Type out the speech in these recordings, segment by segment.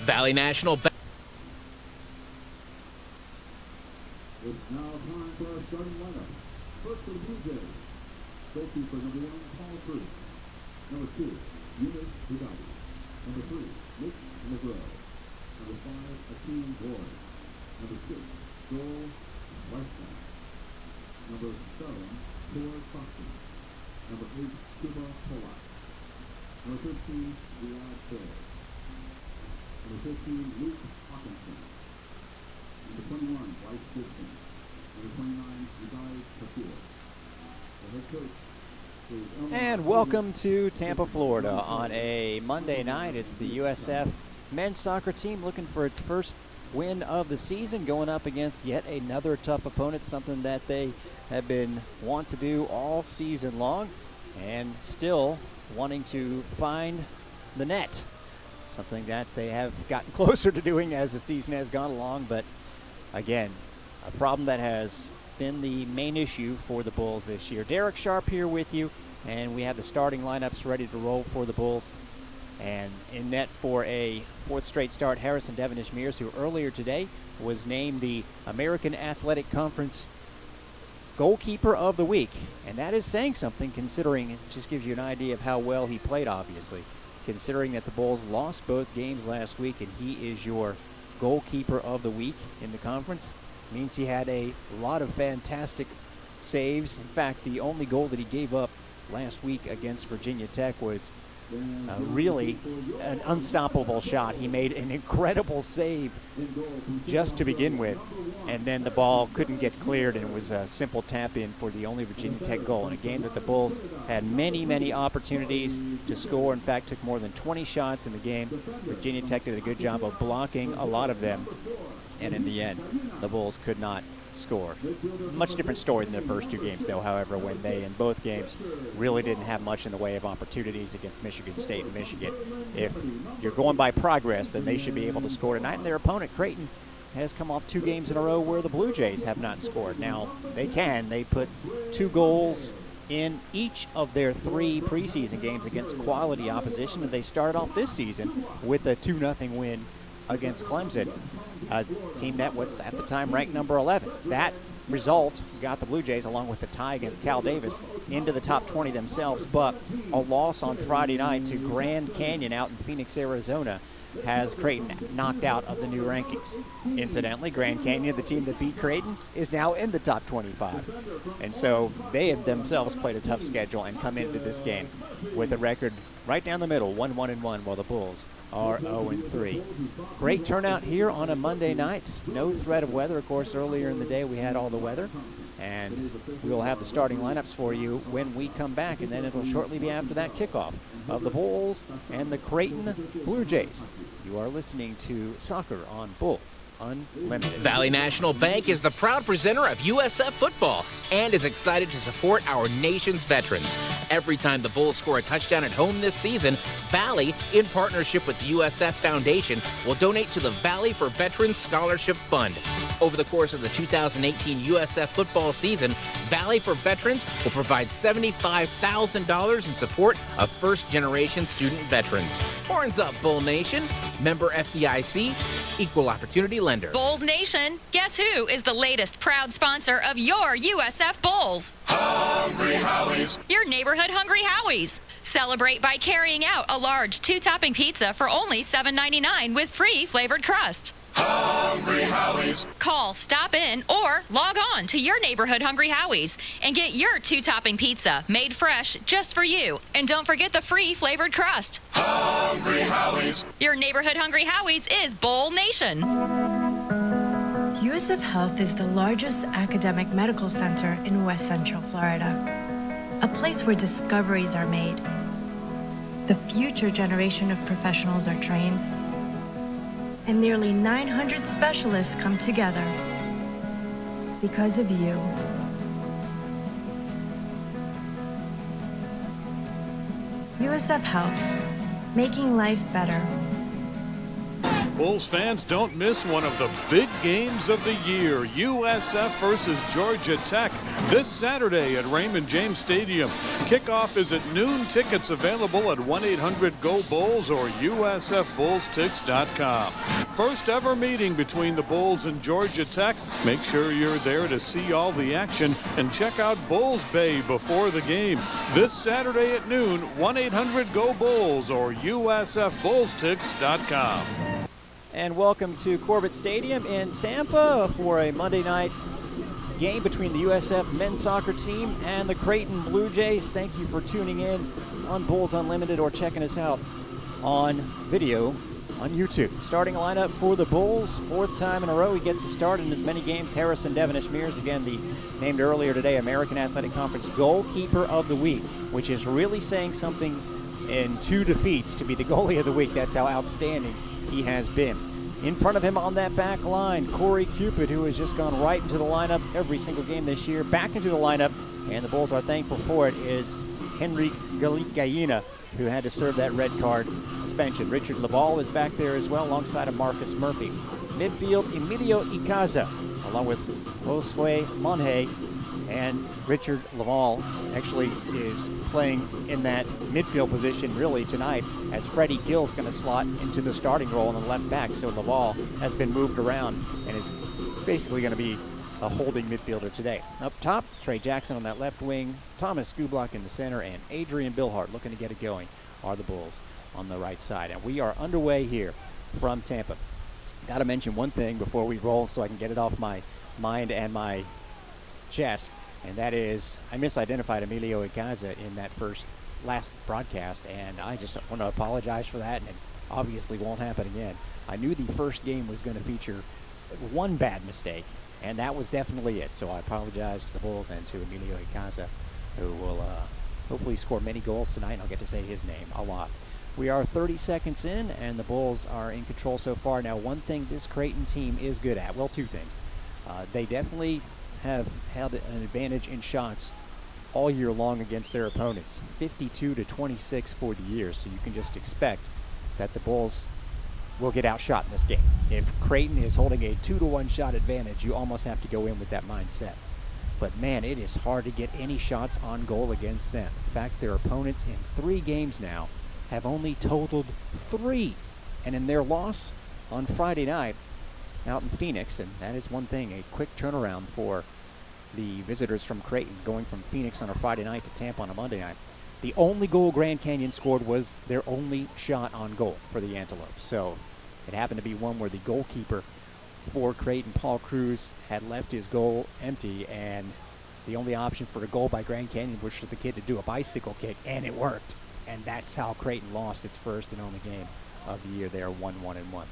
Valley National Bank. It's now time for our starting lineup. First for the Blue Jays, goalkeeper number 1, Paul Cruz. Number 2, Eunice Hidalgo. Number 3, Nick McGraw. Number 5, Akeem Boyd. Number 6, Joel Weissman. Number 7, Tor Foxton. Number 8, Cuba Polak. Number 13, Riyad Fair. Number 15, Luke Hawkinson. Number 21, Bryce Gibson. Number 29, Udai Kapoor. The head coach is And welcome to Tampa, Florida on a Monday night. It's the USF men's soccer team looking for its first win of the season, going up against yet another tough opponent, something that they have been wanting to do all season long and still wanting to find the net. Something that they have gotten closer to doing as the season has gone along, but again, a problem that has been the main issue for the Bulls this year. Derek Sharp here with you, and we have the starting lineups ready to roll for the Bulls. And in net for a fourth straight start, Harrison Devonish Mears, who earlier today was named the American Athletic Conference Goalkeeper of the Week. And that is saying something, considering it just gives you an idea of how well he played, obviously. Considering that the Bulls lost both games last week and he is your goalkeeper of the week in the conference, means he had a lot of fantastic saves. In fact, the only goal that he gave up last week against Virginia Tech was really an unstoppable shot. He made an incredible save just to begin with, and then the ball couldn't get cleared, and it was a simple tap in for the only Virginia Tech goal in a game that the Bulls had many opportunities to score. In fact, took more than 20 shots in the game. Virginia Tech did a good job of blocking a lot of them, and in the end, the Bulls could not score. Much different story than the first two games, though, however, when they, in both games, really didn't have much in the way of opportunities against Michigan State and Michigan. If you're going by progress, then they should be able to score tonight. And their opponent, Creighton, has come off 2 games in a row where the Blue Jays have not scored. Now, they can. They put 2 goals in each of their 3 preseason games against quality opposition, and they started off this season with a 2-0 win against Clemson, a team that was at the time ranked number 11. That result got the Blue Jays, along with the tie against Cal Davis, into the top 20 themselves, but a loss on Friday night to Grand Canyon out in Phoenix, Arizona, has Creighton knocked out of the new rankings. Incidentally, Grand Canyon, the team that beat Creighton, is now in the top 25. And so they have themselves played a tough schedule and come into this game with a record right down the middle, 1-1-1, while the Bulls are 0-3. Great turnout here on a Monday night. No threat of weather. Of course, earlier in the day we had all the weather. And we will have the starting lineups for you when we come back, and then it'll shortly be after that kickoff of the Bulls and the Creighton Blue Jays. You are listening to Soccer on Bulls Unlimited. Valley National Bank is the proud presenter of USF football and is excited to support our nation's veterans. Every time the Bulls score a touchdown at home this season, Valley, in partnership with the USF Foundation, will donate to the Valley for Veterans Scholarship Fund. Over the course of the 2018 USF football season, Valley for Veterans will provide $75,000 in support of first-generation student veterans. Horns up, Bull Nation. Member FDIC, Equal Opportunity Lender. Bulls Nation, guess who is the latest proud sponsor of your USF Bulls? Hungry Howie's. Your neighborhood Hungry Howie's. Celebrate by carrying out a large 2-topping pizza for only $7.99 with free flavored crust. Hungry Howie's. Call, stop in, or log on to your neighborhood Hungry Howie's and get your 2-topping pizza made fresh just for you. And don't forget the free flavored crust. Hungry Howie's. Your neighborhood Hungry Howie's is Bull Nation. USF Health is the largest academic medical center in West Central Florida, a place where discoveries are made. The future generation of professionals are trained, and nearly 900 specialists come together because of you. USF Health, making life better. Bulls fans, don't miss one of the big games of the year. USF versus Georgia Tech this Saturday at Raymond James Stadium. Kickoff is at noon. Tickets available at 1-800-GO-BULLS or USFBullsTix.com. First ever meeting between the Bulls and Georgia Tech. Make sure you're there to see all the action and check out Bulls Bay before the game. This Saturday at noon, 1-800-GO-BULLS or USFBullsTix.com. And welcome to Corbett Stadium in Tampa for a Monday night game between the USF men's soccer team and the Creighton Blue Jays. Thank you for tuning in on Bulls Unlimited or checking us out on video on YouTube. Starting lineup for the Bulls, fourth time in a row he gets the start in as many games. Harrison Devonish Mears, again, the named earlier today American Athletic Conference Goalkeeper of the Week, which is really saying something in 2 defeats to be the goalie of the week. That's how outstanding he has been. In front of him on that back line, Corey Cupid, who has just gone right into the lineup every single game this year, back into the lineup, and the Bulls are thankful for it, is Henrik Gallina, who had to serve that red card suspension. Richard Laval is back there as well, alongside of Marcus Murphy. Midfield, Emilio Icaza, along with Josue Monje, and Richard Laval actually is playing in that midfield position really tonight, as Freddie Gill's going to slot into the starting role on the left back. So Laval has been moved around and is basically going to be a holding midfielder today. Up top, Trey Jackson on that left wing, Thomas Skublock in the center, and Adrian Billhart looking to get it going are the Bulls on the right side. And we are underway here from Tampa. Got to mention one thing before we roll so I can get it off my mind and my chest, and that is I misidentified Emilio Icaza in that last broadcast, and I just want to apologize for that, and it obviously won't happen again. I knew the first game was going to feature one bad mistake, and that was definitely it. So I apologize to the Bulls and to Emilio Icaza, who will hopefully score many goals tonight, and I'll get to say his name a lot. We are 30 seconds in, and the Bulls are in control so far. Now, one thing this Creighton team is good at, well, two things. They definitely have had an advantage in shots all year long against their opponents, 52-26 for the year. So you can just expect that the Bulls will get outshot in this game. If Creighton is holding a 2-1 shot advantage, you almost have to go in with that mindset. But man, it is hard to get any shots on goal against them. In fact, their opponents in 3 games now have only totaled 3. And in their loss on Friday night out in Phoenix, and that is one thing, a quick turnaround for the visitors from Creighton, going from Phoenix on a Friday night to Tampa on a Monday night. The only goal Grand Canyon scored was their only shot on goal for the Antelopes. So it happened to be one where the goalkeeper for Creighton, Paul Cruz, had left his goal empty, and the only option for a goal by Grand Canyon was for the kid to do a bicycle kick, and it worked. And that's how Creighton lost its first and only game of the year. They are 1-1-1.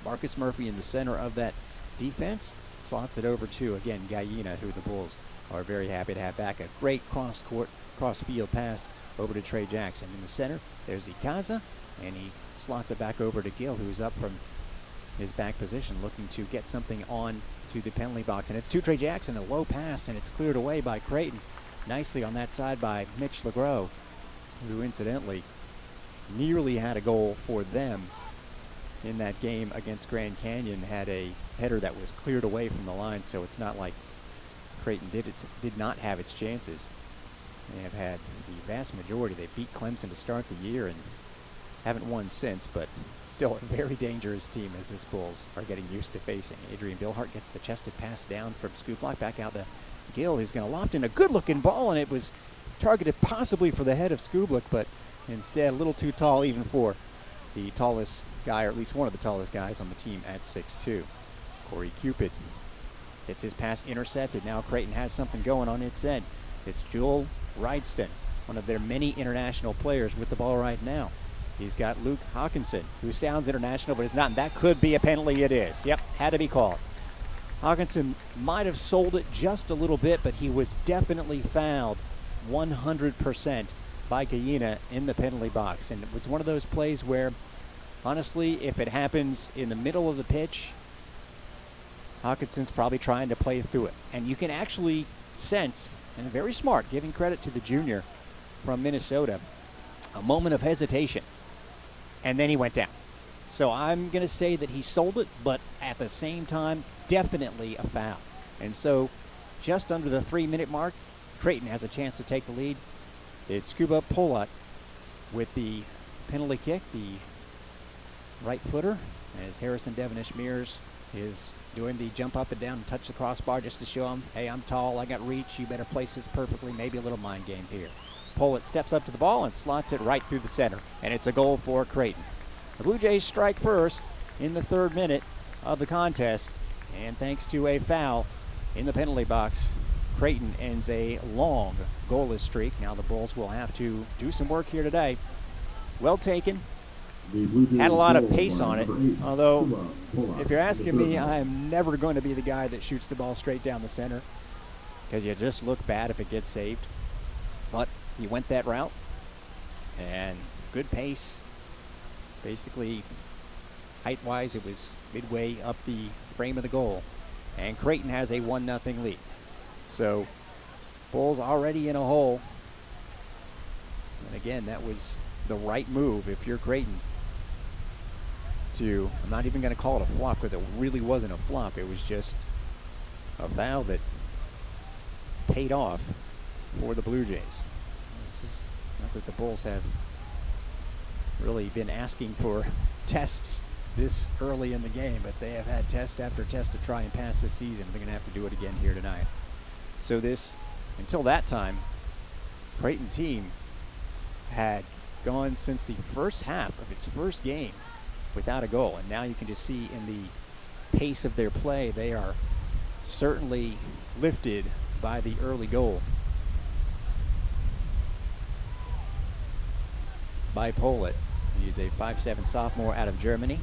Marcus Murphy in the center of that defense slots it over to, again, Gallina, who the Bulls are very happy to have back. A great cross-field pass over to Trey Jackson. In the center, there's Icaza, and he slots it back over to Gill, who's up from his back position looking to get something on to the penalty box. And it's to Trey Jackson, a low pass, and it's cleared away by Creighton. Nicely on that side by Mitch LeGros, who incidentally nearly had a goal for them in that game against Grand Canyon. Had a header that was cleared away from the line, so it's not like Creighton did not have its chances. They have had the vast majority. They beat Clemson to start the year and haven't won since, but still a very dangerous team as this Bulls are getting used to facing. Adrian Billhart gets the chested pass down from Skublock back out to Gill, who's going to loft in a good-looking ball, and it was targeted possibly for the head of Skublock, but instead a little too tall even for the tallest guy, or at least one of the tallest guys on the team at 6'2". Corey Cupid gets his pass intercepted. Now Creighton has something going on its end. It's Joel Wrightston, one of their many international players, with the ball right now. He's got Luke Hawkinson, who sounds international, but it's not. And that could be a penalty. It is. Yep, had to be called. Hawkinson might have sold it just a little bit, but he was definitely fouled 100% by Gallina in the penalty box. And it was one of those plays where, honestly, if it happens in the middle of the pitch, Hawkinson's probably trying to play through it. And you can actually sense, and very smart, giving credit to the junior from Minnesota, a moment of hesitation, and then he went down. So I'm going to say that he sold it, but at the same time, definitely a foul. And so just under the 3-minute mark, Creighton has a chance to take the lead. It's Cuba Polat with the penalty kick, the right footer, as Harrison Devonish Mears is doing the jump up and down and touch the crossbar just to show him, hey, I'm tall, I got reach, you better place this perfectly, maybe a little mind game here. Polat steps up to the ball and slots it right through the center, and it's a goal for Creighton. The Blue Jays strike first in the 3rd minute of the contest, and thanks to a foul in the penalty box, Creighton ends a long goalless streak. Now the Bulls will have to do some work here today. Well taken. Had a lot of pace on it, although if you're asking me, I am never going to be the guy that shoots the ball straight down the center because you just look bad if it gets saved. But he went that route, and good pace. Basically, height-wise, it was midway up the frame of the goal, and Creighton has a 1-0 lead. So, Bulls already in a hole. And again, that was the right move if you're Creighton to, I'm not even going to call it a flop because it really wasn't a flop. It was just a foul that paid off for the Blue Jays. This is not that the Bulls have really been asking for tests this early in the game, but they have had test after test to try and pass this season. They're going to have to do it again here tonight. So this, until that time, Creighton team had gone since the first half of its first game without a goal, and now you can just see in the pace of their play, they are certainly lifted by the early goal by Polat. He's a 5'7" sophomore out of Germany,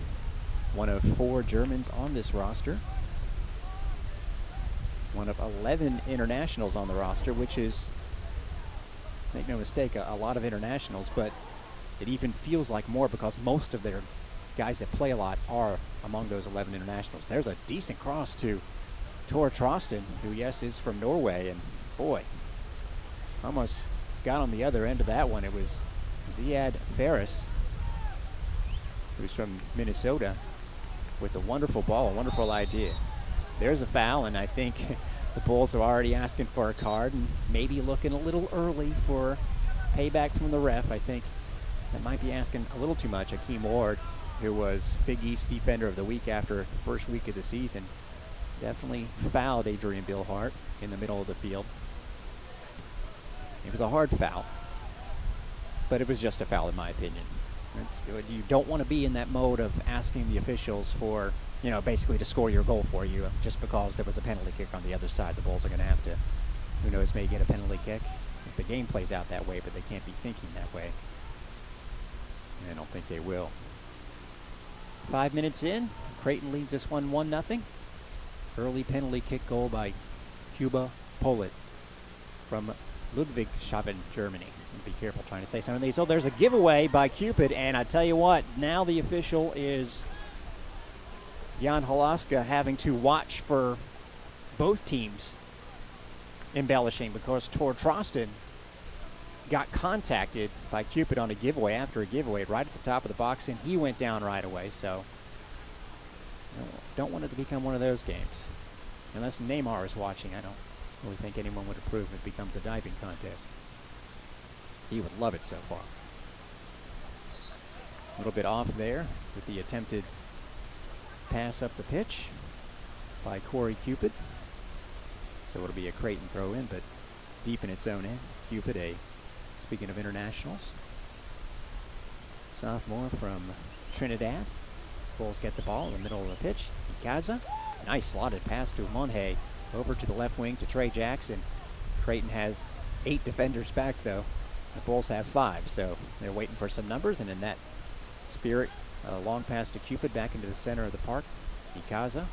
one of 4 Germans on this roster, one of 11 internationals on the roster, which is, make no mistake, a lot of internationals, but it even feels like more because most of their guys that play a lot are among those 11 internationals. There's a decent cross to Tor Trosten, who, yes, is from Norway, and boy, almost got on the other end of that one. It was Ziad Ferris, who's from Minnesota, with a wonderful ball, a wonderful idea. There's a foul, and I think the Bulls are already asking for a card and maybe looking a little early for payback from the ref. I think that might be asking a little too much. Akeem Ward, who was Big East Defender of the Week after the first week of the season, definitely fouled Adrian Billhart in the middle of the field. It was a hard foul, but it was just a foul in my opinion. You don't want to be in that mode of asking the officials for, basically to score your goal for you just because there was a penalty kick on the other side. The Bulls are going to have to, who knows, may get a penalty kick if the game plays out that way, but they can't be thinking that way. And I don't think they will. 5 minutes in, Creighton leads this one 1-0. Early penalty kick goal by Cuba Polat from Ludwigshafen, Germany. Be careful trying to say some of these. Oh, there's a giveaway by Cupid, and I tell you what, now the official is Jan Halaska having to watch for both teams embellishing because Tor Trosten got contacted by Cupid on a giveaway after a giveaway right at the top of the box, and he went down right away. So don't want it to become one of those games. Unless Neymar is watching, I don't really think anyone would approve if it becomes a diving contest. He would love it so far. A little bit off there with the attempted pass up the pitch by Corey Cupid. So it'll be a Creighton throw in, but deep in its own end. Cupid, speaking of internationals, sophomore from Trinidad. Bulls get the ball in the middle of the pitch. Gaza, nice slotted pass to Monhe over to the left wing to Trey Jackson. Creighton has 8 defenders back though. The Bulls have 5, so they're waiting for some numbers, and in that spirit, a long pass to Cupid back into the center of the park. Ikaza,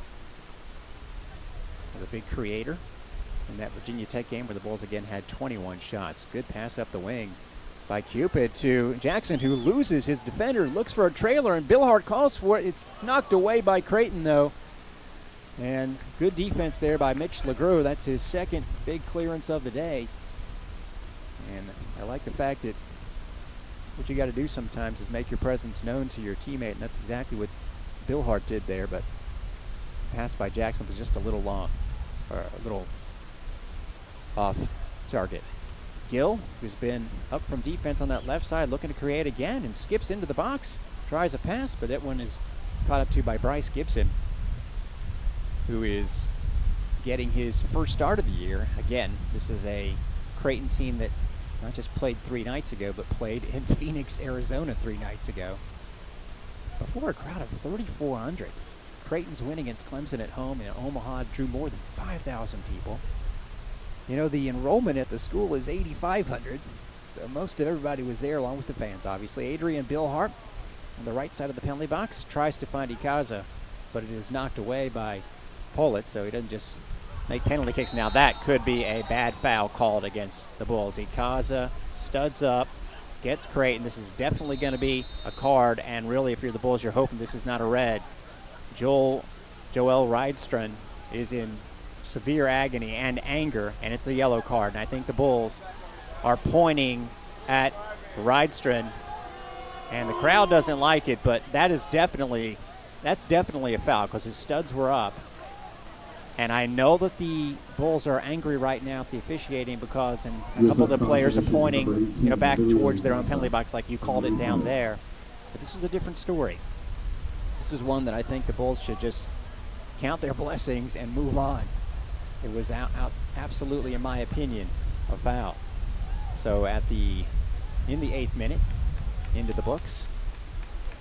the big creator in that Virginia Tech game where the Bulls again had 21 shots. Good pass up the wing by Cupid to Jackson, who loses his defender, looks for a trailer, and Billhart calls for it. It's knocked away by Creighton, though. And good defense there by Mitch LeGros. That's his second big clearance of the day. And I like the fact that what you got to do sometimes is make your presence known to your teammate, and that's exactly what Bill Hart did there. But pass by Jackson was just a little long, or a little off target. Gill, who's been up from defense on that left side, looking to create again and skips into the box, tries a pass, but that one is caught up to by Bryce Gibson, who is getting his first start of the year. Again, this is a Creighton team that not just played 3 nights ago, but played in Phoenix, Arizona 3 nights ago before a crowd of 3,400. Creighton's win against Clemson at home in Omaha drew more than 5,000 people. You know, the enrollment at the school is 8,500, so most of everybody was there along with the fans, obviously. Adrian Billhart on the right side of the penalty box tries to find Ikaza, but it is knocked away by Pollitt, so he doesn't just make penalty kicks. Now that could be a bad foul called against the Bulls. Ikaza studs up, gets Creighton. This is definitely going to be a card, and really if you're the Bulls, you're hoping this is not a red. Joel Rydstrand is in severe agony and anger, and it's a yellow card. And I think the Bulls are pointing at Rydstrand, and the crowd doesn't like it, but that's definitely a foul because his studs were up. And I know that the Bulls are angry right now at the officiating because a couple of the players are pointing, back towards their own penalty box like you called it down there. But this was a different story. This is one that I think the Bulls should just count their blessings and move on. It was absolutely, in my opinion, a foul. So in the 8th minute, into the books.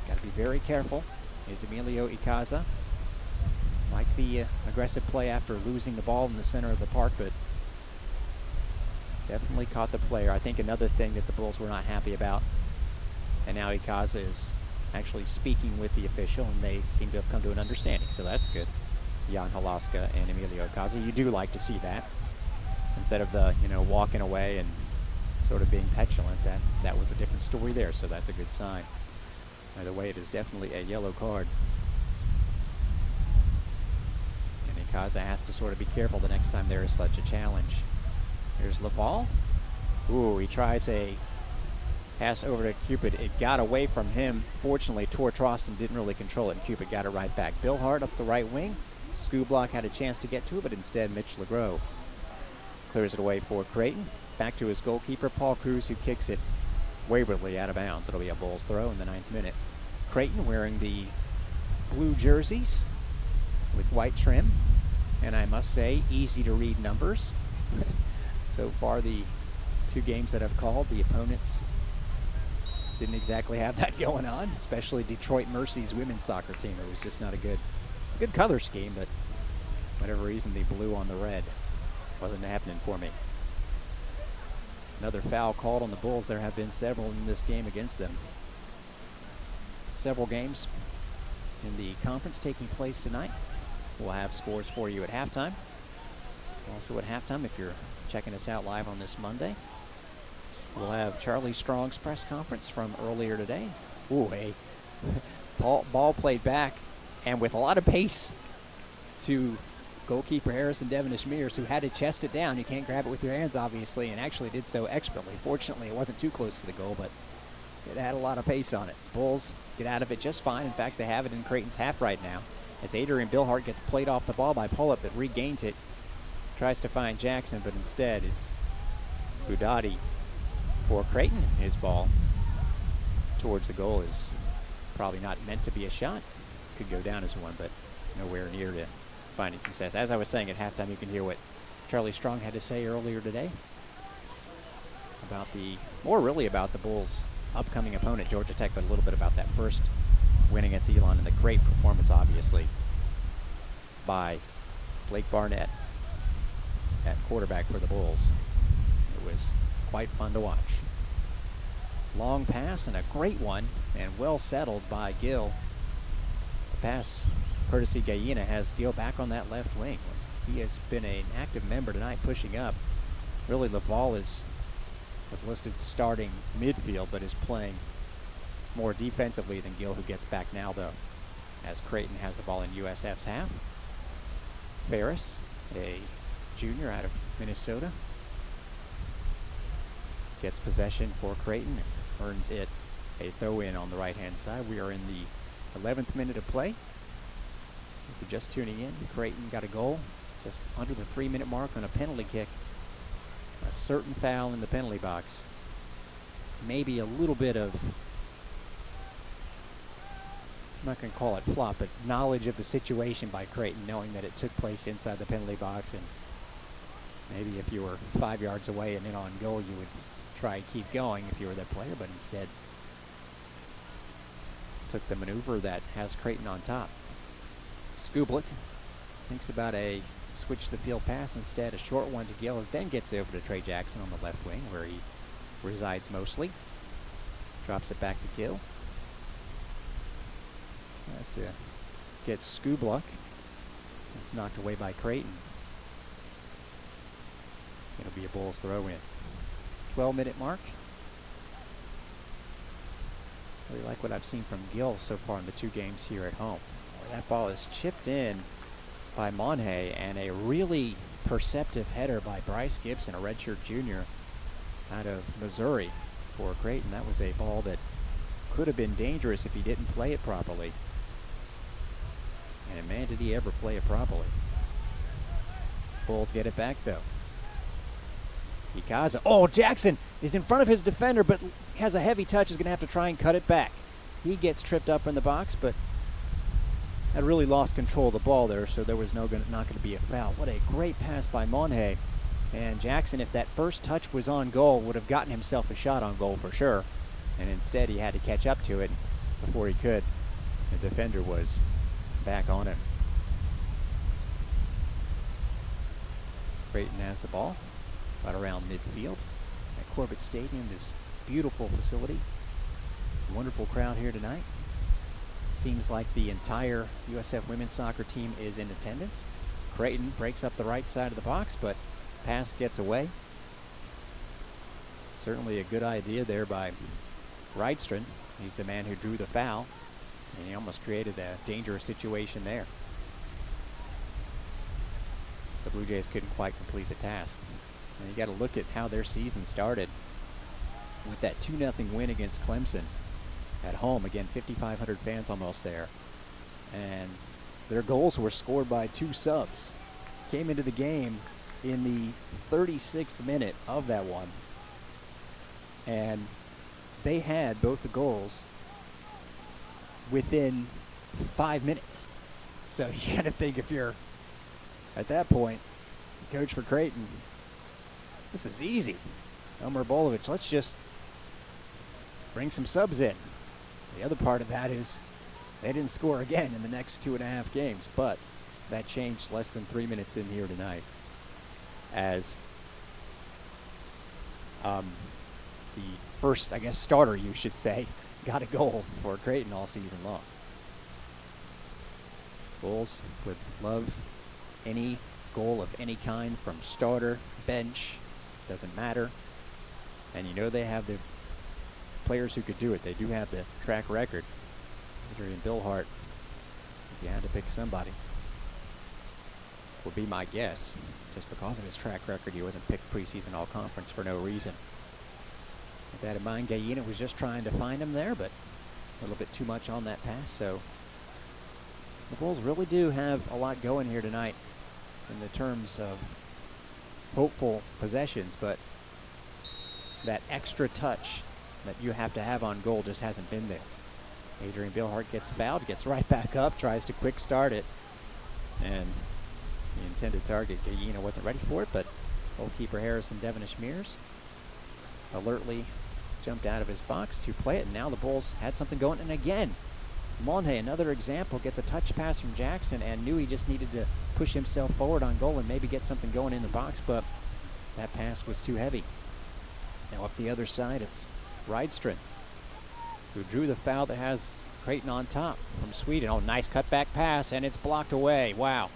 Got to be very careful. Is Emilio Ikaza. Like the aggressive play after losing the ball in the center of the park, but definitely caught the player. I think another thing that the Bulls were not happy about, and now Ikaza is actually speaking with the official, and they seem to have come to an understanding, so that's good. Jan Halaska and Emilio Ikaza, you do like to see that. Instead of the, walking away and sort of being petulant, that was a different story there, so that's a good sign. Either way, it is definitely a yellow card. And Ikaza has to sort of be careful the next time there is such a challenge. Here's Laval. Ooh, he tries a pass over to Cupid. It got away from him. Fortunately, Tor Troston didn't really control it, and Cupid got it right back. Bill Hart up the right wing. Scooblock had a chance to get to it, but instead Mitch LeGros clears it away for Creighton. Back to his goalkeeper, Paul Cruz, who kicks it waywardly out of bounds. It'll be a Bulls throw in the 9th minute. Creighton wearing the blue jerseys with white trim, and I must say, easy to read numbers. So far, the 2 games that I've called, the opponents didn't exactly have that going on, especially Detroit Mercy's women's soccer team. It was just not it's a good color scheme, but for whatever reason, the blue on the red wasn't happening for me. Another foul called on the Bulls. There have been several in this game against them. Several games in the conference taking place tonight. We'll have scores for you at halftime. Also at halftime, if you're checking us out live on this Monday, we'll have Charlie Strong's press conference from earlier today. Ooh, a ball played back, and with a lot of pace to goalkeeper Harrison Devonish Mears, who had to chest it down. You can't grab it with your hands, obviously, and actually did so expertly. Fortunately, it wasn't too close to the goal, but it had a lot of pace on it. Bulls get out of it just fine. In fact, they have it in Creighton's half right now, as Adrian Billhart gets played off the ball by Pollitt, but regains it. Tries to find Jackson, but instead it's Budati for Creighton. His ball towards the goal is probably not meant to be a shot. Could go down as one, but nowhere near to finding success. As I was saying at halftime, you can hear what Charlie Strong had to say earlier today about about the Bulls' upcoming opponent, Georgia Tech, but a little bit about that first win against Elon and the great performance, obviously, by Blake Barnett at quarterback for the Bulls. It was quite fun to watch. Long pass and a great one, and well settled by Gill. The pass, courtesy Gallina, has Gill back on that left wing. He has been an active member tonight, pushing up. Really, Laval was listed starting midfield, but is playing more defensively than Gill, who gets back now, though, as Creighton has the ball in USF's half. Ferris, a junior out of Minnesota, gets possession for Creighton, earns it A throw in on the right-hand side. We are in the 11th minute of play. If you're just tuning in, Creighton got a goal just under the 3-minute mark on a penalty kick. A certain foul in the penalty box. Maybe a little bit of, I'm not going to call it flop, but knowledge of the situation by Creighton, knowing that it took place inside the penalty box, and maybe if you were 5 yards away and in on goal, you would try and keep going if you were that player, but instead took the maneuver that has Creighton on top. Skublik thinks about a switch the field pass, instead a short one to Gill, then gets over to Trey Jackson on the left wing where he resides mostly. Drops it back to Gill. Tries to get Skublik. It's knocked away by Creighton. It'll be a Bulls throw in. 12-minute mark. Really like what I've seen from Gill so far in the 2 games here at home. That ball is chipped in by Monhay, and a really perceptive header by Bryce Gibson, a redshirt junior out of Missouri for Creighton. That was a ball that could have been dangerous if he didn't play it properly. And man, did he ever play it properly. Bulls get it back though. Ikaza. Oh, Jackson is in front of his defender, but has a heavy touch, is going to have to try and cut it back. He gets tripped up in the box, but had really lost control of the ball there, so there was not going to be a foul. What a great pass by Monhay. And Jackson, if that first touch was on goal, would have gotten himself a shot on goal for sure. And instead, he had to catch up to it before he could. The defender was back on him. Creighton has the ball right around midfield at Corbett Stadium, this beautiful facility. Wonderful crowd here tonight. Seems like the entire USF women's soccer team is in attendance. Creighton breaks up the right side of the box, but pass gets away. Certainly a good idea there by Rydstrand. He's the man who drew the foul, and he almost created a dangerous situation there. The Blue Jays couldn't quite complete the task. And you got to look at how their season started with that 2-0 win against Clemson at home. Again, 5,500 fans almost there. And their goals were scored by 2 subs. Came into the game in the 36th minute of that one. And they had both the goals within 5 minutes. So you got to think, if you're at that point, coach for Creighton, this is easy. Elmer Bolovich, let's just bring some subs in. The other part of that is they didn't score again in the next 2.5 games, but that changed less than 3 minutes in here tonight as the first, I guess, starter, you should say, got a goal for Creighton all season long. Bulls would love any goal of any kind from starter, bench, doesn't matter. And you know they have the players who could do it. They do have the track record. Adrian Billhart, if you had to pick somebody, would be my guess. Just because of his track record, he wasn't picked preseason all-conference for no reason. With that in mind, Gallina was just trying to find him there, but a little bit too much on that pass. So the Bulls really do have a lot going here tonight in the terms of hopeful possessions, but that extra touch that you have to have on goal just hasn't been there. Adrian Billhart gets fouled, gets right back up, tries to quick start it, and the intended target, Gallina, wasn't ready for it, but goalkeeper Harrison Devonish Mears alertly jumped out of his box to play it, and now the Bulls had something going. And again, Monhay, another example, gets a touch pass from Jackson and knew he just needed to push himself forward on goal and maybe get something going in the box, but that pass was too heavy. Now up the other side, it's Rydstrand, who drew the foul that has Creighton on top from Sweden. Oh, nice cutback pass, and it's blocked away. Wow.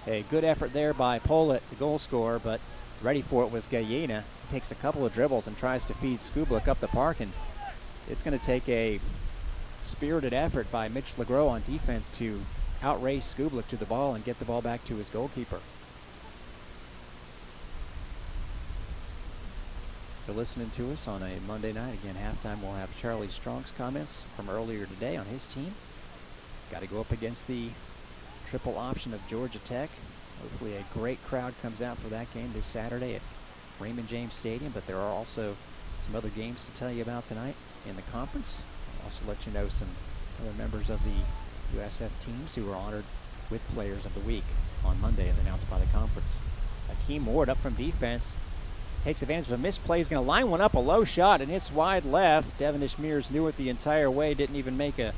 A good effort there by Pollitt, the goal scorer, but ready for it was Gallina. He takes a couple of dribbles and tries to feed Skublik up the park, and it's going to take a spirited effort by Mitch LeGros on defense to outrace Skublik to the ball and get the ball back to his goalkeeper. You're listening to us on a Monday night. Again, halftime we'll have Charlie Strong's comments from earlier today on his team. Got to go up against the triple option of Georgia Tech. Hopefully a great crowd comes out for that game this Saturday at Raymond James Stadium, but there are also some other games to tell you about tonight in the conference. I'll also let you know some other members of the USF teams who were honored with Players of the Week on Monday as announced by the conference. Akeem Ward up from defense. Takes advantage of a missed play. He's going to line one up, a low shot, and it's wide left. Devonish Mears knew it the entire way. Didn't even make a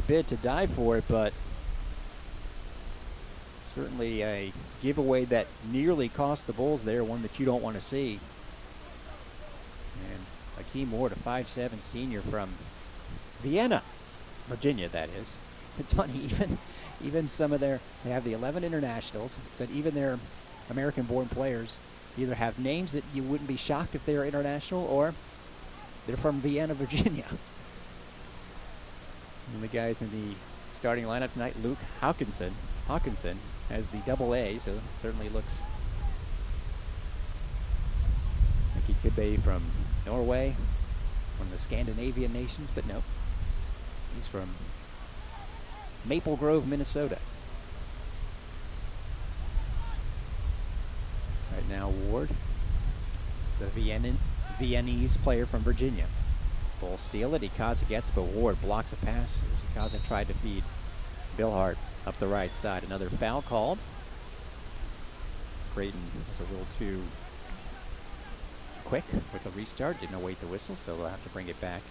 bid to dive for it, but certainly a giveaway that nearly cost the Bulls there, one that you don't want to see. And Akeem Ward, a 5'7" senior from Vienna, Virginia, that is. It's funny, even some of they have the 11 internationals, but even their American-born players either have names that you wouldn't be shocked if they were international, or they're from Vienna, Virginia. And the guys in the starting lineup tonight, Luke Hawkinson has the double A, so certainly looks like he could be from Norway, one of the Scandinavian nations, but no. He's from Maple Grove, Minnesota. Right now, Ward, the Viennese player from Virginia. Bull steal it. Ikaza gets, but Ward blocks a pass as Ikaza tried to feed Bill Hart up the right side. Another foul called. Creighton was a little too quick with the restart. Didn't await the whistle, so they'll have to bring it back.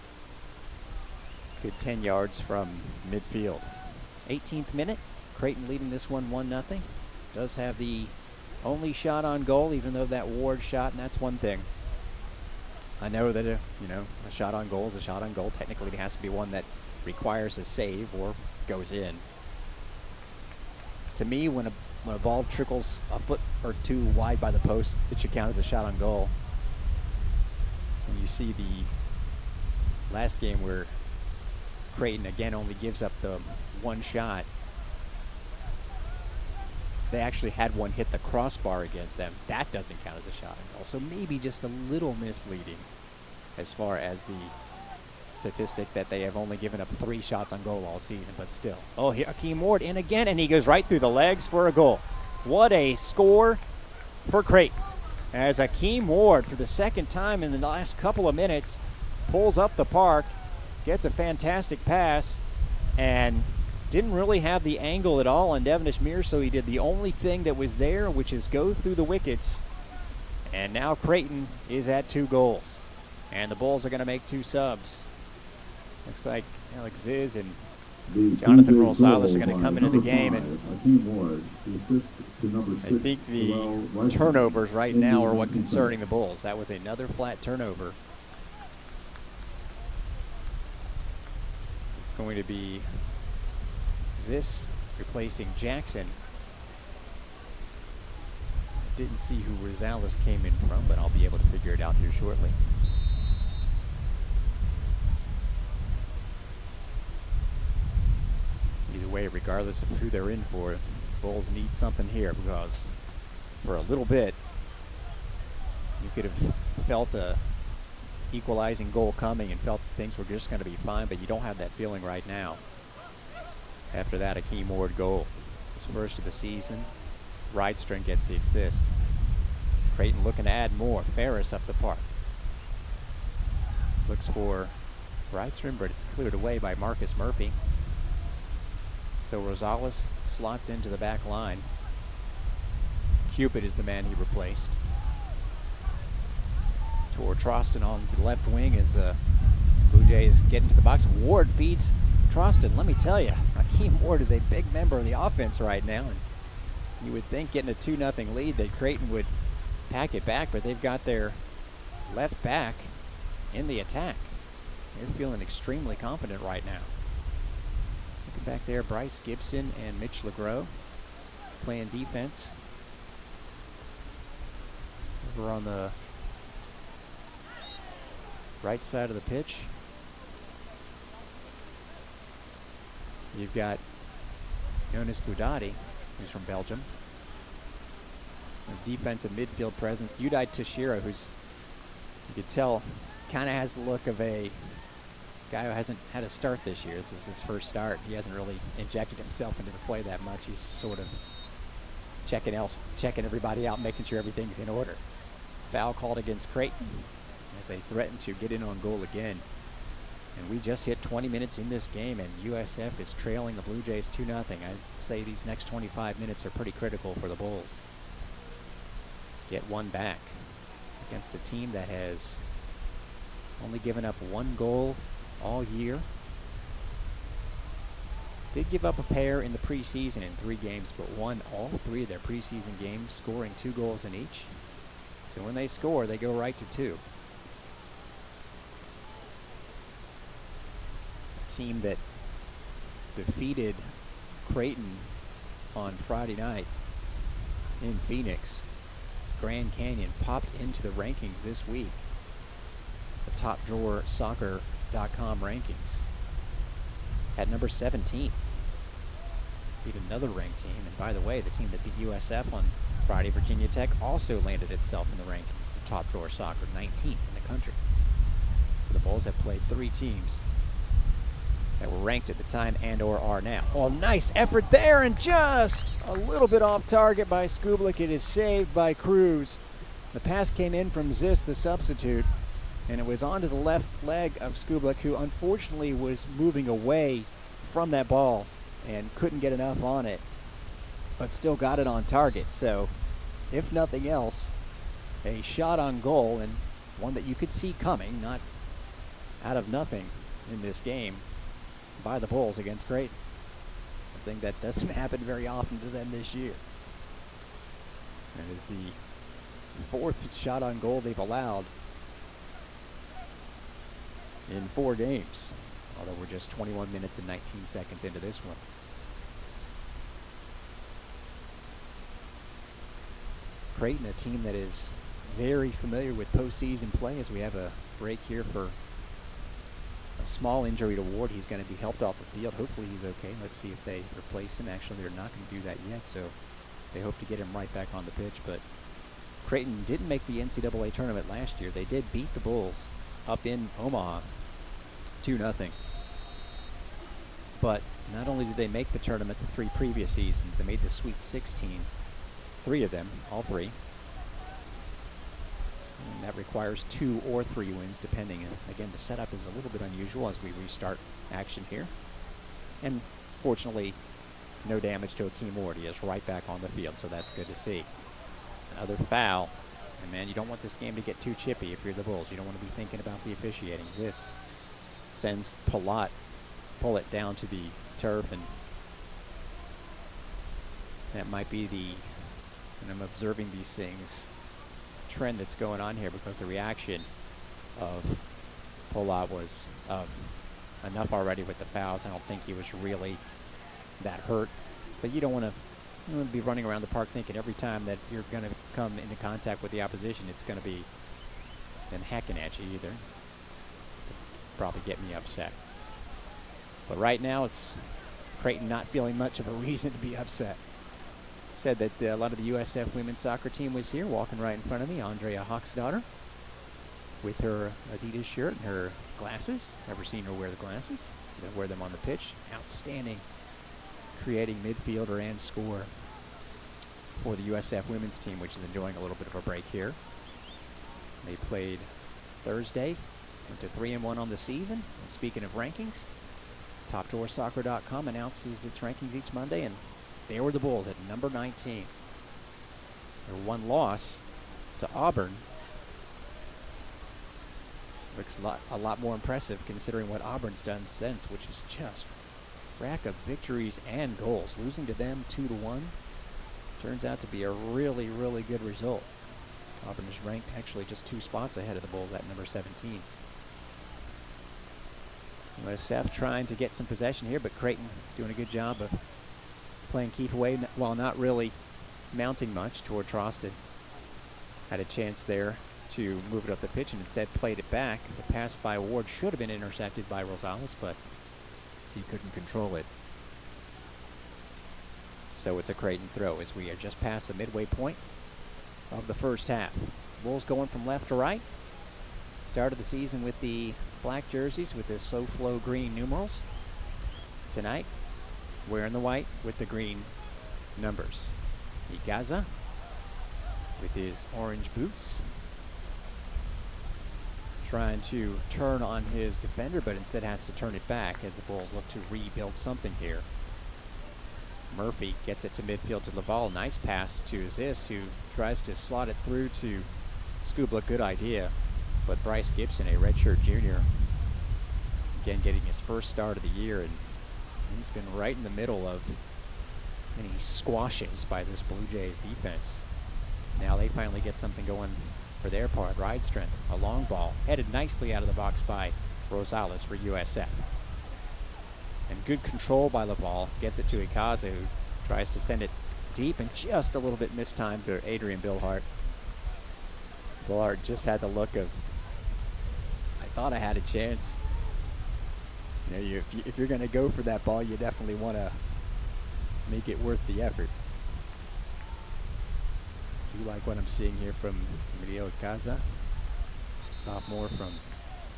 Good 10 yards from midfield. 18th minute. Creighton leading this one 1-0. Does have the only shot on goal, even though that Ward shot, and that's one thing. I know that a shot on goal is a shot on goal. Technically, it has to be one that requires a save or goes in. To me, when a ball trickles a foot or two wide by the post, it should count as a shot on goal. When you see the last game where Creighton again only gives up the one shot, they actually had one hit the crossbar against them. That doesn't count as a shot on goal. So maybe just a little misleading as far as the statistic that they have only given up 3 shots on goal all season, but still. Oh, here Akeem Ward in again, and he goes right through the legs for a goal. What a score for Creighton. As Akeem Ward, for the second time in the last couple of minutes, pulls up the park, gets a fantastic pass, and didn't really have the angle at all on Devonish Mears, so he did the only thing that was there, which is go through the wickets. And now Creighton is at 2 goals. And the Bulls are going to make 2 subs. Looks like Alex Ziz and Jonathan Rosales are going to come into the game. And I think the turnovers right now are what concerning the Bulls. That was another flat turnover. It's going to be Ziz replacing Jackson. Didn't see who Rosales came in from, but I'll be able to figure it out here shortly. Either way, regardless of who they're in for, Bulls need something here, because for a little bit you could have felt a equalizing goal coming and felt things were just going to be fine, but you don't have that feeling right now. After that, Akeem Ward goal, his first of the season. Rydstrom gets the assist. Creighton looking to add more. Ferris up the park. Looks for Rydstrom, but it's cleared away by Marcus Murphy. So Rosales slots into the back line. Cupid is the man he replaced. Tor Troston on to the left wing as the Blue Jays get into the box. Ward feeds Troston. Let me tell you, Akeem Ward is a big member of the offense right now. And you would think getting a 2-0 lead that Creighton would pack it back, but they've got their left back in the attack. They're feeling extremely confident right now. Looking back there, Bryce Gibson and Mitch LeGros playing defense. Over on the right side of the pitch, you've got Jonas Budati, who's from Belgium. A defensive midfield presence. Udai Tashira, who's You could tell, kind of has the look of a guy who hasn't had a start this year. This is his first start. He hasn't really injected himself into the play that much. He's sort of checking everybody out, making sure everything's in order. Foul called against Creighton as they threaten to get in on goal again. And we just hit 20 minutes in this game, and USF is trailing the Blue Jays 2-0. I'd say these next 25 minutes are pretty critical for the Bulls. Get one back against a team that has only given up one goal all year. Did give up a pair in the preseason in 3 games, but won all 3 of their preseason games, scoring 2 goals in each. So when they score, they go right to 2. A team that defeated Creighton on Friday night in Phoenix. Grand Canyon popped into the rankings this week. The top drawer soccer.com rankings at number 17. Beat another ranked team. And by the way, the team that beat USF on Friday, Virginia Tech, also landed itself in the rankings. The top drawer soccer, 19th in the country. So the Bulls have played 3 teams that were ranked at the time and or are now. Oh, nice effort there, and just a little bit off target by Skublik. It is saved by Cruz. The pass came in from Zis, the substitute, and it was onto the left leg of Skublik, who unfortunately was moving away from that ball and couldn't get enough on it, but still got it on target. So, if nothing else, a shot on goal, and one that you could see coming, not out of nothing in this game, by the Bulls against Creighton. Something that doesn't happen very often to them this year. It is the 4th shot on goal they've allowed in 4 games, although we're just 21 minutes and 19 seconds into this one. Creighton, a team that is very familiar with postseason play, as we have a break here for a small injury to Ward. He's going to be helped off the field. Hopefully he's okay. Let's see if they replace him. Actually, they're not going to do that yet, so they hope to get him right back on the pitch. But Creighton didn't make the NCAA tournament last year. They did beat the Bulls up in Omaha 2-0. But not only did they make the tournament the 3 previous seasons, they made the Sweet 16, 3 of them, all 3. And that requires 2 or 3 wins, depending. And again, the setup is a little bit unusual as we restart action here. And fortunately, no damage to Akeem Ward. He is right back on the field, so that's good to see. Another foul. And man, you don't want this game to get too chippy if you're the Bulls. You don't want to be thinking about the officiating. This sends Pullett down to the turf, and that might be the, and I'm observing these things, trend that's going on here, because the reaction of Pullett was enough already with the fouls. I don't think he was really that hurt, but you don't want to be running around the park thinking every time that you're going to come into contact with the opposition, it's going to be them hacking at you either. Probably get me upset. But right now, it's Creighton not feeling much of a reason to be upset. Said that a lot of the USF women's soccer team was here, walking right in front of me. Andrea Hochstadter with her Adidas shirt and her glasses. Never seen her wear the glasses. They wear them on the pitch. Outstanding creating midfielder and scorer for the USF women's team, which is enjoying a little bit of a break here. They played Thursday, went to 3-1 on the season. And speaking of rankings, TopDrawerSoccer.com announces its rankings each Monday, and there were the Bulls at number 19. Their one loss to Auburn looks a lot more impressive considering what Auburn's done since, which is just rack of victories and goals. Losing to them 2-1 turns out to be a really, really good result. Auburn is ranked actually just 2 spots ahead of the Bulls at number 17. USF trying to get some possession here, but Creighton doing a good job of playing keep away while not really mounting much. Toward Trosted had a chance there to move it up the pitch and instead played it back. The pass by Ward should have been intercepted by Rosales, but he couldn't control it. So it's a Creighton throw as we are just past the midway point of the first half. Bulls going from left to right. Started the season with the black jerseys with the slow flow green numerals. Tonight, wearing the white with the green numbers. Igaza with his orange boots, trying to turn on his defender, but instead has to turn it back as the Bulls look to rebuild something here. Murphy gets it to midfield to Laval. Nice pass to Aziz, who tries to slot it through to Skubla. Good idea. But Bryce Gibson, a redshirt junior, again getting his first start of the year, and he's been right in the middle of any squashes by this Blue Jays defense. Now they finally get something going for their part. Ride strength, a long ball, headed nicely out of the box by Rosales for USF. And good control by Laval, gets it to Ikaza, who tries to send it deep and just a little bit mistimed to Adrian Billhart. Billhart just had the look of, I thought I had a chance. You know, if you're going to go for that ball, you definitely want to make it worth the effort. Do like what I'm seeing here from Emilio Ikaza, sophomore from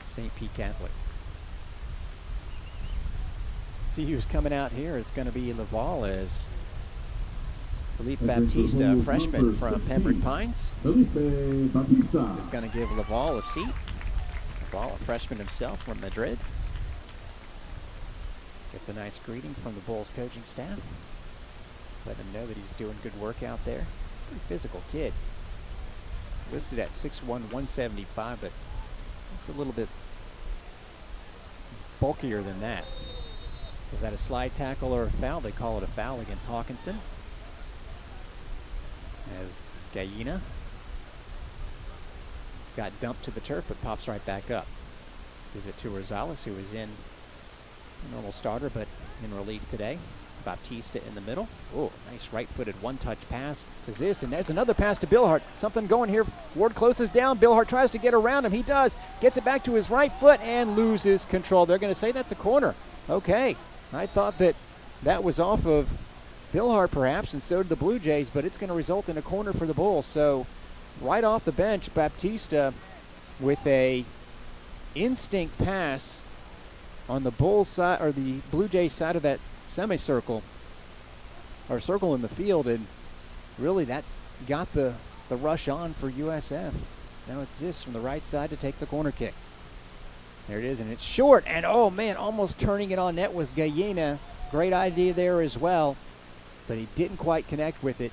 St. Pete Catholic. See who's coming out here. It's going to be Laval as Felipe Baptista, a freshman from Pembroke Pines, is going to give Laval a seat. Laval, a freshman himself from Madrid. Gets a nice greeting from the Bulls coaching staff. Let him know that he's doing good work out there. Pretty physical kid. Listed at 6'1", 175, but looks a little bit bulkier than that. Was that a slide tackle or a foul? They call it a foul against Hawkinson. As Gallina got dumped to the turf, but pops right back up. Gives it to Rosales, who is in a normal starter, but in relief today. Baptista in the middle. Oh, nice right-footed one-touch pass to Ziz, and there's another pass to Billhart. Something going here. Ward closes down. Billhart tries to get around him. He does. Gets it back to his right foot and loses control. They're going to say that's a corner. Okay. I thought that was off of Billhart perhaps, and so did the Blue Jays, but it's going to result in a corner for the Bulls. So right off the bench, Baptista with a instinct pass on the Bulls side, or the Blue Jays side of that semicircle or circle in the field, and really that got the rush on for USF. Now it's this from the right side to take the corner kick. There it is, and it's short, and oh man, almost turning it on net was Gallina. Great idea there as well, but he didn't quite connect with it,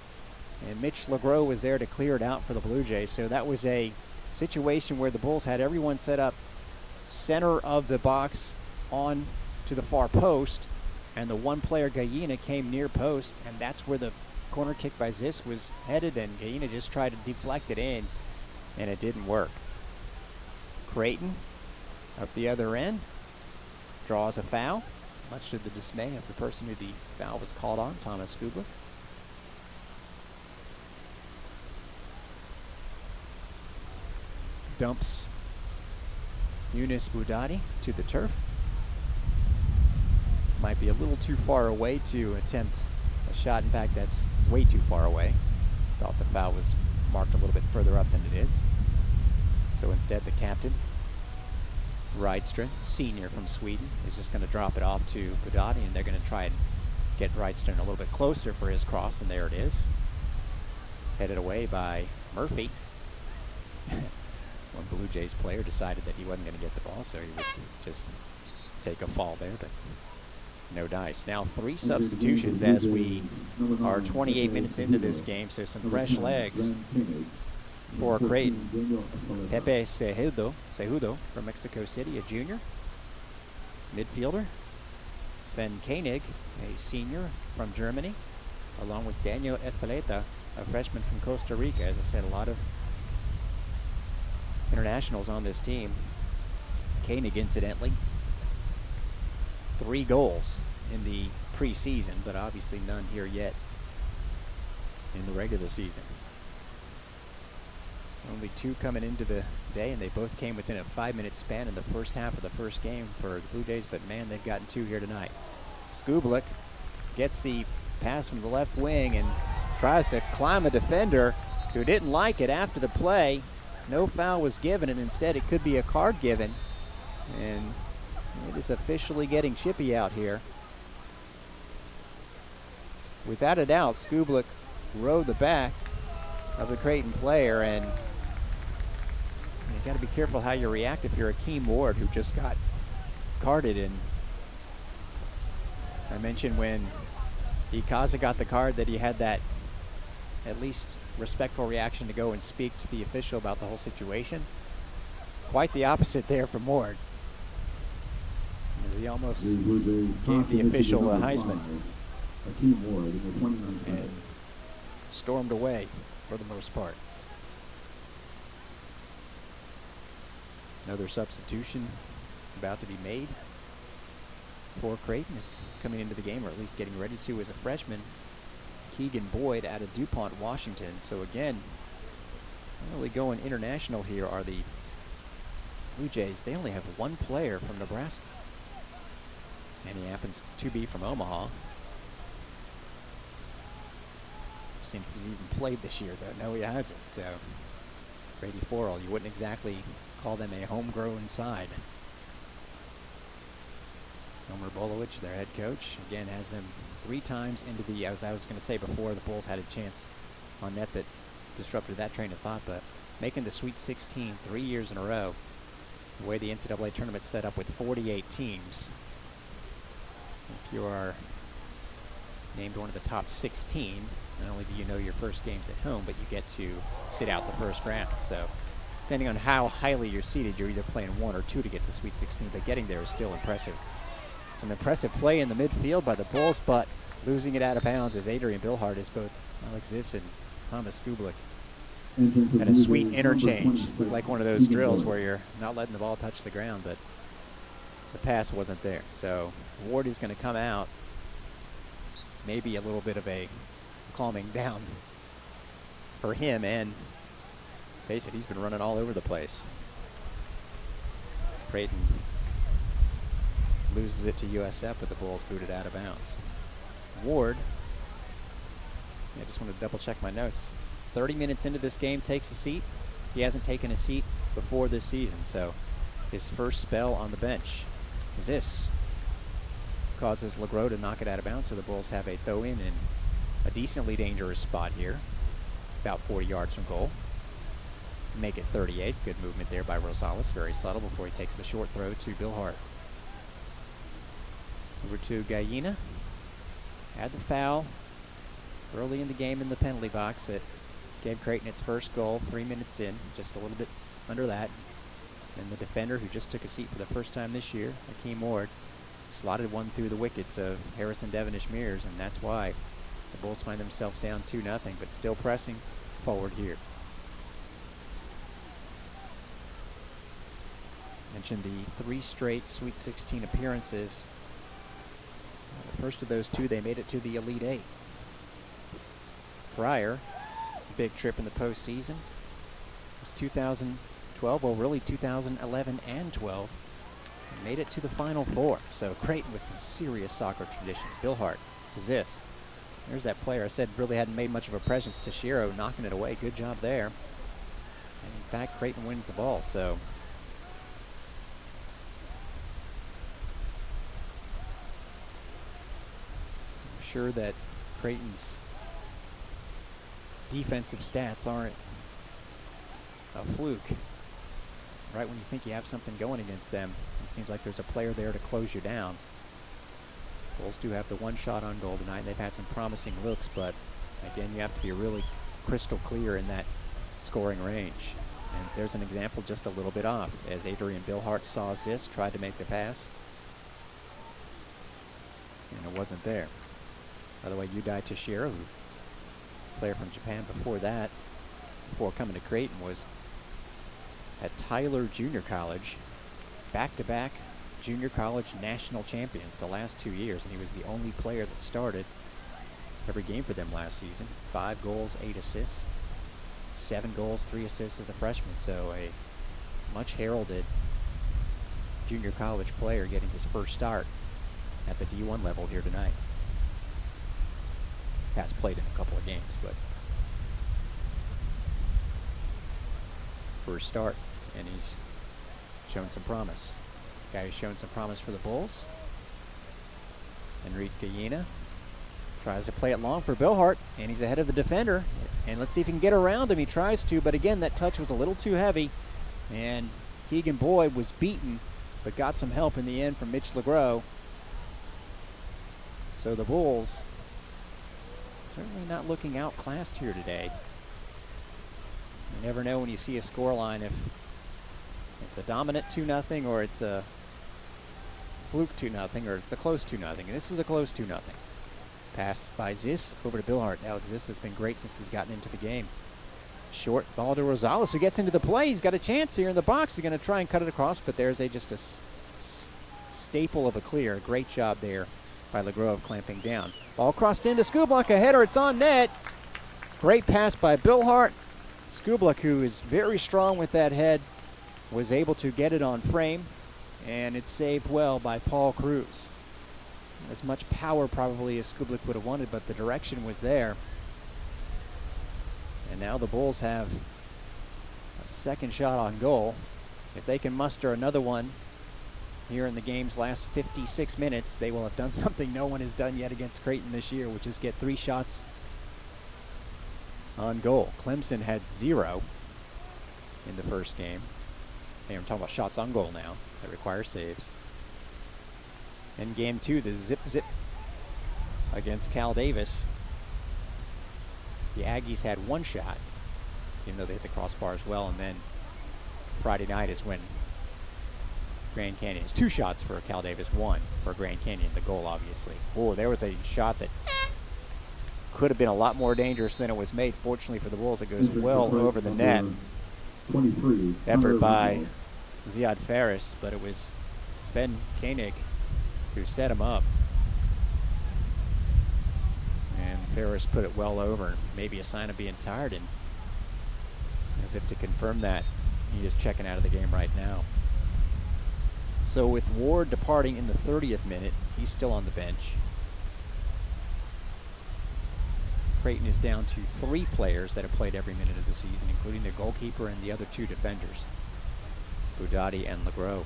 and Mitch LeGros was there to clear it out for the Blue Jays. So that was a situation where the Bulls had everyone set up center of the box on to the far post, and the one player, Gallina, came near post, and that's where the corner kick by Ziz was headed, and Gallina just tried to deflect it in, and it didn't work. Creighton up the other end draws a foul, much to the dismay of the person who the foul was called on, Thomas Skubla. Dumps Yunus Boudadi to the turf. Might be a little too far away to attempt a shot. In fact, that's way too far away. Thought the foul was marked a little bit further up than it is. So instead, the captain, Rydström, senior from Sweden, is just going to drop it off to Boudadi, and they're going to try and get Rydström a little bit closer for his cross, and there it is. Headed away by Murphy. One Blue Jays player decided that he wasn't going to get the ball, so he would just take a fall there, but no dice. Now 3 substitutions as we are 28 minutes into this game, so some fresh legs for Creighton. Pepe Cejudo from Mexico City, a junior. Midfielder, Sven Koenig, a senior from Germany, along with Daniel Espeleta, a freshman from Costa Rica. As I said, a lot of internationals on this team. Koenig, incidentally, 3 goals in the preseason, but obviously none here yet in the regular season. Only 2 coming into the day, and they both came within a 5-minute span in the first half of the first game for the Blue Jays, but man, they've gotten 2 here tonight. Skublik gets the pass from the left wing and tries to climb a defender who didn't like it after the play. no foul was given, and instead it could be a card given. And it is officially getting chippy out here. Without a doubt, Skublik rode the back of the Creighton player, and you got to be careful how you react if you're Akeem Ward, who just got carded. And I mentioned when Ikaza got the card that he had that at least respectful reaction to go and speak to the official about the whole situation. Quite the opposite there from Ward. He almost gave the official a Heisman and stormed away for the most part. Another substitution about to be made for Creighton is coming into the game, or at least getting ready to, as a freshman. Keegan Boyd out of DuPont, Washington. So again, not really going international here are the Blue Jays. They only have one player from Nebraska, and he happens to be from Omaha. Seems he's even played this year, though. No, he hasn't. So Brady Forrell, you wouldn't exactly call them a homegrown side. Homer Bolowich, their head coach, again has them 3 times into the, as I was going to say before, the Bulls had a chance on net that disrupted that train of thought, but making the Sweet 16 3 years in a row, the way the NCAA tournament's set up with 48 teams, if you are named one of the top 16, not only do you know your first games at home, but you get to sit out the first round. So depending on how highly you're seeded, you're either playing 1 or 2 to get to the Sweet 16, but getting there is still impressive. Some impressive play in the midfield by the Bulls, but losing it out of bounds as Adrian Billhart is both Alex Ziss and Thomas Skublik. And a sweet interchange. Looked like one of those drills where you're not letting the ball touch the ground, but the pass wasn't there. So Ward is going to come out. Maybe a little bit of a calming down for him, and face it, he's been running all over the place. Creighton loses it to USF, but the Bulls booted out of bounds. Ward, I just want to double check my notes. 30 minutes into this game, takes a seat. He hasn't taken a seat before this season, so his first spell on the bench. This causes LeGros to knock it out of bounds, so the Bulls have a throw-in in a decently dangerous spot here, about 40 yards from goal. Make it 38. Good movement there by Rosales, very subtle before he takes the short throw to Billhart. Over to Gallina. Had the foul early in the game in the penalty box that gave Creighton its first goal 3 minutes in, just a little bit under that. And the defender, who just took a seat for the first time this year, Akeem Ward, slotted one through the wickets of Harrison Devonish Mears, and that's why the Bulls find themselves down 2-0, but still pressing forward here. Mentioned the 3 straight Sweet 16 appearances. The first of those 2, they made it to the Elite 8. Prior, big trip in the postseason was 2012, well really 2011 and 12. And made it to the Final Four. So Creighton with some serious soccer tradition. Billhart to Ziss. There's that player I said really hadn't made much of a presence. Tashiro knocking it away. Good job there. And in fact, Creighton wins the ball. So I'm sure that Creighton's defensive stats aren't a fluke. Right when you think you have something going against them, it seems like there's a player there to close you down. Bulls do have the 1 shot on goal tonight. They've had some promising looks, but again, you have to be really crystal clear in that scoring range. And there's an example just a little bit off, as Adrian Billhart saw Ziss, tried to make the pass, and it wasn't there. By the way, Yudai Tashiro, who player from Japan before that, before coming to Creighton, was at Tyler Junior College, back-to-back junior college national champions the last 2 years, and he was the only player that started every game for them last season. 5 goals, 8 assists, 7 goals, 3 assists as a freshman. So a much heralded junior college player getting his first start at the D1 level here tonight. Has played in a couple of games, but first start, and he's shown some promise. Guy who's shown some promise for the Bulls. Enrique Gallina tries to play it long for Billhart, and he's ahead of the defender. And let's see if he can get around him. He tries to, but again, that touch was a little too heavy, and Keegan Boyd was beaten, but got some help in the end from Mitch LeGros. So the Bulls certainly not looking outclassed here today. You never know when you see a scoreline if it's a dominant 2-0 or it's a fluke 2-0 or it's a close 2-0. And this is a close 2-0. Pass by Ziss over to Billhart. Alex Ziss has been great since he's gotten into the game. Short ball to Rosales, who gets into the play. He's got a chance here in the box. He's going to try and cut it across, but there's just a staple of a clear. Great job there by LeGros of clamping down. Ball crossed into Skublak, a header. It's on net. Great pass by Billhart. Skublak, who is very strong with that head, was able to get it on frame, and it's saved well by Paul Cruz. As much power probably as Skublak would have wanted, but the direction was there. And now the Bulls have a second shot on goal. If they can muster another one here in the game's last 56 minutes, they will have done something no one has done yet against Creighton this year, which is get 3 shots on goal. Clemson had 0 in the first game. Hey, I'm talking about shots on goal now that require saves. In game 2, the zip against Cal Davis. The Aggies had 1 shot, even though they hit the crossbar as well. And then Friday night is when Grand Canyon is 2 shots for Cal Davis, 1 for Grand Canyon, the goal obviously. Oh, there was a shot that could have been a lot more dangerous than it was made. Fortunately for the Bulls, it goes well over the net. Effort by Ziad Ferris, but it was Sven Koenig who set him up. And Ferris put it well over, maybe a sign of being tired, and as if to confirm that, he is checking out of the game right now. So with Ward departing in the 30th minute, he's still on the bench. Creighton is down to 3 players that have played every minute of the season, including their goalkeeper and the other 2 defenders, Budati and LeGros.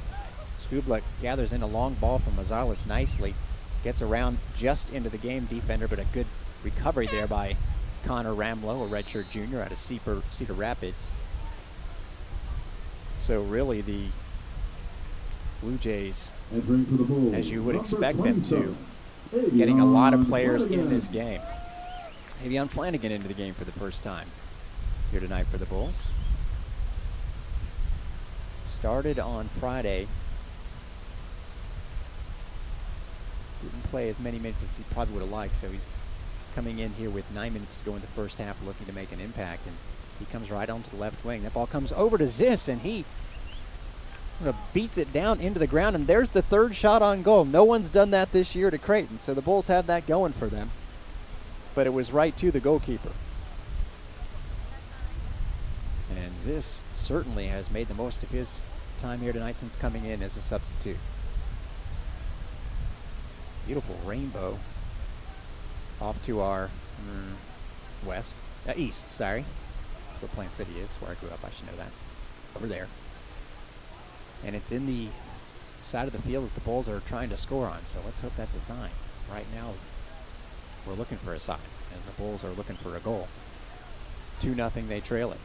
Skublak gathers in a long ball from Rosales nicely, gets around just into the game defender, but a good recovery there by Connor Ramlow, a redshirt junior out of Cedar Rapids. So really the Blue Jays, as you would expect them to, getting a lot of players in this game. Avion Flanagan into the game for the first time here tonight for the Bulls. Started on Friday. Didn't play as many minutes as he probably would have liked, so he's coming in here with 9 minutes to go in the first half, looking to make an impact, and he comes right onto the left wing. That ball comes over to Ziss, and he beats it down into the ground, and there's the 3rd shot on goal. No one's done that this year to Creighton, so the Bulls have that going for them. But it was right to the goalkeeper. And Ziss certainly has made the most of his time here tonight since coming in as a substitute. Beautiful rainbow off to our east, sorry. That's where Plant City is, where I grew up. I should know that. Over there. And it's in the side of the field that the Bulls are trying to score on, so let's hope that's a sign. Right now, we're looking for a sign, as the Bulls are looking for a goal. 2-0, they trail it.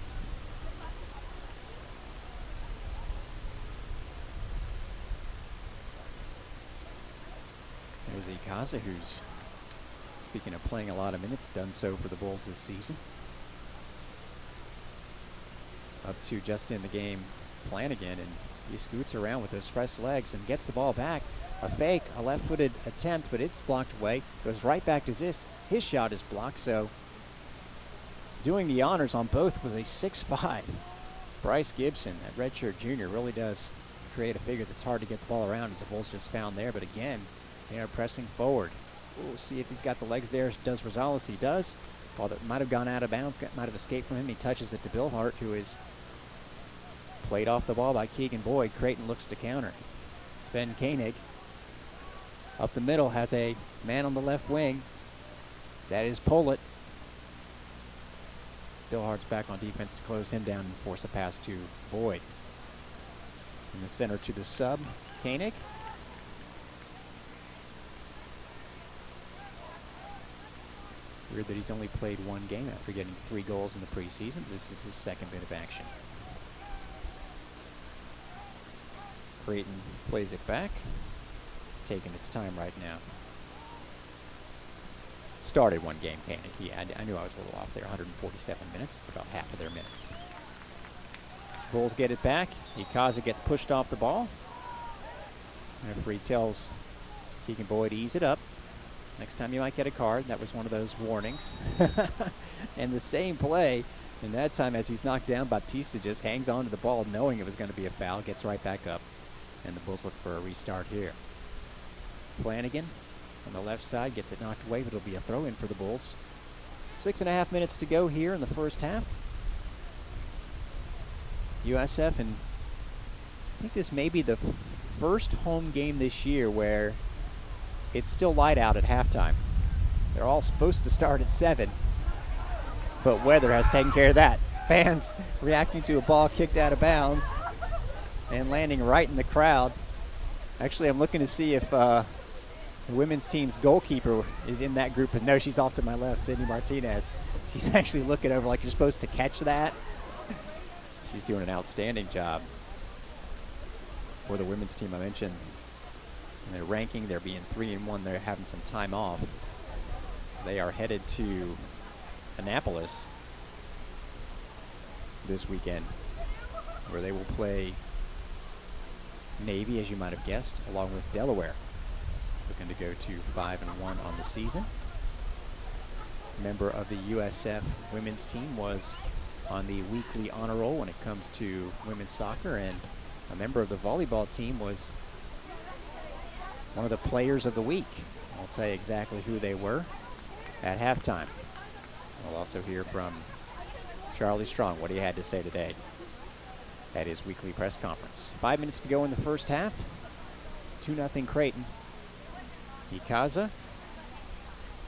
There's Ikaza, who's, speaking of playing a lot of minutes, done so for the Bulls this season. Up to just in the game, Flanagan, and he scoots around with those fresh legs and gets the ball back. A fake, a left-footed attempt, but it's blocked away. Goes right back to Ziss. His shot is blocked, so doing the honors on both was a 6'5". Bryce Gibson, that redshirt junior, really does create a figure that's hard to get the ball around, as the Bulls just found there. But again, they are pressing forward. We'll see if he's got the legs there. Does Rosales? He does. Ball that might have gone out of bounds, might have escaped from him. He touches it to Billhart, who is played off the ball by Keegan Boyd. Creighton looks to counter. Sven Koenig up the middle has a man on the left wing. That is Pollitt. Bill Hart's back on defense to close him down and force a pass to Boyd. In the center to the sub, Koenig. Weird that he's only played one game after getting 3 goals in the preseason. This is his second bit of action. Creighton plays it back, taking its time right now. Started one game, Koenig. I knew I was a little off there. 147 minutes. It's about half of their minutes. Bulls get it back. Ikaza gets pushed off the ball. Referee tells Keegan Boyd to ease it up. Next time you might get a card. That was one of those warnings. And the same play, and that time as he's knocked down, Baptista just hangs on to the ball knowing it was going to be a foul, gets right back up, and the Bulls look for a restart here. Flanagan on the left side gets it knocked away, but it'll be a throw-in for the Bulls. 6.5 minutes to go here in the first half. USF, and I think this may be the first home game this year where it's still light out at halftime. They're all supposed to start at 7, but weather has taken care of that. Fans reacting to a ball kicked out of bounds and landing right in the crowd. Actually, I'm looking to see if the women's team's goalkeeper is in that group. No, she's off to my left, Sydney Martinez. She's actually looking over like you're supposed to catch that. She's doing an outstanding job. For the women's team, I mentioned in their ranking, they're being 3-1. They're having some time off. They are headed to Annapolis this weekend, where they will play Navy, as you might have guessed, along with Delaware. Looking to go to 5-1 on the season. A member of the USF women's team was on the weekly honor roll when it comes to women's soccer, and a member of the volleyball team was one of the players of the week. I'll tell you exactly who they were at halftime. We'll also hear from Charlie Strong, what he had to say today at his weekly press conference. 5 minutes to go in the first half. 2-0 Creighton. Ikaza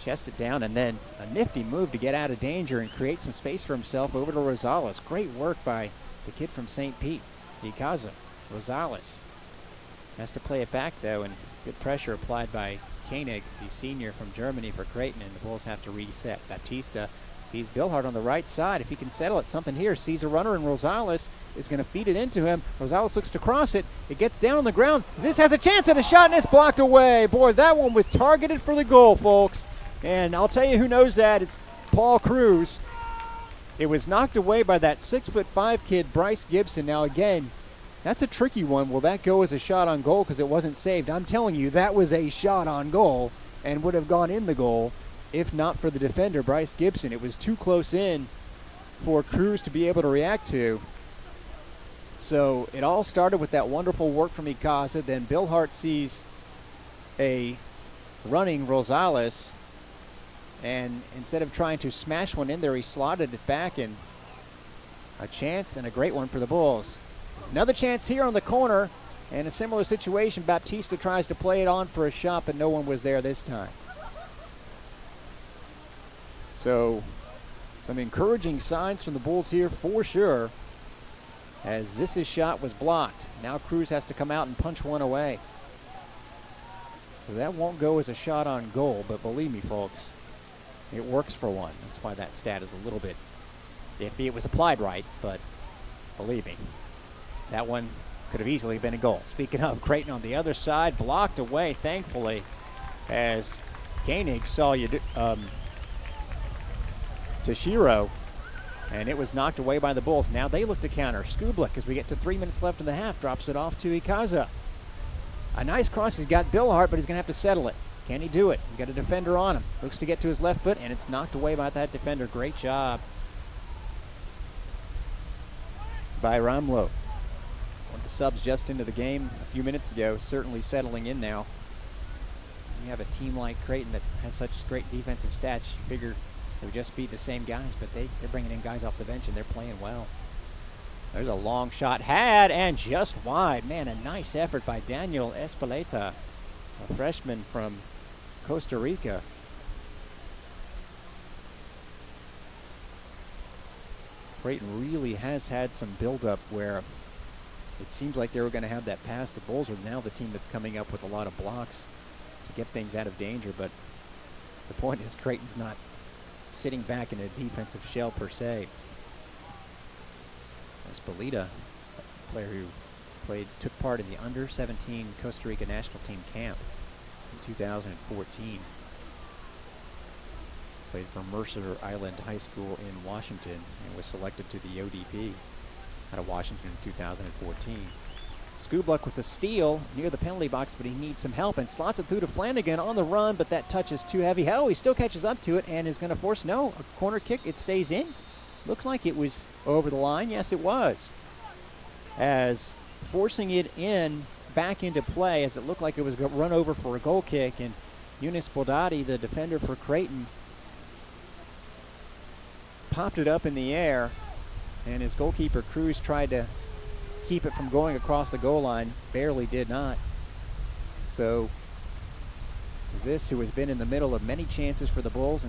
chests it down, and then a nifty move to get out of danger and create some space for himself over to Rosales. Great work by the kid from St. Pete, Ikaza. Rosales has to play it back, though, and good pressure applied by Koenig, the senior from Germany, for Creighton, and the Bulls have to reset. Baptista sees Billhart on the right side. If he can settle it, something here. Sees a runner, and Rosales is going to feed it into him. Rosales looks to cross it. It gets down on the ground. This has a chance at a shot, and it's blocked away. Boy, that one was targeted for the goal, folks. And I'll tell you who knows that. It's Paul Cruz. It was knocked away by that 6'5" kid, Bryce Gibson. Now, again, that's a tricky one. Will that go as a shot on goal because it wasn't saved? I'm telling you, that was a shot on goal and would have gone in the goal if not for the defender, Bryce Gibson. It was too close in for Cruz to be able to react to. So it all started with that wonderful work from Ikaza. Then Bill Hart sees a running Rosales, and instead of trying to smash one in there, he slotted it back, and a chance and a great one for the Bulls. Another chance here on the corner, and a similar situation. Baptista tries to play it on for a shot, but no one was there this time. So some encouraging signs from the Bulls here for sure, as this shot was blocked. Now Cruz has to come out and punch one away. So that won't go as a shot on goal, but believe me, folks, it works for one. That's why that stat is a little bit iffy. It was applied right, but believe me, that one could have easily been a goal. Speaking of, Creighton on the other side, blocked away, thankfully, as Koenig saw Toshiro, and it was knocked away by the Bulls. Now they look to counter. Skublik, as we get to 3 minutes left in the half, drops it off to Ikaza. A nice cross. He's got Billhart, but he's going to have to settle it. Can he do it? He's got a defender on him. Looks to get to his left foot, and it's knocked away by that defender. Great job by Ramlo. One of the subs just into the game a few minutes ago, certainly settling in now. You have a team like Creighton that has such great defensive stats. You figure they would just beat the same guys, but they're bringing in guys off the bench, and they're playing well. There's a long shot had, and just wide. Man, a nice effort by Daniel Espeleta, a freshman from Costa Rica. Creighton really has had some buildup where it seems like they were going to have that pass. The Bulls are now the team that's coming up with a lot of blocks to get things out of danger, but the point is Creighton's not sitting back in a defensive shell per se. Espolita, a player who took part in the under-17 Costa Rica national team camp in 2014. Played for Mercer Island High School in Washington and was selected to the ODP out of Washington in 2014. Skubluk with a steal near the penalty box, but he needs some help and slots it through to Flanagan on the run, but that touch is too heavy. Oh, he still catches up to it and is going to force, a corner kick. It stays in. Looks like it was over the line. Yes, it was. As forcing it in back into play, as it looked like it was run over for a goal kick, and Yunus Bodati, the defender for Creighton, popped it up in the air, and his goalkeeper Cruz tried to keep it from going across the goal line, barely did not. So this, who has been in the middle of many chances for the Bulls,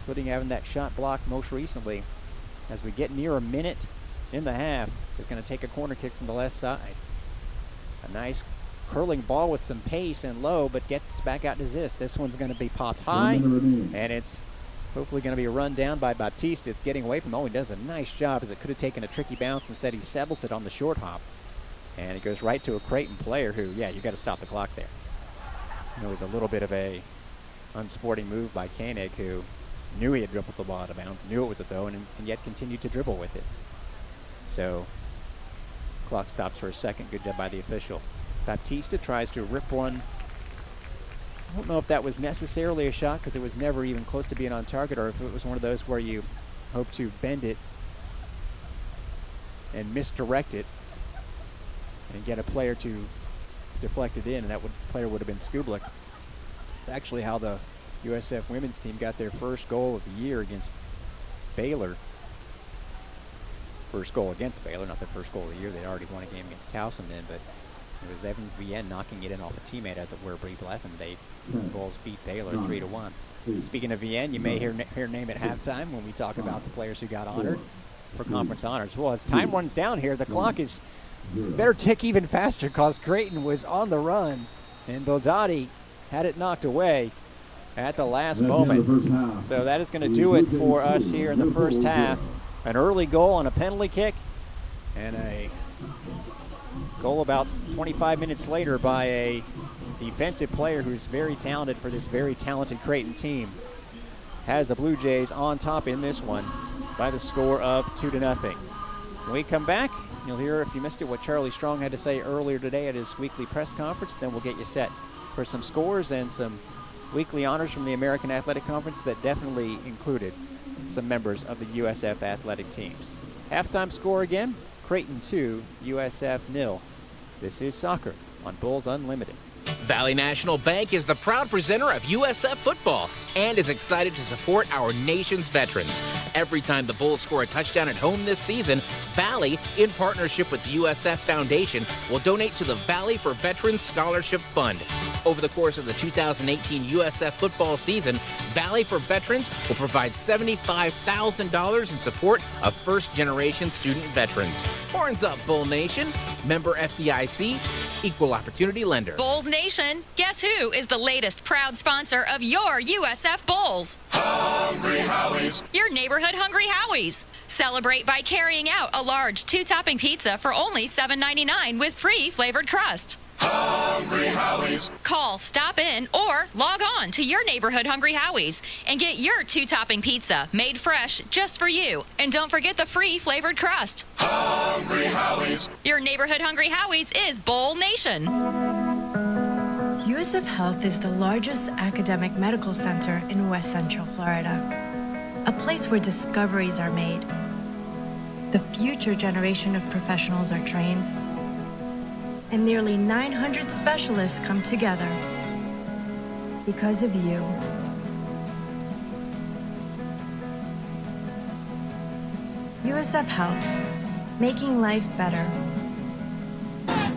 including having that shot blocked most recently, as we get near a minute in the half, is going to take a corner kick from the left side. A nice curling ball with some pace and low, but gets back out to Ziz. This one's going to be popped high, and it's hopefully going to be a run down by Baptiste. It's getting away from him. Oh, he does a nice job, as it could have taken a tricky bounce. Instead, he settles it on the short hop. And it goes right to a Creighton player who, you got to stop the clock there. It was a little bit of a unsporting move by Koenig, who knew he had dribbled the ball out of bounds, knew it was a throw, and yet continued to dribble with it. So, clock stops for a second. Good job by the official. Baptista tries to rip one. I don't know if that was necessarily a shot, because it was never even close to being on target, or if it was one of those where you hope to bend it and misdirect it and get a player to deflect it in, and that player would have been Skubluk. It's actually how the USF women's team got their first goal of the year against Baylor. First goal against Baylor, not the first goal of the year. They'd already won a game against Towson then, but it was Evan Vienne knocking it in off a teammate, as it were, Brie Bleff, and they Bulls beat Baylor 3-1. Speaking of Vienne, you may hear name at halftime when we talk about the players who got honored for conference honors. Well, as time runs down here, the clock is better tick even faster, because Creighton was on the run, and Bodati had it knocked away at the last moment. So that is going to do it for us here in the first half. An early goal on a penalty kick, and a goal about 25 minutes later by a defensive player who's very talented for this very talented Creighton team. Has the Blue Jays on top in this one by the score of 2-0. When we come back, you'll hear, if you missed it, what Charlie Strong had to say earlier today at his weekly press conference. Then we'll get you set for some scores and some weekly honors from the American Athletic Conference that definitely included some members of the USF athletic teams. Halftime score again, Creighton 2, USF 0. This is soccer on Bulls Unlimited. Valley National Bank is the proud presenter of USF football and is excited to support our nation's veterans. Every time the Bulls score a touchdown at home this season, Valley, in partnership with the USF Foundation, will donate to the Valley for Veterans Scholarship Fund. Over the course of the 2018 USF football season, Valley for Veterans will provide $75,000 in support of first-generation student veterans. Horns up, Bull Nation. Member FDIC, Equal Opportunity Lender. Bulls Nation, guess who is the latest proud sponsor of your USF Bulls? Hungry Howie's. Your neighborhood Hungry Howie's. Celebrate by carrying out a large 2-topping pizza for only $7.99 with free flavored crust. Hungry Howie's. Call, stop in, or log on to your neighborhood Hungry Howie's and get your 2-topping pizza made fresh just for you. And don't forget the free flavored crust. Hungry Howie's. Your neighborhood Hungry Howie's is Bowl Nation. USF Health is the largest academic medical center in West Central Florida, a place where discoveries are made. The future generation of professionals are trained, and nearly 900 specialists come together because of you. USF Health, making life better.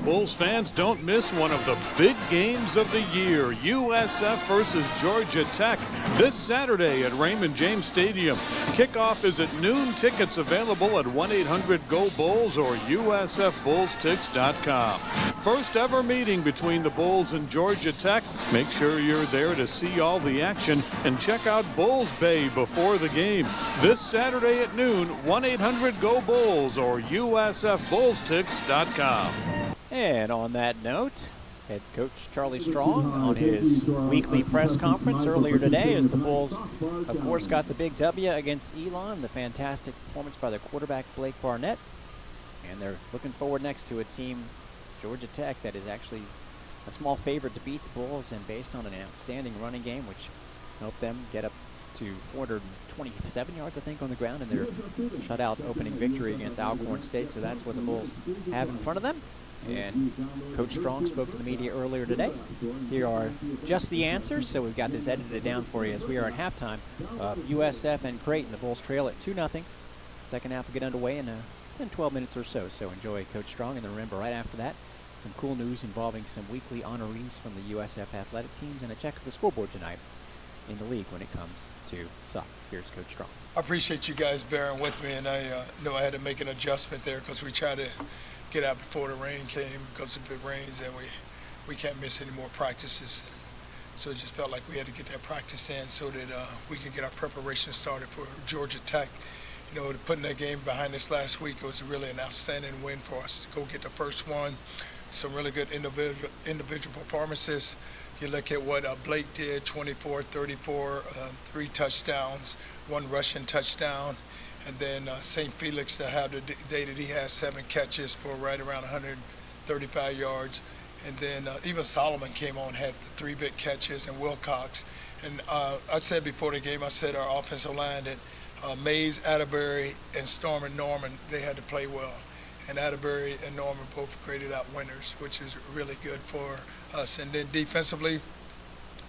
Bulls fans, don't miss one of the big games of the year. USF versus Georgia Tech this Saturday at Raymond James Stadium. Kickoff is at noon. Tickets available at 1-800-GO-BULLS or USFBullsTix.com. First ever meeting between the Bulls and Georgia Tech. Make sure you're there to see all the action and check out Bulls Bay before the game. This Saturday at noon, 1-800-GO-BULLS or USFBullsTix.com. And on that note, head coach Charlie Strong on his weekly press conference earlier today as the Bulls, of course, got the big W against Elon, the fantastic performance by their quarterback Blake Barnett. And they're looking forward next to a team, Georgia Tech, that is actually a small favorite to beat the Bulls, and based on an outstanding running game, which helped them get up to 427 yards, I think, on the ground in their shutout opening victory against Alcorn State. So that's what the Bulls have in front of them. And Coach Strong spoke to the media earlier today. Here are just the answers. So we've got this edited down for you as we are at halftime of USF and Creighton. The Bulls trail at 2-0. Second half will get underway in 10-12 minutes or so. So enjoy Coach Strong. And then remember, right after that, some cool news involving some weekly honorees from the USF athletic teams and a check of the scoreboard tonight in the league when it comes to soccer. Here's Coach Strong. I appreciate you guys bearing with me, and I know I had to make an adjustment there because we tried to get out before the rain came, because if it rains and we can't miss any more practices. So it just felt like we had to get that practice in so that we can get our preparation started for Georgia Tech. You know, putting that game behind us last week, it was really an outstanding win for us to go get the first one. Some really good individual performances. You look at what Blake did, 24, 34, 3 touchdowns, 1 rushing touchdown. And then St. Felix to have the day that he has 7 catches for right around 135 yards. And then even Solomon came on, had 3 big catches, and Wilcox. And I said before the game, I said our offensive line that Mays, Atterbury, and Storm and Norman, they had to play well. And Atterbury and Norman both graded out winners, which is really good for us. And then defensively,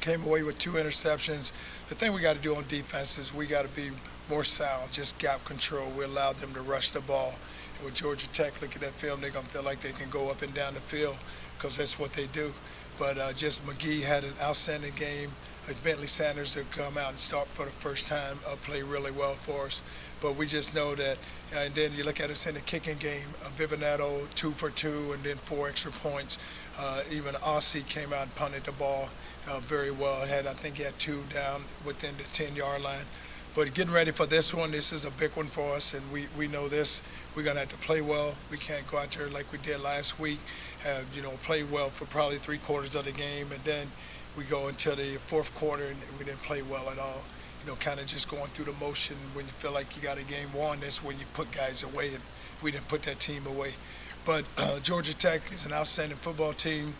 came away with 2 interceptions. The thing we got to do on defense is we got to be more sound, just gap control. We allowed them to rush the ball. And with Georgia Tech, look at that film, they're going to feel like they can go up and down the field because that's what they do. But just McGee had an outstanding game. Bentley Sanders to come out and start for the first time, play really well for us. But we just know that, and then you look at us in the kicking game, Vivinato 2 for 2 and then 4 extra points. Even Aussie came out and punted the ball very well. I think he had 2 down within the 10-yard line. But getting ready for this one, this is a big one for us, and we know this. We're going to have to play well. We can't go out there like we did last week, play well for probably 3/4 of the game, and then we go into the 4th quarter and we didn't play well at all. Kind of just going through the motion. When you feel like you got a game won, that's when you put guys away, and we didn't put that team away. But Georgia Tech is an outstanding football team.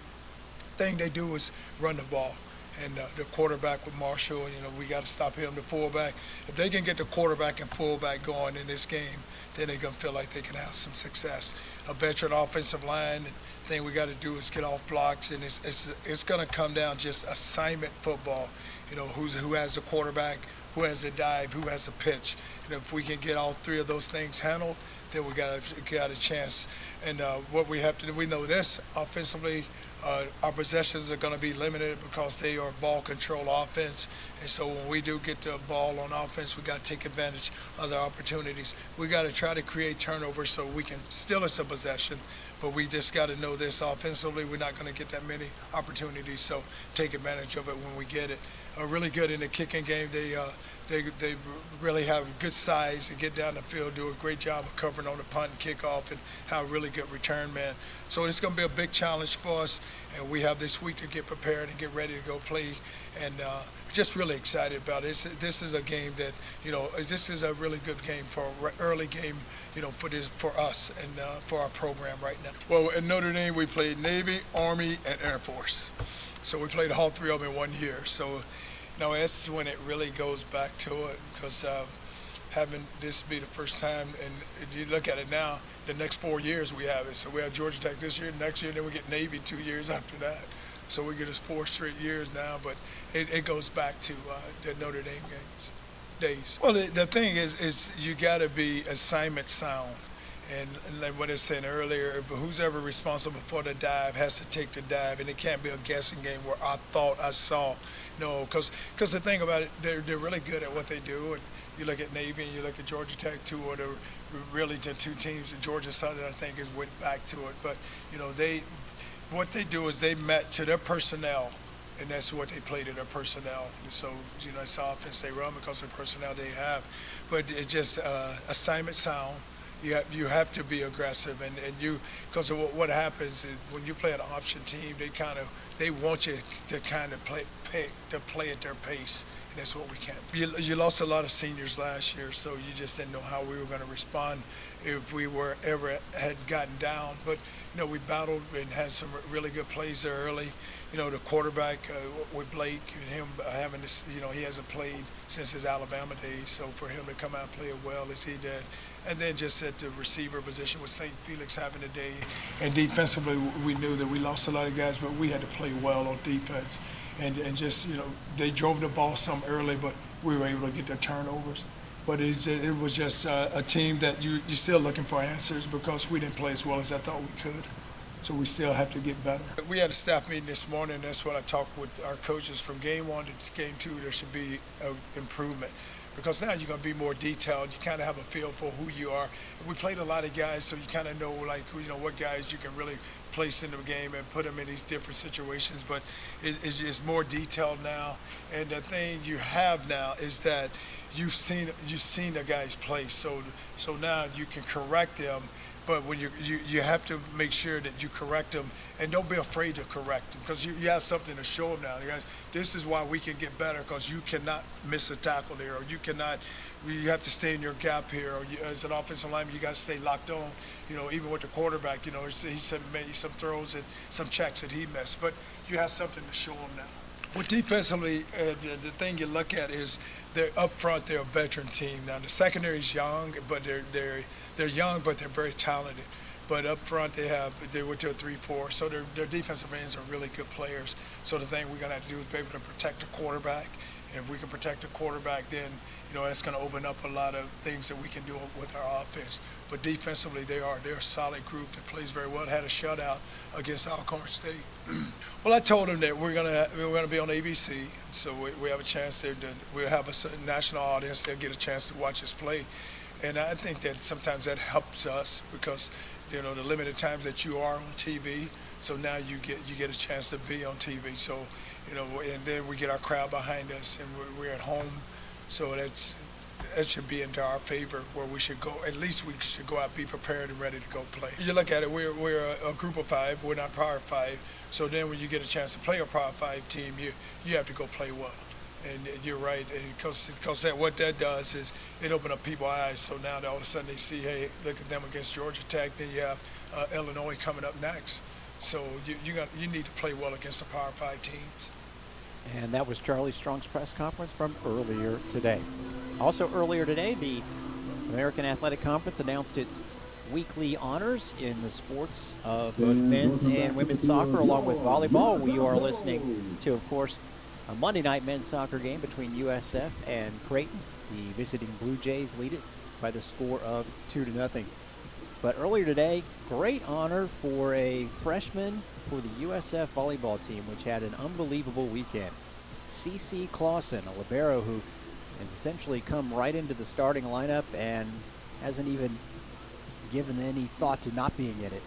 Thing they do is run the ball. And the quarterback with Marshall, we got to stop him, the fullback. If they can get the quarterback and fullback going in this game, then they're going to feel like they can have some success. A veteran offensive line, the thing we got to do is get off blocks, and it's going to come down just assignment football. Who has the quarterback, who has the dive, who has the pitch. And if we can get all 3 of those things handled, then we got a chance. And what we have to do, we know this offensively. Our possessions are going to be limited because they are ball control offense. And so when we do get the ball on offense, we got to take advantage of the opportunities. We got to try to create turnovers so we can steal us a possession. But we just got to know this offensively, we're not going to get that many opportunities. So take advantage of it when we get it. Really good in the kicking game. They really have good size to get down the field, do a great job of covering on the punt and kickoff, and have a really good return man. So it's going to be a big challenge for us, and we have this week to get prepared and get ready to go play. And just really excited about it. This is a game that, this is a really good game for an early game, for us and for our program right now. Well, in Notre Dame, we played Navy, Army, and Air Force. So we played all 3 of them in 1 year. So, that's when it really goes back to it, because having this be the first time, and you look at it now, the next 4 years we have it. So we have Georgia Tech this year, next year, then we get Navy 2 years after that. So we get us 4 straight years now, but it goes back to the Notre Dame days. Well, the thing is you got to be assignment sound. And like what I said earlier, who's ever responsible for the dive has to take the dive, and it can't be a guessing game where I thought I saw. No, because the thing about it, they're really good at what they do. And you look at Navy and you look at Georgia Tech, two of the really the two teams. Georgia Southern, I think, has went back to it. But what they do is they met to their personnel, and that's what they play to their personnel. So it's the offense they run because of the personnel they have. But it's just assignment sound. You have to be aggressive, and you, because of what happens is when you play an option team, they want you to kind of play at their pace, and that's what we can't. You lost a lot of seniors last year, so you just didn't know how we were going to respond if we were ever had gotten down. But we battled and had some really good plays there early. The quarterback with Blake and him having this, he hasn't played since his Alabama days, so for him to come out and play as well as he did. And then just at the receiver position with St. Felix having a day. And defensively, we knew that we lost a lot of guys, but we had to play well on defense. And just, they drove the ball some early, but we were able to get their turnovers. But it was just a team that you're still looking for answers because we didn't play as well as I thought we could. So we still have to get better. We had a staff meeting this morning, and that's what I talked with our coaches from game 1 to game 2. There should be an improvement. Because now you're going to be more detailed. You kind of have a feel for who you are. We played a lot of guys, so you kind of know, what guys you can really place into the game and put them in these different situations. But it's more detailed now. And the thing you have now is that you've seen the guys play. So now you can correct them. But when you have to make sure that you correct them, and don't be afraid to correct them, because you have something to show them now. You guys, this is why we can get better, because you cannot miss a tackle there, or you have to stay in your gap here, or as an offensive lineman, you got to stay locked on. Even with the quarterback, he made some throws and some checks that he missed, but you have something to show them now. Well, defensively, the thing you look at is they're up front. They're a veteran team now. The secondary is young, but they're young, but they're very talented. But up front, they went to a 3-4, so their defensive ends are really good players. So the thing we're going to have to do is be able to protect the quarterback. And if we can protect the quarterback, then that's going to open up a lot of things that we can do with our offense. But defensively, they're a solid group that plays very well. Had a shutout against Alcorn State. Well, I told them that we're gonna be on ABC, so we have a chance there. We'll have a national audience. They'll get a chance to watch us play. And I think that sometimes that helps us because, the limited times that you are on TV. So now you get a chance to be on TV. So, and then we get our crowd behind us, and we're at home. So that should be into our favor, where we should go. At least we should go out, be prepared and ready to go play. You look at it, we're a group of 5. We're not Power 5. So then when you get a chance to play a Power 5 team, you have to go play well. And you're right, because what that does is it opens up people's eyes. So now all of a sudden they see, hey, look at them against Georgia Tech. Then you have Illinois coming up next. So you need to play well against the Power 5 teams. And that was Charlie Strong's press conference from earlier today. Also earlier today, the American Athletic Conference announced its weekly honors in the sports of both men's and women's soccer, along with volleyball. We are listening to, of course, a Monday night men's soccer game between USF and Creighton. The visiting Blue Jays lead it by the score of 2-0. But earlier today, great honor for a freshman for the USF volleyball team, which had an unbelievable weekend. C.C. Clausen, a libero who has essentially come right into the starting lineup and hasn't even given any thought to not being in it,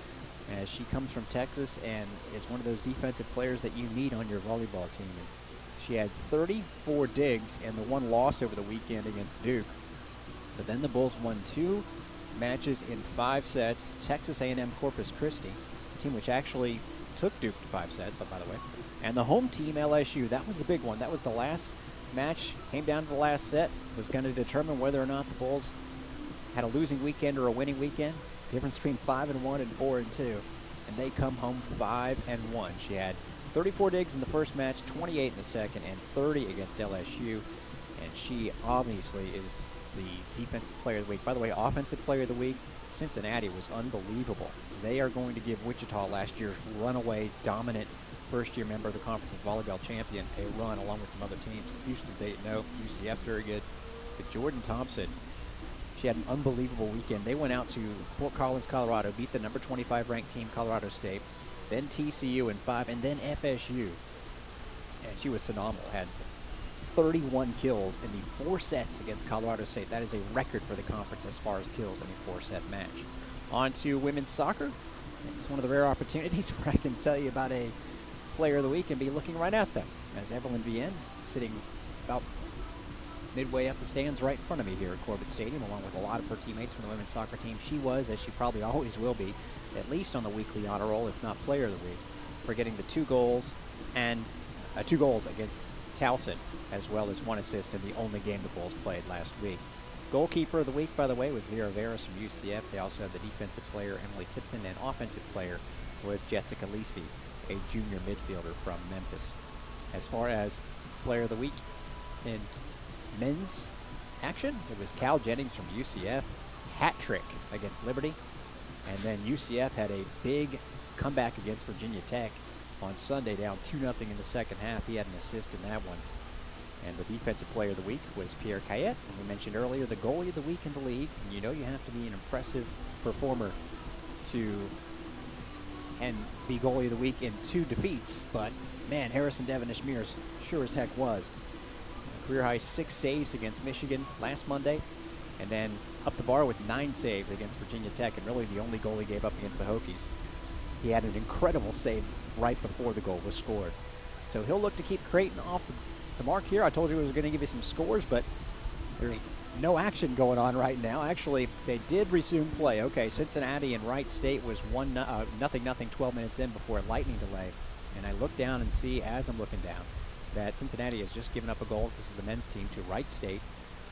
as she comes from Texas and is one of those defensive players that you need on your volleyball team. And she had 34 digs and the one loss over the weekend against Duke. But then the Bulls won 2 matches in 5 sets. Texas A&M Corpus Christi, a team which actually took Duke to 5 sets, by the way. And the home team, LSU, that was the big one. That was the last match, came down to the last set, was going to determine whether or not the Bulls had a losing weekend or a winning weekend. Difference between 5-1 and 4-2. And they come home 5-1. She had 34 digs in the first match, 28 in the second, and 30 against LSU. And she obviously is the defensive player of the week. By the way, offensive player of the week, Cincinnati was unbelievable. They are going to give Wichita, last year's runaway dominant first-year member of the conference of volleyball champion, a run along with some other teams. Houston's 8-0. UCF's very good. But Jordan Thompson, she She had an unbelievable weekend. They went out to Fort Collins, Colorado, beat the number 25 ranked team, Colorado State, then TCU in 5, and then FSU. And she was phenomenal. Had 31 kills in the 4 sets against Colorado State. That is a record for the conference as far as kills in a 4-set match. On to women's soccer. It's one of the rare opportunities where I can tell you about a player of the week and be looking right at them. As Evelyn Vienne, sitting about midway up the stands right in front of me here at Corbett Stadium, along with a lot of her teammates from the women's soccer team. She was, as she probably always will be, at least on the weekly honor roll, if not player of the week, for getting the 2 goals and 2 goals against Towson, as well as 1 assist in the only game the Bulls played last week. Goalkeeper of the week, by the way, was Vera Veras from UCF. They also had the defensive player, Emily Tipton, and offensive player was Jessica Lisi, a junior midfielder from Memphis. As far as player of the week in men's action, it was Cal Jennings from UCF, hat trick against Liberty. And then UCF had a big comeback against Virginia Tech on Sunday, down 2-0 in the second half. He had an assist in that one. And the defensive player of the week was Pierre Cayette. And we mentioned earlier the goalie of the week in the league. And you know you have to be an impressive performer to and be goalie of the week in 2 defeats. But man, Harrison Devonish-Mears sure as heck was. A career high 6 saves against Michigan last Monday. And then up the bar with 9 saves against Virginia Tech, and really the only goal he gave up against the Hokies. He had an incredible save right before the goal was scored. So he'll look to keep Creighton off the mark here. I told you I was going to give you some scores, but there's no action going on right now. Actually, they did resume play. Okay, Cincinnati and Wright State was 0-0, 12 minutes in before a lightning delay. And I look down and see, as I'm looking down, that Cincinnati has just given up a goal. This is the men's team to Wright State.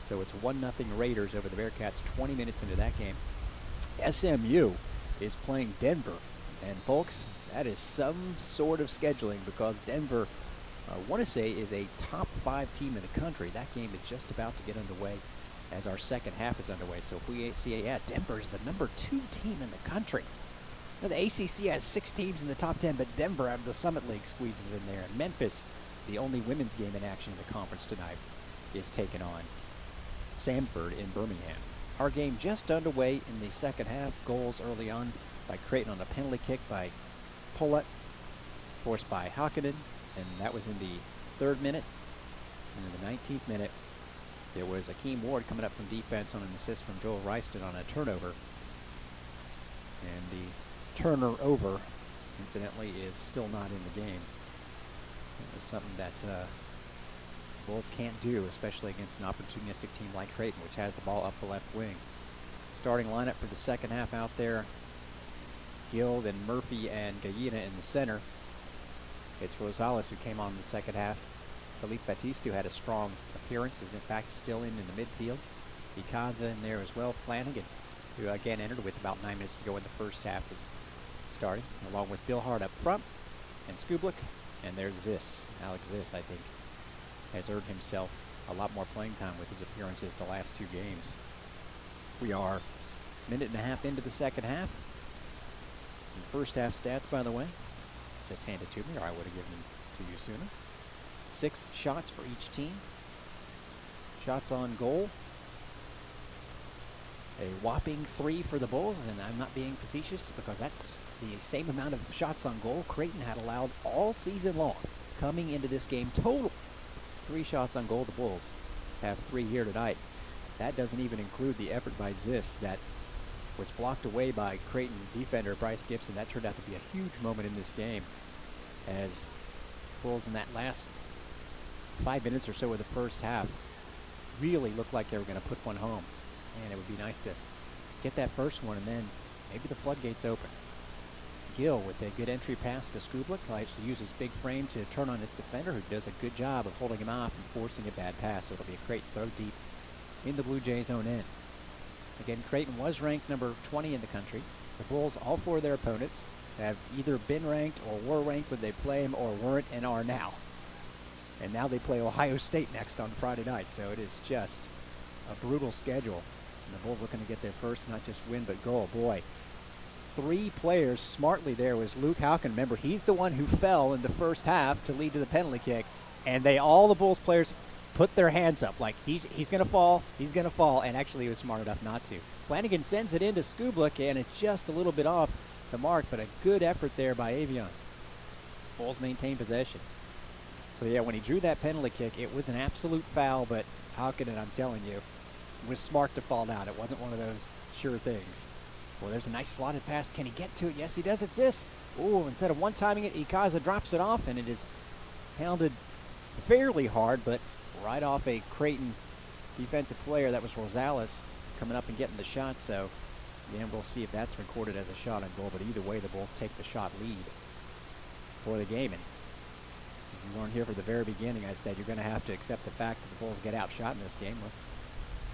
So it's 1-0 Raiders over the Bearcats 20 minutes into that game. SMU is playing Denver. And folks, that is some sort of scheduling, because Denver, I want to say, is a top 5 team in the country. That game is just about to get underway as our second half is underway. So if we see, Denver is the number 2 team in the country. Now, the ACC has 6 teams in the top 10, but Denver out of the Summit League squeezes in there. And Memphis, the only women's game in action in the conference tonight, is taking on Samford in Birmingham. Our game just underway in the second half. Goals early on by Creighton on a penalty kick by Pollett, forced by Hakkinen, and that was in the 3rd minute. And in the 19th minute, there was Akeem Ward coming up from defense on an assist from Joel Reiston on a turnover. And the turner over, incidentally, is still not in the game. It was something that Bulls can't do, especially against an opportunistic team like Creighton, which has the ball up the left wing. Starting lineup for the second half out there: Gill, then Murphy and Gallina in the center. It's Rosales who came on in the second half. Philippe Batiste, who had a strong appearance, is in fact still in the midfield. Ikaza in there as well. Flanagan, who again entered with about 9 minutes to go in the first half, is starting, along with Bill Hart up front, and Skublik. And there's Ziss. Alex Ziss, I think, has earned himself a lot more playing time with his appearances the last 2 games. We are a minute and a half into the second half. Some first half stats, by the way. Just hand it to me, or I would have given them to you sooner. 6 shots for each team. Shots on goal: a whopping 3 for the Bulls, and I'm not being facetious, because that's the same amount of shots on goal Creighton had allowed all season long coming into this game total. 3 shots on goal. The Bulls have 3 here tonight. That doesn't even include the effort by Ziss that was blocked away by Creighton defender Bryce Gibson. That turned out to be a huge moment in this game, as Bulls in that last 5 minutes or so of the first half really looked like they were going to put one home. And it would be nice to get that first one, and then maybe the floodgates open. Gill with a good entry pass to Skublik, likes to use his big frame to turn on his defender, who does a good job of holding him off and forcing a bad pass. So it'll be a great throw deep in the Blue Jays' own end. Again, Creighton was ranked number 20 in the country. The Bulls, all 4 of their opponents, have either been ranked or were ranked when they play them, or weren't and are now. And now they play Ohio State next on Friday night, so it is just a brutal schedule. And the Bulls looking to get their first, not just win, but goal. Boy, 3 players smartly there was Luke Halkin. Remember, he's the one who fell in the first half to lead to the penalty kick. And all the Bulls players put their hands up like he's going to fall, and actually he was smart enough not to. Flanagan sends it into Skublik, and it's just a little bit off the mark, but a good effort there by Avion. Bulls maintain possession. So yeah, when he drew that penalty kick, it was an absolute foul, but Hakkinen, I'm telling you, was smart to fall down. It wasn't one of those sure things. Well, there's a nice slotted pass. Can he get to it? Yes, he does. It's this. Ooh, instead of one-timing it, Ikaza drops it off, and it is pounded fairly hard, but right off a Creighton defensive player. That was Rosales coming up and getting the shot, so again, we'll see if that's recorded as a shot on goal, but either way, the Bulls take the shot lead for the game. And if you weren't here for the very beginning, I said you're going to have to accept the fact that the Bulls get outshot in this game. Well,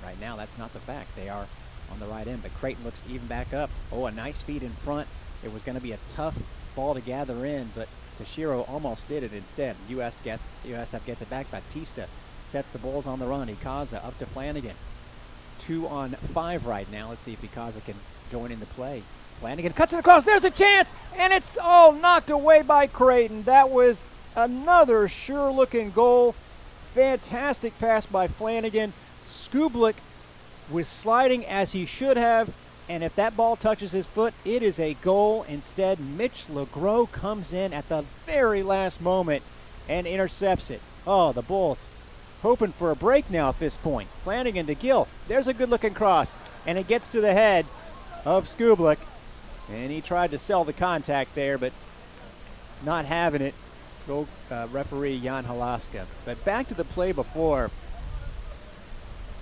right now, that's not the fact. They are on the right end, but Creighton looks to even back up. Oh, a nice feed in front. It was going to be a tough ball to gather in, but Toshiro almost did it instead. USF gets it back. Batista sets the Bulls on the run. Ikaza up to Flanagan. 2-on-5 right now. Let's see if Ikaza can join in the play. Flanagan cuts it across. There's a chance, and it's knocked away by Creighton. That was another sure-looking goal. Fantastic pass by Flanagan. Skublik was sliding as he should have, and if that ball touches his foot, it is a goal. Instead, Mitch LeGros comes in at the very last moment and intercepts it. Oh, the Bulls hoping for a break now at this point. Flanagan to Gill. There's a good-looking cross, and it gets to the head of Skublik, and he tried to sell the contact there, but not having it. Goal referee Jan Halaska. But back to the play before.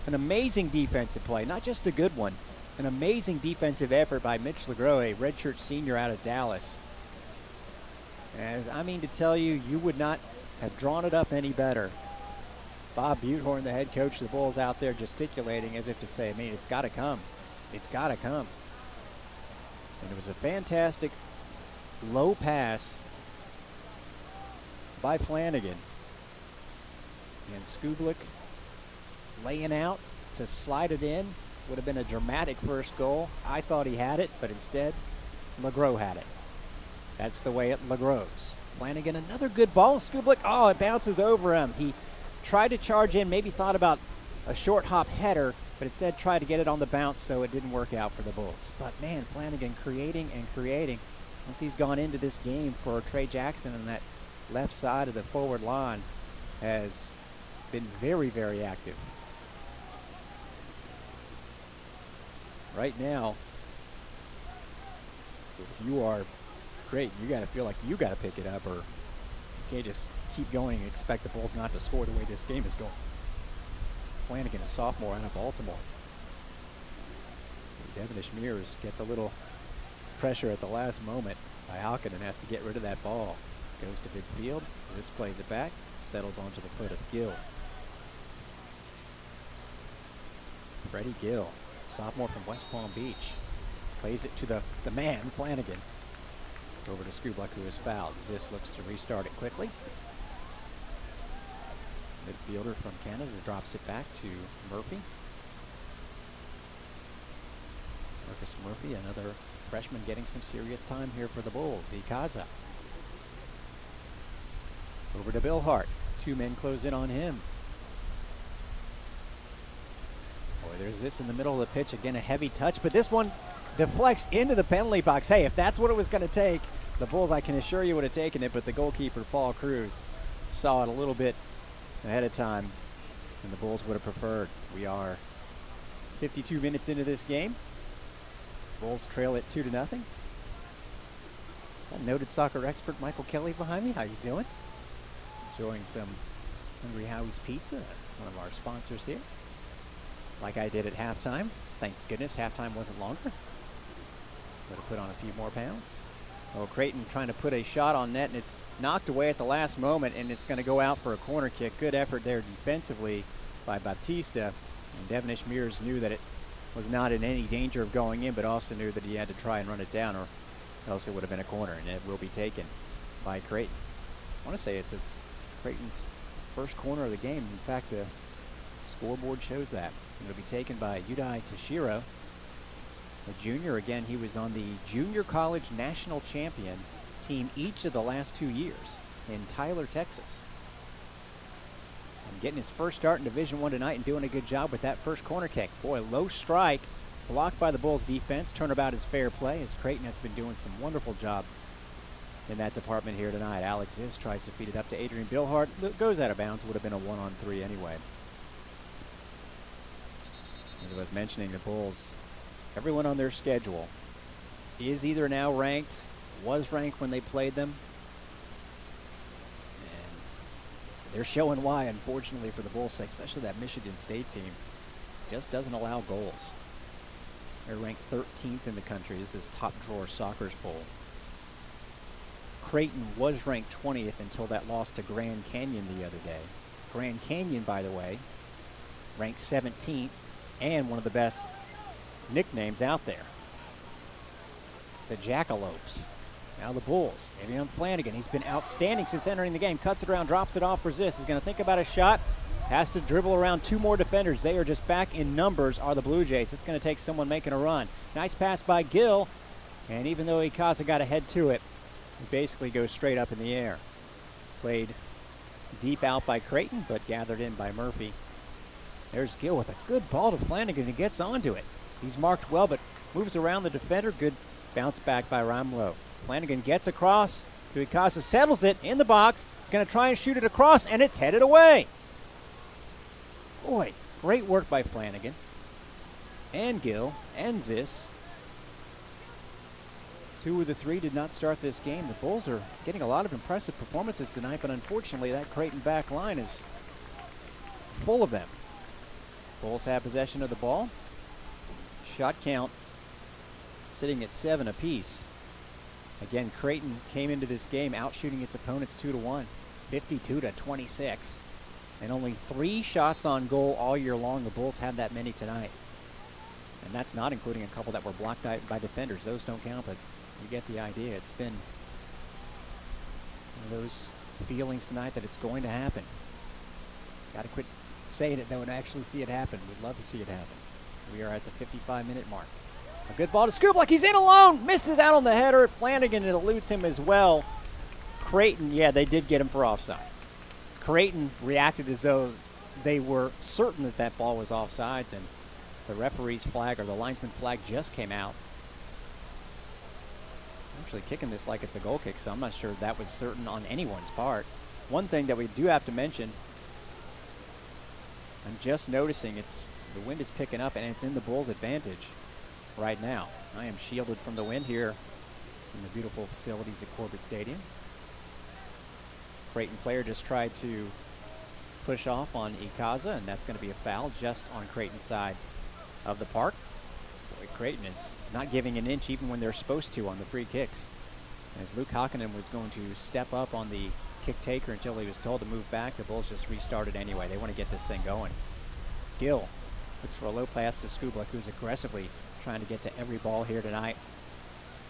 An amazing defensive play, not just a good one. An amazing defensive effort by Mitch LeGros, a redshirt senior out of Dallas. As I mean to tell you, you would not have drawn it up any better. Bob Buthorn, the head coach of the Bulls, out there gesticulating as if to say, I mean, it's got to come. It's got to come. And it was a fantastic low pass by Flanagan. And Skublik laying out to slide it in. Would have been a dramatic first goal. I thought he had it, but instead, LeGros had it. That's the way it LeGros. Flanagan, another good ball. Skublik, it bounces over him. He tried to charge in, maybe thought about a short hop header, but instead tried to get it on the bounce, so it didn't work out for the Bulls. But man, Flanagan creating and creating. Once he's gone into this game for Trey Jackson on that left side of the forward line, has been very, very active. Right now, if you are great, you got to feel like you got to pick it up, or you can't just keep going and expect the Bulls not to score the way this game is going. Flanagan, a sophomore out of Baltimore. Devonish Mears gets a little pressure at the last moment by Hakkinen and has to get rid of that ball. Goes to midfield. This plays it back. Settles onto the foot of Gill. Freddie Gill, sophomore from West Palm Beach, plays it to the man, Flanagan. Over to Skublik, who is fouled. Ziss looks to restart it quickly. Midfielder from Canada drops it back to Murphy. Marcus Murphy, another freshman, getting some serious time here for the Bulls. Ikaza. Over to Bill Hart. Two men close in on him. Boy, there's this in the middle of the pitch. Again, a heavy touch, but this one deflects into the penalty box. Hey, if that's what it was going to take, the Bulls, I can assure you, would have taken it, but the goalkeeper, Paul Cruz, saw it a little bit ahead of time, and the Bulls would have preferred. We are 52 minutes into this game. Bulls trail it 2-0. That noted soccer expert Michael Kelly behind me. How you doing? Enjoying some Hungry Howie's Pizza, one of our sponsors here. Like I did at halftime. Thank goodness halftime wasn't longer. Would have put on a few more pounds. Oh, Creighton trying to put a shot on net, and it's knocked away at the last moment, and it's going to go out for a corner kick. Good effort there defensively by Batista. And Devonish Mears knew that it was not in any danger of going in, but also knew that he had to try and run it down, or else it would have been a corner, and it will be taken by Creighton. I want to say it's Creighton's first corner of the game. In fact, the scoreboard shows that. It'll be taken by Udai Toshiro, a junior. Again, he was on the junior college national champion team each of the last 2 years in Tyler, Texas. getting his first start in Division I tonight and doing a good job with that first corner kick. Boy, low strike, blocked by the Bulls defense. Turnabout is fair play as Creighton has been doing some wonderful job in that department here tonight. Alex Ziz tries to feed it up to Adrian Billhart. Goes out of bounds. Would have been a 1-on-3 anyway. As I was mentioning, the Bulls, everyone on their schedule is either now ranked, was ranked when they played them, and they're showing why, unfortunately, for the Bulls' sake, especially that Michigan State team, just doesn't allow goals. They're ranked 13th in the country. This is Top Drawer Soccer's poll. Creighton was ranked 20th until that loss to Grand Canyon the other day. Grand Canyon, by the way, ranked 17th and one of the best nicknames out there. The Jackalopes. Now the Bulls. Avion Flanagan, he's been outstanding since entering the game. Cuts it around, drops it off for Ziz. He's going to think about a shot. Has to dribble around two more defenders. They are just back in numbers, are the Blue Jays. It's going to take someone making a run. Nice pass by Gill. And even though Ikaza got ahead to it, it basically goes straight up in the air. Played deep out by Creighton, but gathered in by Murphy. There's Gill with a good ball to Flanagan. He gets onto it. He's marked well, but moves around the defender. Good bounce back by Ramlo. Flanagan gets across to Ikaza, settles it in the box. Going to try and shoot it across, and it's headed away. Boy, great work by Flanagan and Gill and Ziz. Two of the three did not start this game. The Bulls are getting a lot of impressive performances tonight, but unfortunately that Creighton back line is full of them. Bulls have possession of the ball. Shot count sitting at 7 apiece. Again, Creighton came into this game out-shooting its opponents 2-1, 52-26. And only 3 shots on goal all year long. The Bulls had that many tonight. And that's not including a couple that were blocked by defenders. Those don't count, but you get the idea. It's been one of those feelings tonight that it's going to happen. Got to quit saying it, though, and actually see it happen. We'd love to see it happen. We are at the 55-minute mark. A good ball to Scoop, like he's in alone. Misses out on the header. Flanagan eludes him as well. Creighton, yeah, they did get him for offside. Creighton reacted as though they were certain that that ball was offsides, and the referee's flag, or the linesman flag, just came out. Actually kicking this like it's a goal kick, so I'm not sure that was certain on anyone's part. One thing that we do have to mention, I'm just noticing the wind is picking up, and it's in the Bulls' advantage right now. I am shielded from the wind here in the beautiful facilities at Corbett Stadium. Creighton player just tried to push off on Ikaza, and that's going to be a foul just on Creighton's side of the park. Boy, Creighton is not giving an inch even when they're supposed to on the free kicks. As Luke Hockinen was going to step up on the kick taker until he was told to move back, the Bulls just restarted anyway. They want to get this thing going. Gill looks for a low pass to Skublik, who's aggressively trying to get to every ball here tonight.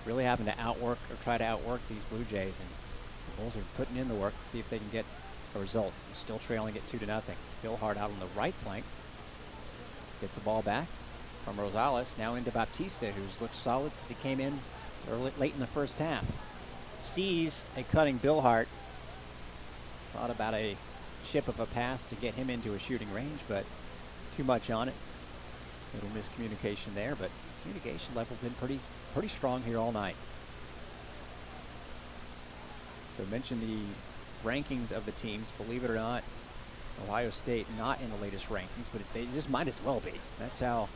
Really having to outwork or try to outwork these Blue Jays, and the Bulls are putting in the work to see if they can get a result. They're still trailing it 2-0. Billhart out on the right flank. Gets the ball back from Rosales, now into Baptista, who's looked solid since he came in late in the first half. Sees a cutting Billhart. Thought about a chip of a pass to get him into a shooting range, but too much on it. Little miscommunication there, but communication level been pretty strong here all night. So mention the rankings of the teams. Believe it or not, Ohio State not in the latest rankings, but they just might as well be. That's how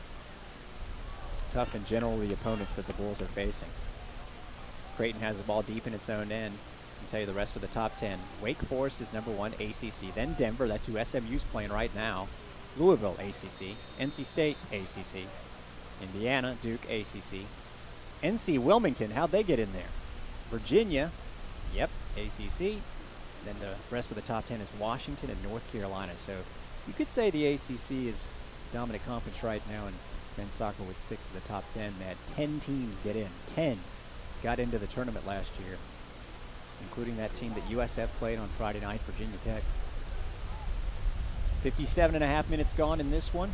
tough in general the opponents that the Bulls are facing. Creighton has the ball deep in its own end. I can tell you the rest of the top 10. Wake Forest is number 1, ACC. Then Denver, that's who SMU's playing right now. Louisville, ACC. NC State, ACC. Indiana, Duke, ACC. NC Wilmington, how'd they get in there? Virginia, yep, ACC. Then the rest of the top 10 is Washington and North Carolina. So you could say the ACC is dominant conference right now in men's soccer with 6 of the top 10. They had 10 teams get in. 10 got into the tournament last year, including that team that USF played on Friday night, Virginia Tech. 57.5 minutes gone in this one.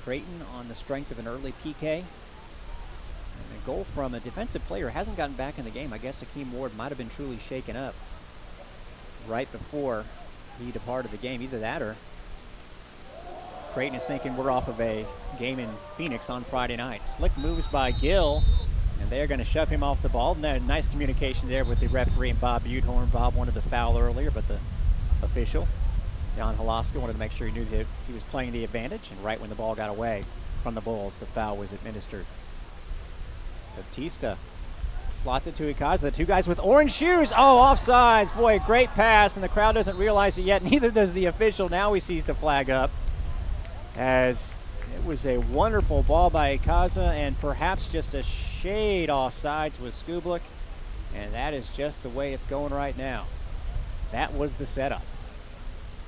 Creighton on the strength of an early PK. And a goal from a defensive player hasn't gotten back in the game. I guess Akeem Ward might have been truly shaken up right before he departed the game. Either that or Creighton is thinking we're off of a game in Phoenix on Friday night. Slick moves by Gill, and they're going to shove him off the ball. Nice communication there with the referee and Bob Udhorn. Bob wanted the foul earlier, but the official, Jan Halaska, wanted to make sure he knew that he was playing the advantage, and right when the ball got away from the Bulls, the foul was administered. Baptista slots it to Ikaza. The two guys with orange shoes. Oh, offsides. Boy, great pass, and the crowd doesn't realize it yet. Neither does the official. Now he sees the flag up, as it was a wonderful ball by Ikaza, and perhaps just a shade offsides with Skublik, and that is just the way it's going right now. That was the setup.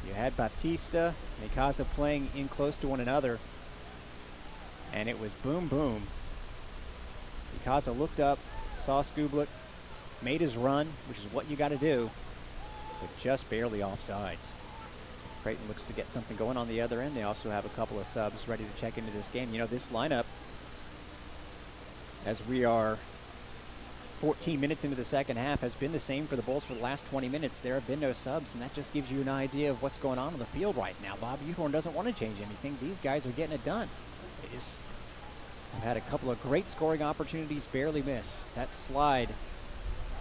You had Baptista and Ikaza playing in close to one another, and it was boom, boom. Ikaza looked up, saw Skublik, made his run, which is what you got to do, but just barely offsides. Creighton looks to get something going on the other end. They also have a couple of subs ready to check into this game. You know, this lineup, as we are 14 minutes into the second half, has been the same for the Bulls for the last 20 minutes. There have been no subs, and that just gives you an idea of what's going on the field right now. Bob Udhorn doesn't want to change anything. These guys are getting it done. They just have had a couple of great scoring opportunities, barely miss. That slide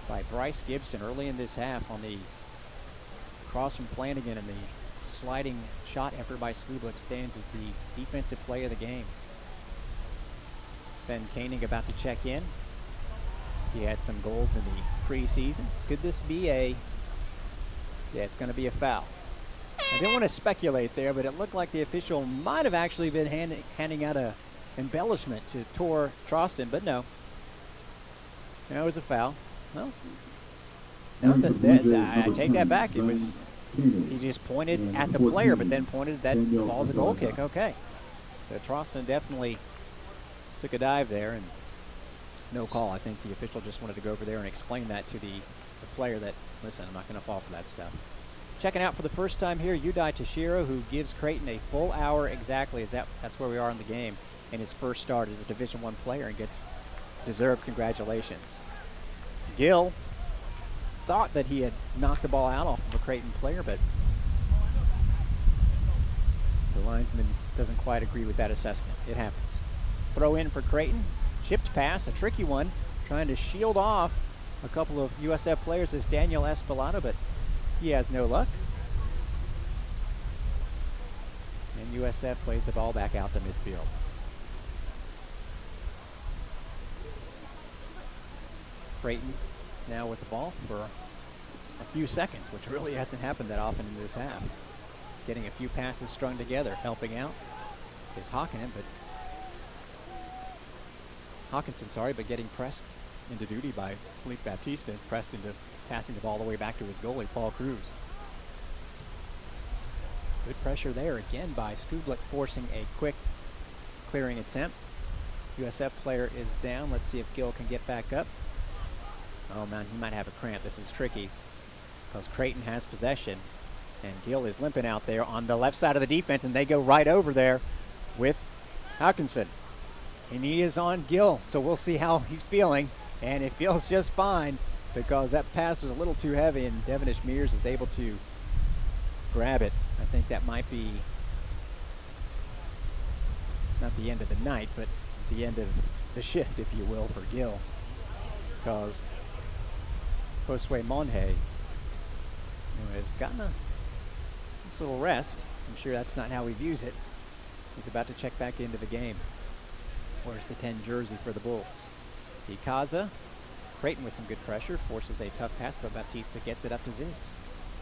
by Bryce Gibson early in this half on the cross from Flanagan, and the sliding shot effort by Skublik stands as the defensive play of the game. Sven Koenig about to check in. He had some goals in the preseason. Could this be a... Yeah, it's going to be a foul. I didn't want to speculate there, but it looked like the official might have actually been handing out a embellishment to Tor Troston, but no. No, it was a foul. Well, no, I take that back. It was... He just pointed at the player, but then pointed that the ball's a goal kick. Okay. So Troston definitely took a dive there, and no call. I think the official just wanted to go over there and explain that to the player that, listen, I'm not going to fall for that stuff. Checking out for the first time here, Udai Toshiro, who gives Creighton a full hour exactly, as that's where we are in the game, in his first start as a Division I player, and gets deserved congratulations. Gill thought that he had knocked the ball out off of a Creighton player, but the linesman doesn't quite agree with that assessment. It happens. Throw in for Creighton. Chipped pass, a tricky one, trying to shield off a couple of USF players as Daniel Espilado, but he has no luck. And USF plays the ball back out to midfield. Creighton now with the ball for a few seconds, which really hasn't happened that often in this half. Getting a few passes strung together. Helping out is Hawkinson, but getting pressed into duty by Felipe Baptista, and pressed into passing the ball all the way back to his goalie, Paul Cruz. Good pressure there again by Skublik, forcing a quick clearing attempt. USF player is down. Let's see if Gill can get back up. Oh man, he might have a cramp. This is tricky because Creighton has possession, and Gill is limping out there on the left side of the defense, and they go right over there with Hawkinson. And he is on Gill, so we'll see how he's feeling, and it feels just fine because that pass was a little too heavy, and Devonish Mears is able to grab it. I think that might be not the end of the night, but the end of the shift, if you will, for Gill, because Josue Monje has gotten a nice little rest. I'm sure that's not how he views it. He's about to check back into the game. Where's the 10 jersey for the Bulls? Ikaza, Creighton with some good pressure, forces a tough pass, but Baptista gets it up to Ziz.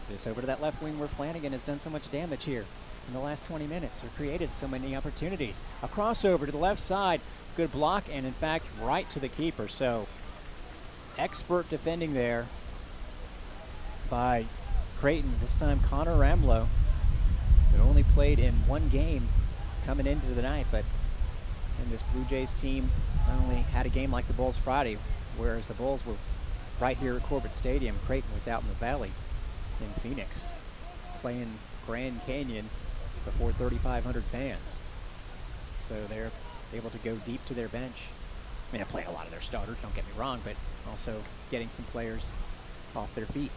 Ziz over to that left wing where Flanagan has done so much damage here in the last 20 minutes, or created so many opportunities. A crossover to the left side, good block, and in fact, right to the keeper. So, expert defending there by Creighton. This time, Connor Ramlow, who only played in one game coming into the night, but and this Blue Jays team not only had a game like the Bulls Friday, whereas the Bulls were right here at Corbett Stadium, Creighton was out in the valley in Phoenix playing Grand Canyon before 3,500 fans. So they're able to go deep to their bench. I mean, they're playing a lot of their starters, don't get me wrong, but also getting some players off their feet.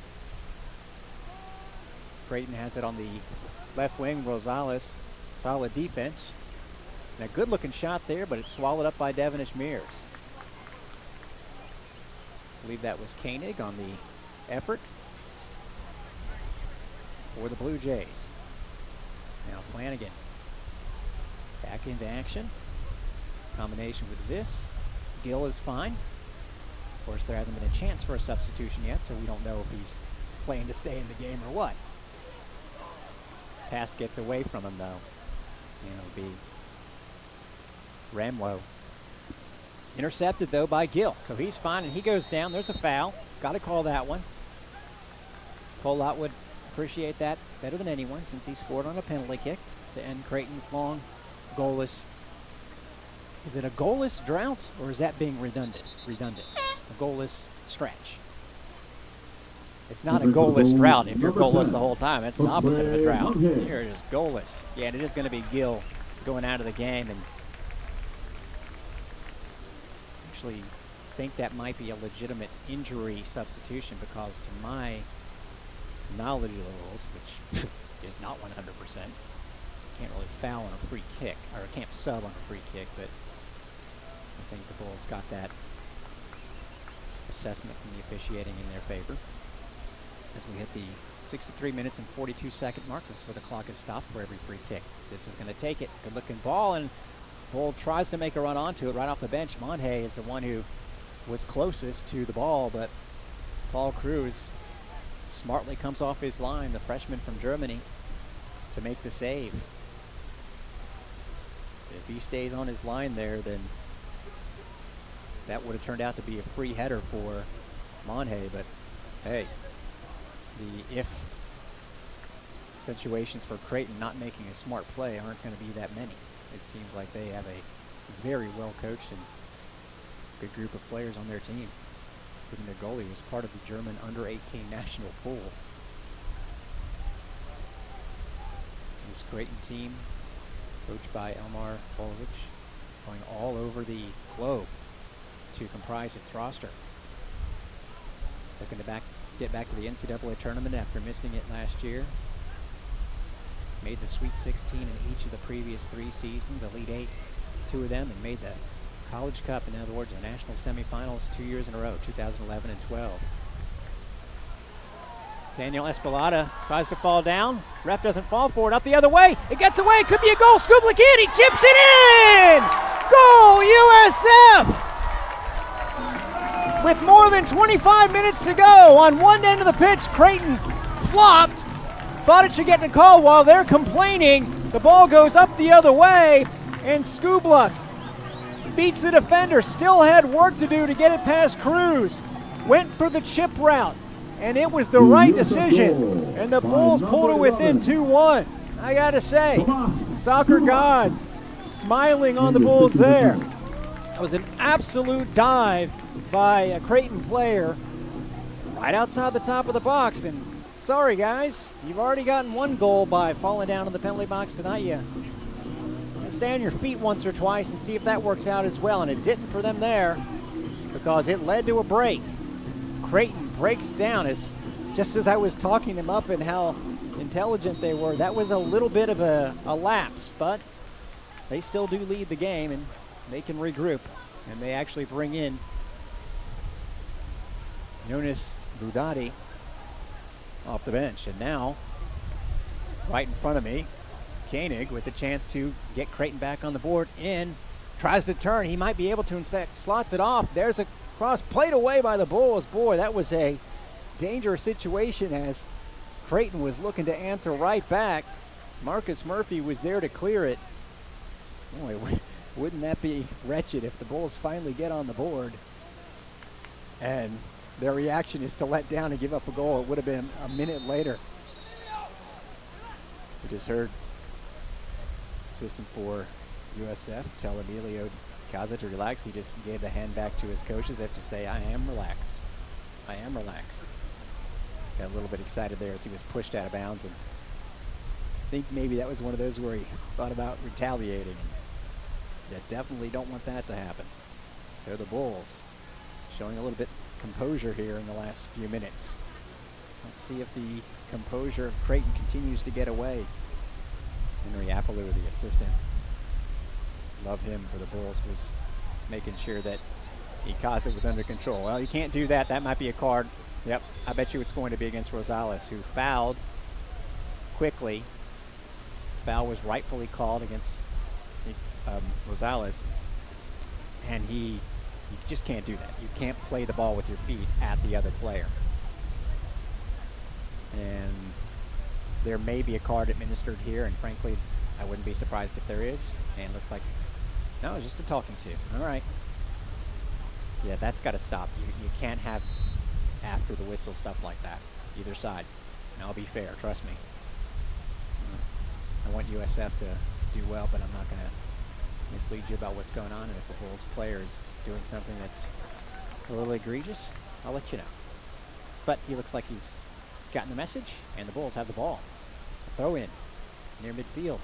Creighton has it on the left wing. Rosales, solid defense. And a good-looking shot there, but it's swallowed up by Devonish Mears. I believe that was Koenig on the effort for the Blue Jays. Now Flanagan back into action. Combination with Ziss. Gill is fine. Of course, there hasn't been a chance for a substitution yet, so we don't know if he's playing to stay in the game or what. Pass gets away from him, though. And it'll be Ramlo. Intercepted, though, by Gill. So he's fine, and he goes down. There's a foul. Got to call that one. Polott would appreciate that better than anyone since he scored on a penalty kick to end Creighton's long goalless. Is it a goalless drought, or is that being redundant? A goalless stretch. It's not a goalless drought if you're goalless the whole time. That's the opposite of a drought. Here it is, goalless. Yeah, and it is going to be Gill going out of the game, and actually think that might be a legitimate injury substitution because to my knowledge of the rules, which is not 100%, can't really foul on a free kick, or can't sub on a free kick, but I think the Bulls got that assessment from the officiating in their favor. As we hit the 63 minutes and 42 second mark, that's where the clock is stopped for every free kick. This is going to take it. Good looking ball, and Bull tries to make a run onto it right off the bench. Monhay is the one who was closest to the ball, but Paul Cruz smartly comes off his line, the freshman from Germany, to make the save. If he stays on his line there, then that would have turned out to be a free header for Monhay, but hey, the if situations for Creighton not making a smart play aren't going to be that many. It seems like they have a very well-coached and good group of players on their team. Even their goalie was part of the German under-18 national pool. This Creighton team, coached by Elmar Bolovich, going all over the globe to comprise its roster. Looking to get back to the NCAA tournament after missing it last year. Made the Sweet 16 in each of the previous 3 seasons, Elite 8, 2 of them, and made the College Cup, in other words, the national semifinals 2 years in a row, 2011 and 12. Daniel Espelada tries to fall down. Ref doesn't fall for it. Up the other way. It gets away. Could be a goal. Skublik in. He chips it in! Goal, USF! With more than 25 minutes to go, on one end of the pitch, Creighton flopped. Thought it should get a call while they're complaining. The ball goes up the other way, and Skublik beats the defender. Still had work to do to get it past Cruz. Went for the chip route, and it was the right decision. And the Bulls pulled it within 2-1. I gotta say, soccer gods smiling on the Bulls there. That was an absolute dive by a Creighton player right outside the top of the box. And sorry guys, you've already gotten 1 goal by falling down in the penalty box tonight. You stay on your feet once or twice and see if that works out as well. And it didn't for them there because it led to a break. Creighton breaks down just as I was talking them up and how intelligent they were. That was a little bit of a lapse, but they still do lead the game and they can regroup. And they actually bring in Jonas Budati off the bench. And now, right in front of me, Koenig with a chance to get Creighton back on the board. In, tries to turn. He might be able to, in fact, slots it off. There's a cross played away by the Bulls. Boy, that was a dangerous situation as Creighton was looking to answer right back. Marcus Murphy was there to clear it. Boy, wouldn't that be wretched if the Bulls finally get on the board and their reaction is to let down and give up a goal. It would have been a minute later. We just heard assistant for USF tell Emilio Caza to relax. He just gave the hand back to his coaches. They have to say, I am relaxed. I am relaxed. Got a little bit excited there as he was pushed out of bounds, and I think maybe that was one of those where he thought about retaliating. You definitely don't want that to happen. So the Bulls showing a little bit composure here in the last few minutes. Let's see if the composure of Creighton continues to get away. Henry Appaloo, the assistant, love him for the Bulls, was making sure that Ikaza was under control. Well, you can't do that. That might be a card. Yep, I bet you it's going to be against Rosales, who fouled quickly. Foul was rightfully called against Rosales, and you just can't do that. You can't play the ball with your feet at the other player. And there may be a card administered here, and frankly, I wouldn't be surprised if there is. And looks like, no, it's just a talking to. All right. Yeah, that's got to stop. You can't have after the whistle stuff like that, either side. And I'll be fair, trust me. I want USF to do well, but I'm not going to mislead you about what's going on. And if the Bulls player is doing something that's a little egregious, I'll let you know. But he looks like he's gotten the message, and the Bulls have the ball. A throw in near midfield.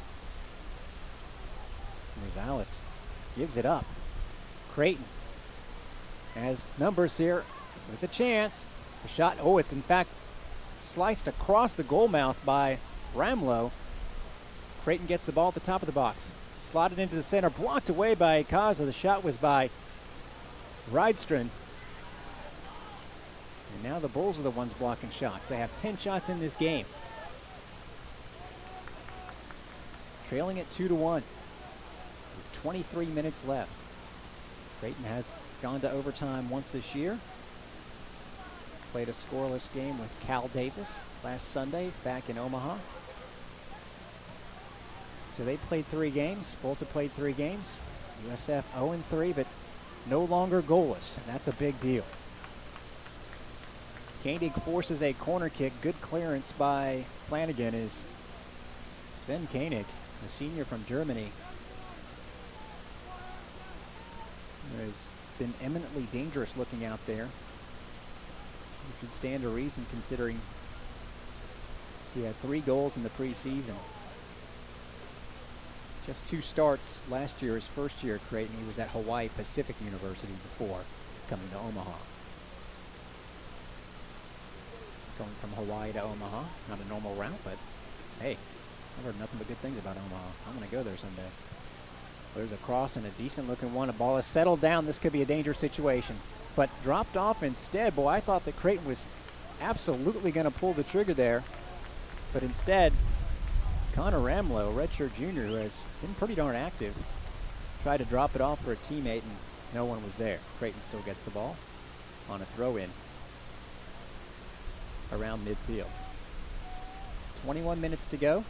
Rosales gives it up. Creighton has numbers here with a chance. The shot, oh, it's in fact sliced across the goal mouth by Ramlow. Creighton gets the ball at the top of the box. Slotted into the center, blocked away by Ikaza. The shot was by Rydstrand. And now the Bulls are the ones blocking shots. They have 10 shots in this game. Trailing at 2-1. With 23 minutes left. Creighton has gone to overtime once this year. Played a scoreless game with Cal Davis last Sunday back in Omaha. So they played 3 games. Bulls have played 3 games. USF 0-3, but no longer goalless, and that's a big deal. Koenig forces a corner kick. Good clearance by Flanagan is Sven Koenig, a senior from Germany. Has been eminently dangerous looking out there. You could stand to reason considering he had 3 goals in the preseason. Just 2 starts last year, his first year at Creighton. He was at Hawaii Pacific University before coming to Omaha. Going from Hawaii to Omaha, not a normal route, but hey, I've heard nothing but good things about Omaha. I'm going to go there someday. There's a cross and a decent looking one. A ball is settled down. This could be a dangerous situation, but dropped off instead. Boy, I thought that Creighton was absolutely going to pull the trigger there, but instead, Connor Ramlow, redshirt junior, who has been pretty darn active, tried to drop it off for a teammate, and no one was there. Creighton still gets the ball on a throw-in around midfield. 21 minutes to go.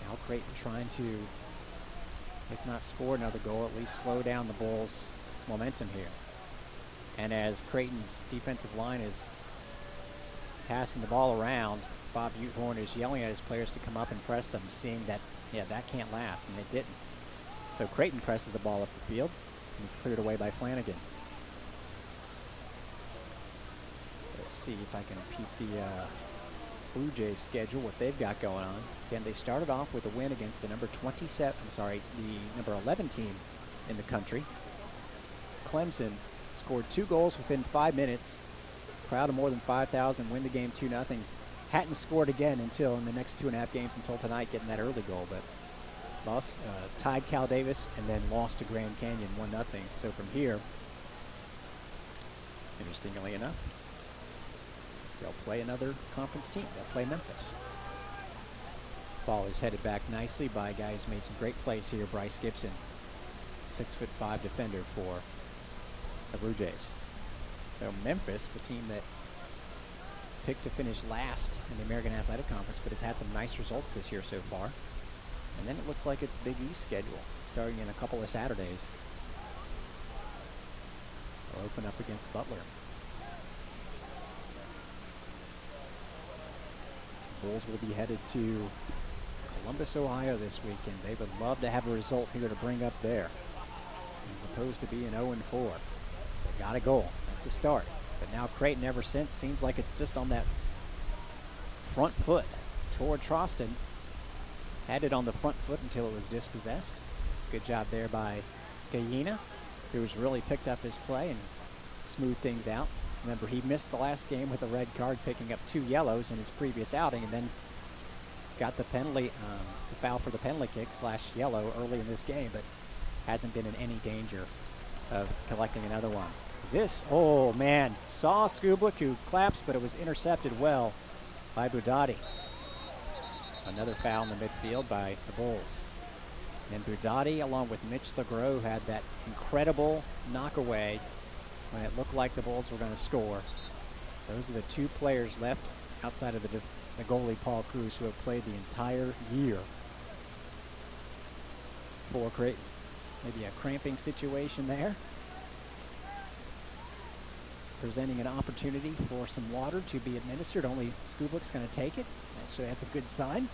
Now Creighton trying to, if not score another goal, at least slow down the Bulls' momentum here. And as Creighton's defensive line is passing the ball around, Bob Uthorn is yelling at his players to come up and press them, seeing that, yeah, that can't last, and it didn't. So Creighton presses the ball up the field, and it's cleared away by Flanagan. So let's see if I can peep the Blue Jays schedule, what they've got going on. Again, they started off with a win against the number 11 team in the country. Clemson scored 2 goals within 5 minutes. Crowd of more than 5,000, win the game 2-0. Hadn't scored again until in the next 2.5 games until tonight, getting that early goal, but lost, tied Cal Davis and then lost to Grand Canyon 1-0. So from here, interestingly enough, they'll play another conference team. They'll play Memphis. Ball is headed back nicely by a guy who's made some great plays here, Bryce Gibson, 6'5" defender for the Blue Jays. So Memphis, the team that picked to finish last in the American Athletic Conference, but has had some nice results this year so far. And then it looks like it's Big East schedule, starting in a couple of Saturdays. They'll open up against Butler. Bulls will be headed to Columbus, Ohio this weekend. They would love to have a result here to bring up there, as opposed to being 0-4. They got a goal. That's a start. But now Creighton, ever since, seems like it's just on that front foot toward Troston. Had it on the front foot until it was dispossessed. Good job there by Gallina, who has really picked up his play and smoothed things out. Remember, he missed the last game with a red card, picking up 2 yellows in his previous outing, and then got the penalty, the foul for the penalty kick / yellow early in this game, but hasn't been in any danger of collecting another one. This, oh man, saw Skublik, who claps, but it was intercepted well by Budati. Another foul in the midfield by the Bulls. And Budati, along with Mitch LeGros, had that incredible knockaway when it looked like the Bulls were going to score. Those are the 2 players left outside of the goalie, Paul Cruz, who have played the entire year for Creighton. Maybe a cramping situation there. Presenting an opportunity for some water to be administered. Only Skublik's going to take it. Actually, that's a good sign.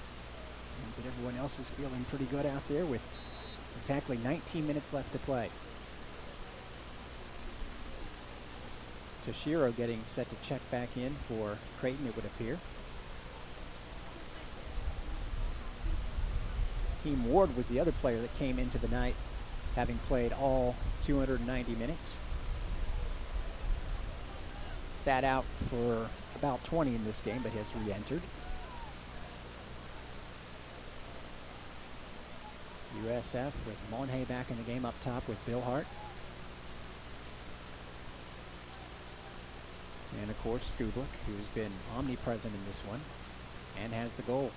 Means that everyone else is feeling pretty good out there with exactly 19 minutes left to play. Toshiro getting set to check back in for Creighton, it would appear. Team Ward was the other player that came into the night, having played all 290 minutes. Sat out for about 20 in this game, but has re-entered. USF with Monhay back in the game up top with Bill Hart. And of course Skublik, who's been omnipresent in this one and has the goal.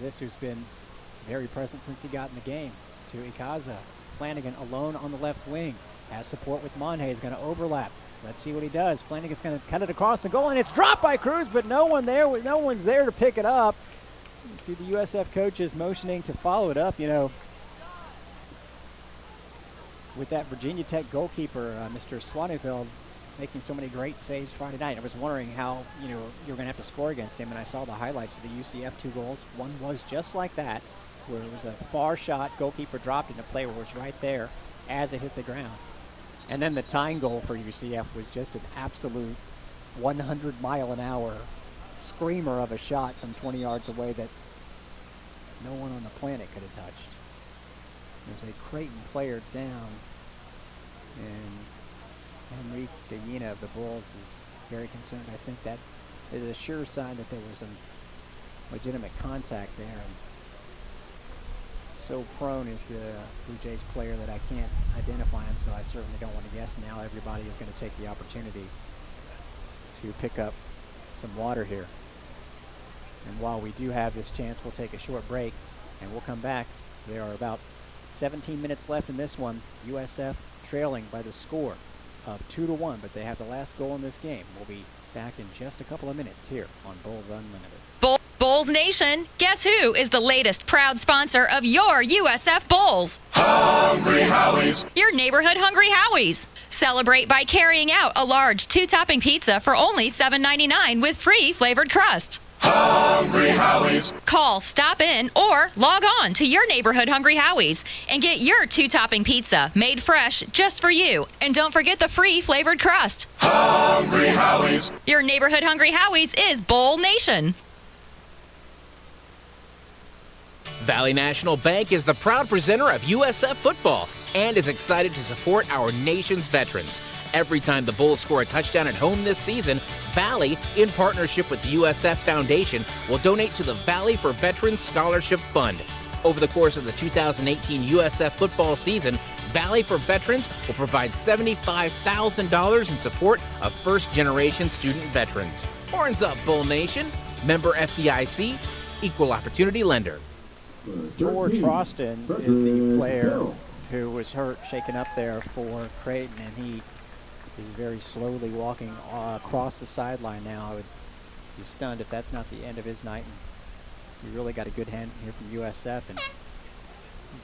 This who's been very present since he got in the game. To Ikaza. Flanagan alone on the left wing. Has support with Monhay. Is going to overlap. Let's see what he does. Flanagan's going to cut it across the goal, and it's dropped by Cruz, but no one's there to pick it up. You see the USF coaches motioning to follow it up. You know, with that Virginia Tech goalkeeper, Mr. Swaneveld, making so many great saves Friday night. I was wondering how, you know, you're going to have to score against him, and I saw the highlights of the UCF 2 goals. One was just like that, where it was a far shot, goalkeeper dropped in, the player was right there as it hit the ground. And then the tying goal for UCF was just an absolute 100-mile-an-hour screamer of a shot from 20 yards away that no one on the planet could have touched. There's a Creighton player down, and Henrique Gallina of the Bulls is very concerned. I think that is a sure sign that there was some legitimate contact there. And so prone is the Blue Jays player that I can't identify him, so I certainly don't want to guess. Now everybody is going to take the opportunity to pick up some water here. And while we do have this chance, we'll take a short break and we'll come back. There are about 17 minutes left in this one. USF trailing by the score of 2-1, but they have the last goal in this game. We'll be back in just a couple of minutes here on Bulls Unlimited. Bulls Nation, guess who is the latest proud sponsor of your USF Bulls? Hungry Howie's. Your neighborhood Hungry Howie's. Celebrate by carrying out a large 2-topping pizza for only $7.99 with free flavored crust. Hungry Howie's. Call, stop in, or log on to your neighborhood Hungry Howie's and get your 2-topping pizza made fresh just for you. And don't forget the free flavored crust. Hungry Howie's. Your neighborhood Hungry Howie's is Bowl Nation. Valley National Bank is the proud presenter of USF football and is excited to support our nation's veterans. Every time the Bulls score a touchdown at home this season, Valley, in partnership with the USF Foundation, will donate to the Valley for Veterans Scholarship Fund. Over the course of the 2018 USF football season, Valley for Veterans will provide $75,000 in support of first-generation student veterans. Horns up, Bull Nation. Member FDIC, Equal Opportunity Lender. Tor Troston is the player who was hurt, shaken up there for Creighton, and he is very slowly walking across the sideline now. I would be stunned if that's not the end of his night. And we really got a good hand here from USF, and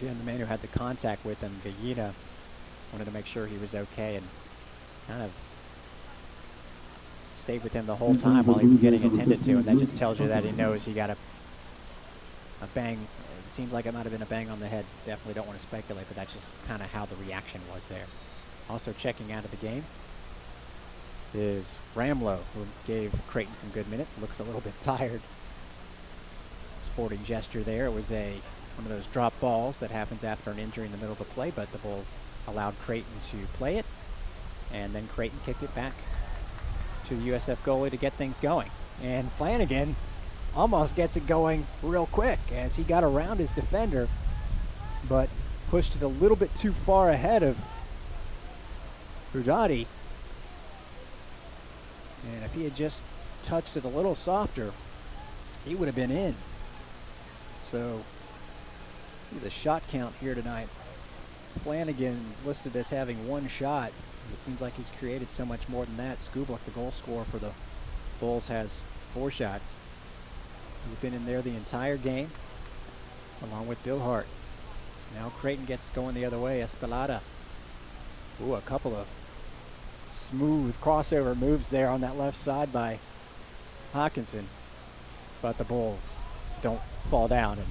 again, the man who had the contact with him, Gallina, wanted to make sure he was okay and kind of stayed with him the whole time while he was getting attended to, and that just tells you that he knows he got a bang. It seems like it might have been a bang on the head. Definitely don't want to speculate, but that's just kind of how the reaction was there. Also checking out of the game is Ramlow, who gave Creighton some good minutes. Looks a little bit tired. Sporting gesture there. It was one of those drop balls that happens after an injury in the middle of the play, but the Bulls allowed Creighton to play it, and then Creighton kicked it back to the USF goalie to get things going. And Flanagan almost gets it going real quick as he got around his defender, but pushed it a little bit too far ahead of Brudati. And if he had just touched it a little softer, he would have been in. So, see the shot count here tonight. Flanagan listed as having 1 shot. It seems like he's created so much more than that. Skublik, the goal scorer for the Bulls, has 4 shots. He's been in there the entire game, along with Bill Hart. Now Creighton gets going the other way. Espelada. Ooh, a couple of smooth crossover moves there on that left side by Hawkinson. But the Bulls don't fall down and,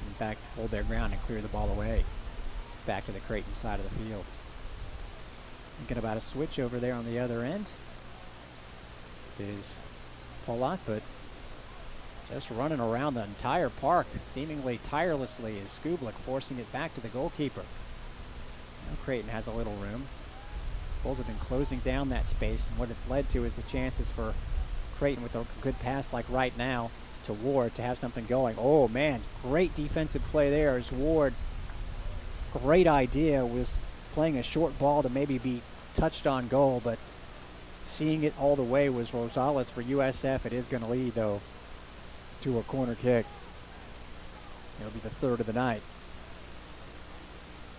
in fact, hold their ground and clear the ball away. Back to the Creighton side of the field. Thinking about a switch over there on the other end is Polak, but just running around the entire park, seemingly tirelessly, is Skublik, forcing it back to the goalkeeper. Now Creighton has a little room. Bulls have been closing down that space, and what it's led to is the chances for Creighton with a good pass like right now to Ward to have something going. Oh man, great defensive play there as Ward, great idea, was playing a short ball to maybe be touched on goal, but seeing it all the way was Rosales for USF. It is going to lead, though, to a corner kick. It'll be the 3rd of the night.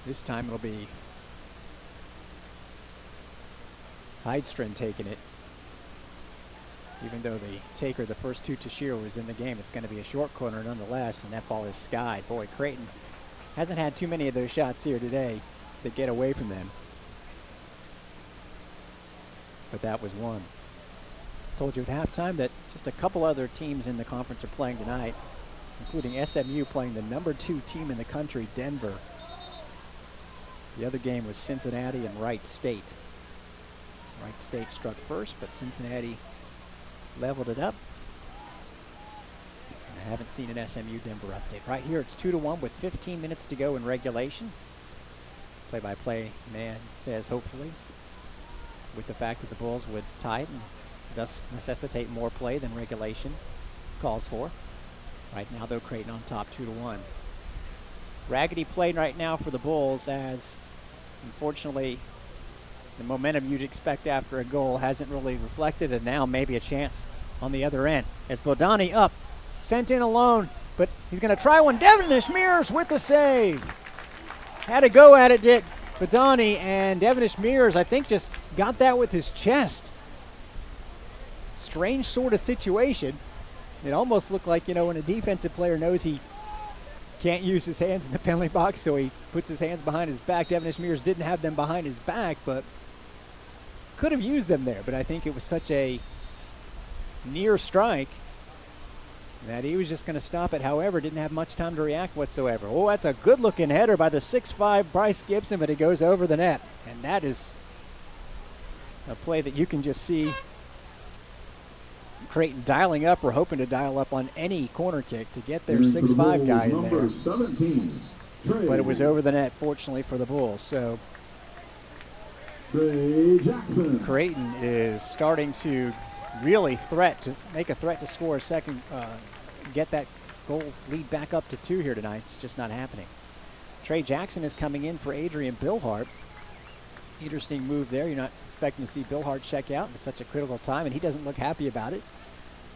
This time it'll be Heidstrand taking it. Even though the taker, the first 2 Tashir, was in the game, it's going to be a short corner nonetheless, and that ball is skied. Boy, Creighton hasn't had too many of those shots here today that get away from them. But that was one. Told you at halftime that just a couple other teams in the conference are playing tonight, including SMU playing the number 2 team in the country, Denver. The other game was Cincinnati and Wright State. Wright State struck first, but Cincinnati leveled it up. I haven't seen an SMU Denver update. Right here, it's 2-1 with 15 minutes to go in regulation. Play-by-play man says hopefully, with the fact that the Bulls would tie it and thus necessitate more play than regulation calls for. Right now, though, Creighton on top 2-1. Raggedy play right now for the Bulls, as unfortunately the momentum you'd expect after a goal hasn't really reflected, and now maybe a chance on the other end. As Bodani up, sent in alone, but he's going to try one. Devonish Mears with the save. Had a go at it, did Bodani, and Devonish Mears, I think, just got that with his chest. Strange sort of situation. It almost looked like, when a defensive player knows he can't use his hands in the penalty box, so he puts his hands behind his back. Devonish Mears didn't have them behind his back, but could have used them there. But I think it was such a near strike that he was just going to stop it. However, didn't have much time to react whatsoever. Oh, that's a good-looking header by the 6'5" Bryce Gibson, but it goes over the net. And that is a play that you can just see Creighton dialing up or hoping to dial up on any corner kick to get their 6'5" guy in there. 17, but it was over the net, fortunately, for the Bulls. So Trey Jackson. Creighton is starting to really make a threat to score a second, get that goal lead back up to 2 here tonight. It's just not happening. Trey Jackson is coming in for Adrian Billhart. Interesting move there. You're not expecting to see Billhart check out at such a critical time, and he doesn't look happy about it.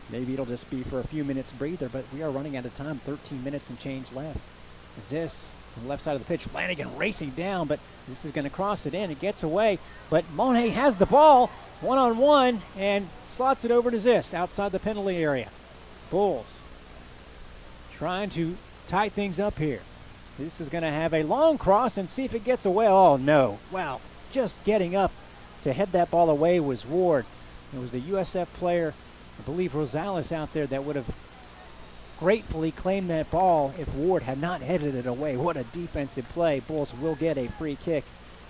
Maybe it'll just be for a few minutes breather, but we are running out of time. 13 minutes and change left. This on the left side of the pitch, Flanagan racing down, but this is going to cross it in. It gets away, but Monet has the ball one-on-one and slots it over to Ziss outside the penalty area. Bulls trying to tie things up here. This is going to have a long cross and see if it gets away. Oh, no. Wow. Just getting up to head that ball away was Ward. It was the USF player, I believe Rosales, out there that would have gratefully claimed that ball if Ward had not headed it away. What a defensive play. Bulls will get a free kick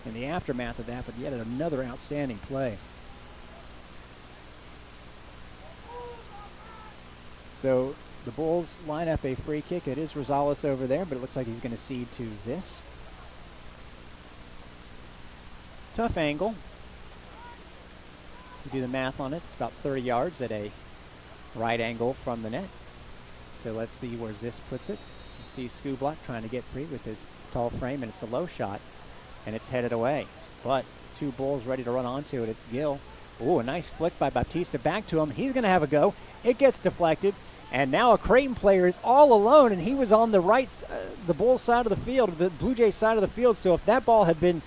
in the aftermath of that, but yet another outstanding play. So the Bulls line up a free kick. It is Rosales over there, but it looks like he's going to cede to Ziss. Tough angle. You do the math on it, it's about 30 yards at a right angle from the net. So let's see where Ziss puts it. You see Skublock trying to get free with his tall frame, and it's a low shot, and it's headed away. But two Bulls ready to run onto it. It's Gill. Ooh, a nice flick by Baptista back to him. He's going to have a go. It gets deflected, and now a Creighton player is all alone, and he was on the right, the Bulls side of the field, the Blue Jays side of the field. So if that ball had been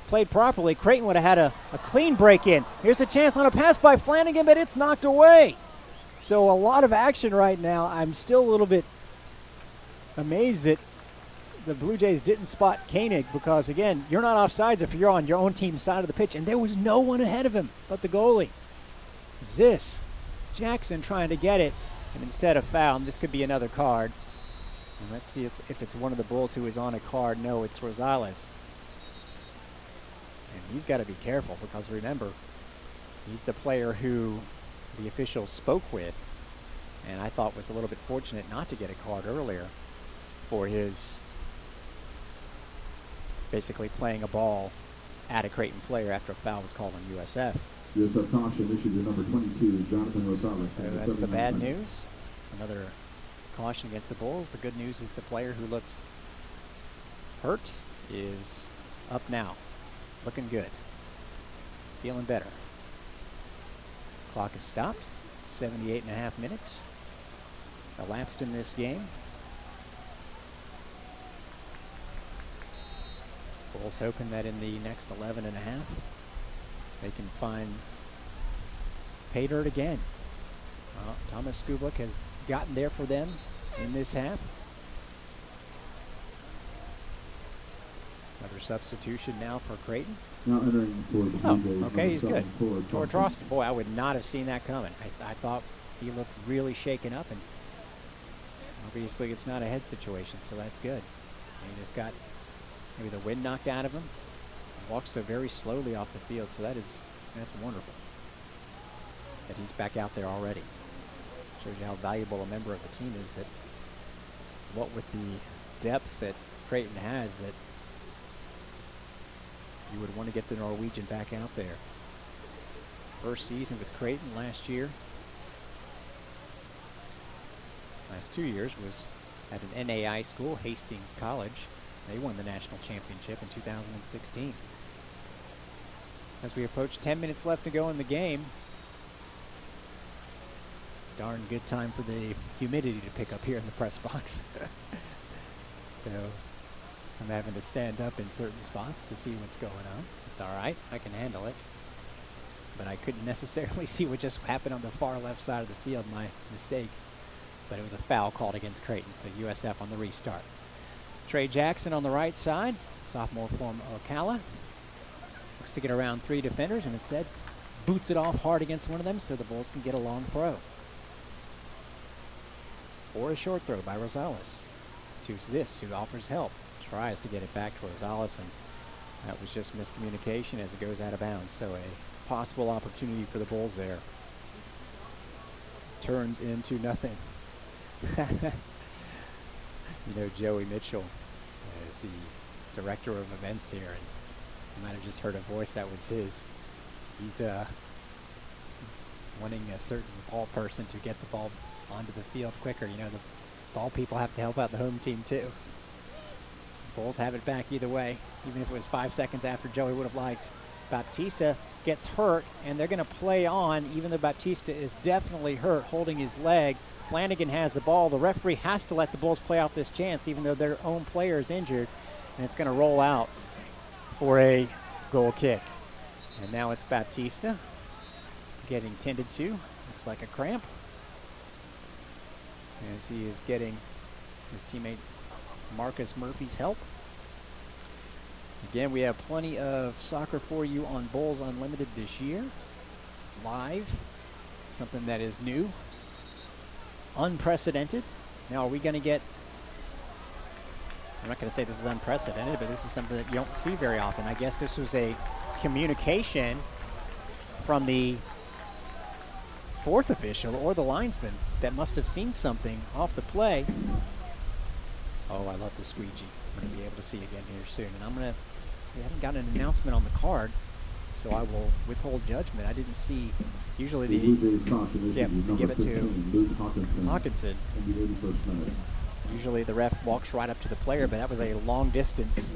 played properly, Creighton would have had a clean break in. Here's a chance on a pass by Flanagan, but it's knocked away. So a lot of action right now. I'm still a little bit amazed that the Blue Jays didn't spot Koenig, because, again, you're not offsides if you're on your own team's side of the pitch, and there was no one ahead of him but the goalie. Ziss, Jackson trying to get it, and instead of foul, and this could be another card. And let's see if it's one of the Bulls who is on a card. No, it's Rosales. And he's got to be careful, because remember, he's the player who the officials spoke with, and I thought was a little bit fortunate not to get a card earlier for his basically playing a ball at a Creighton player after a foul was called on USF. USF caution issued to number 22, Jonathan Rosales. So that's the bad news. Another caution against the Bulls. The good news is the player who looked hurt is up now. Looking good. Feeling better. Clock is stopped. 78.5 minutes elapsed in this game. Bulls hoping that in the next 11.5 they can find pay dirt again. Thomas Skublock has gotten there for them in this half. Another substitution now for Creighton. Now entering for the Blue Jays. Okay, he's good. George Roston. Boy, I would not have seen that coming. I thought he looked really shaken up, and obviously it's not a head situation, so that's good. He just got maybe the wind knocked out of him. He walks so very slowly off the field, so that's wonderful that he's back out there already. Shows you how valuable a member of the team is, that what with the depth that Creighton has, that you would want to get the Norwegian back out there. First season with Creighton last year. Last 2 years was at an NAI school, Hastings College. They won the national championship in 2016. As we approach 10 minutes left to go in the game, darn good time for the humidity to pick up here in the press box. So I'm having to stand up in certain spots to see what's going on. It's all right, I can handle it. But I couldn't necessarily see what just happened on the far left side of the field, my mistake. But it was a foul called against Creighton, so USF on the restart. Trey Jackson on the right side, sophomore from Ocala. Looks to get around 3 defenders, and instead boots it off hard against one of them so the Bulls can get a long throw. Or a short throw by Rosales to Ziss, who offers help. Tries to get it back to Rosales, and that was just miscommunication as it goes out of bounds. So a possible opportunity for the Bulls there. Turns into nothing. You know, Joey Mitchell is the director of events here, and you might have just heard a voice that was his. He's wanting a certain ball person to get the ball onto the field quicker. You know, the ball people have to help out the home team too. Bulls have it back either way, even if it was 5 seconds after Joey would have liked. Baptista gets hurt, and they're going to play on, even though Baptista is definitely hurt, holding his leg. Flanagan has the ball. The referee has to let the Bulls play out this chance, even though their own player is injured, and it's going to roll out for a goal kick. And now it's Baptista getting tended to. Looks like a cramp, as he is getting his teammate Marcus Murphy's help. Again, we have plenty of soccer for you on Bulls Unlimited this year. Live, something that is new, unprecedented. Now, are we going to get, I'm not going to say this is unprecedented, but this is something that you don't see very often. I guess this was a communication from the fourth official or the linesman that must have seen something off the play. Oh, I love the squeegee. I'm going to be able to see again here soon. And we haven't got an announcement on the card. So I will withhold judgment. I didn't see, usually The Blue Jays caution they issued give it to 15, Luke Hawkinson. Hawkinson. In the 81st minute. Usually the ref walks right up to the player, but that was a long distance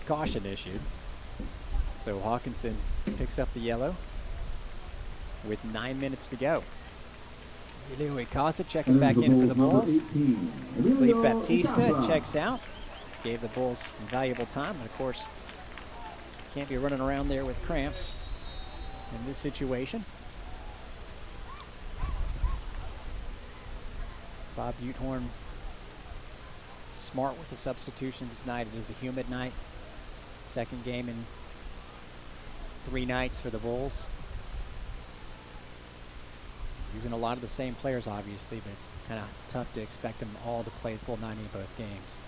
caution issued. So Hawkinson picks up the yellow with 9 minutes to go. Elio Icaza checking back in for the Bulls. Lee Baptista checks out. Gave the Bulls valuable time. And of course, can't be running around there with cramps in this situation. Bob Buthorn smart with the substitutions tonight. It is a humid night. Second game in 3 nights for the Bulls. Using a lot of the same players, obviously, but it's kind of tough to expect them all to play full 90 in both games.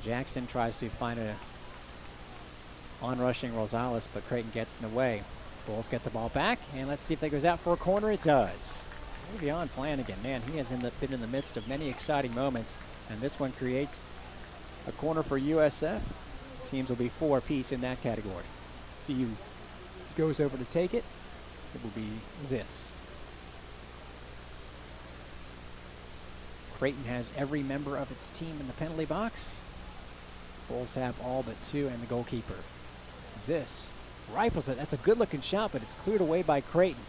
Jackson tries to find a on-rushing Rosales, but Creighton gets in the way. Bulls get the ball back, and let's see if that goes out for a corner. It does. Beyond Flanagan, man, he has been in the midst of many exciting moments, and this one creates a corner for USF. Teams will be 4 apiece in that category. CU goes over to take it. It will be Ziss. Creighton has every member of its team in the penalty box. Bulls have all but 2 and the goalkeeper. Ziss rifles it. That's a good-looking shot, but it's cleared away by Creighton.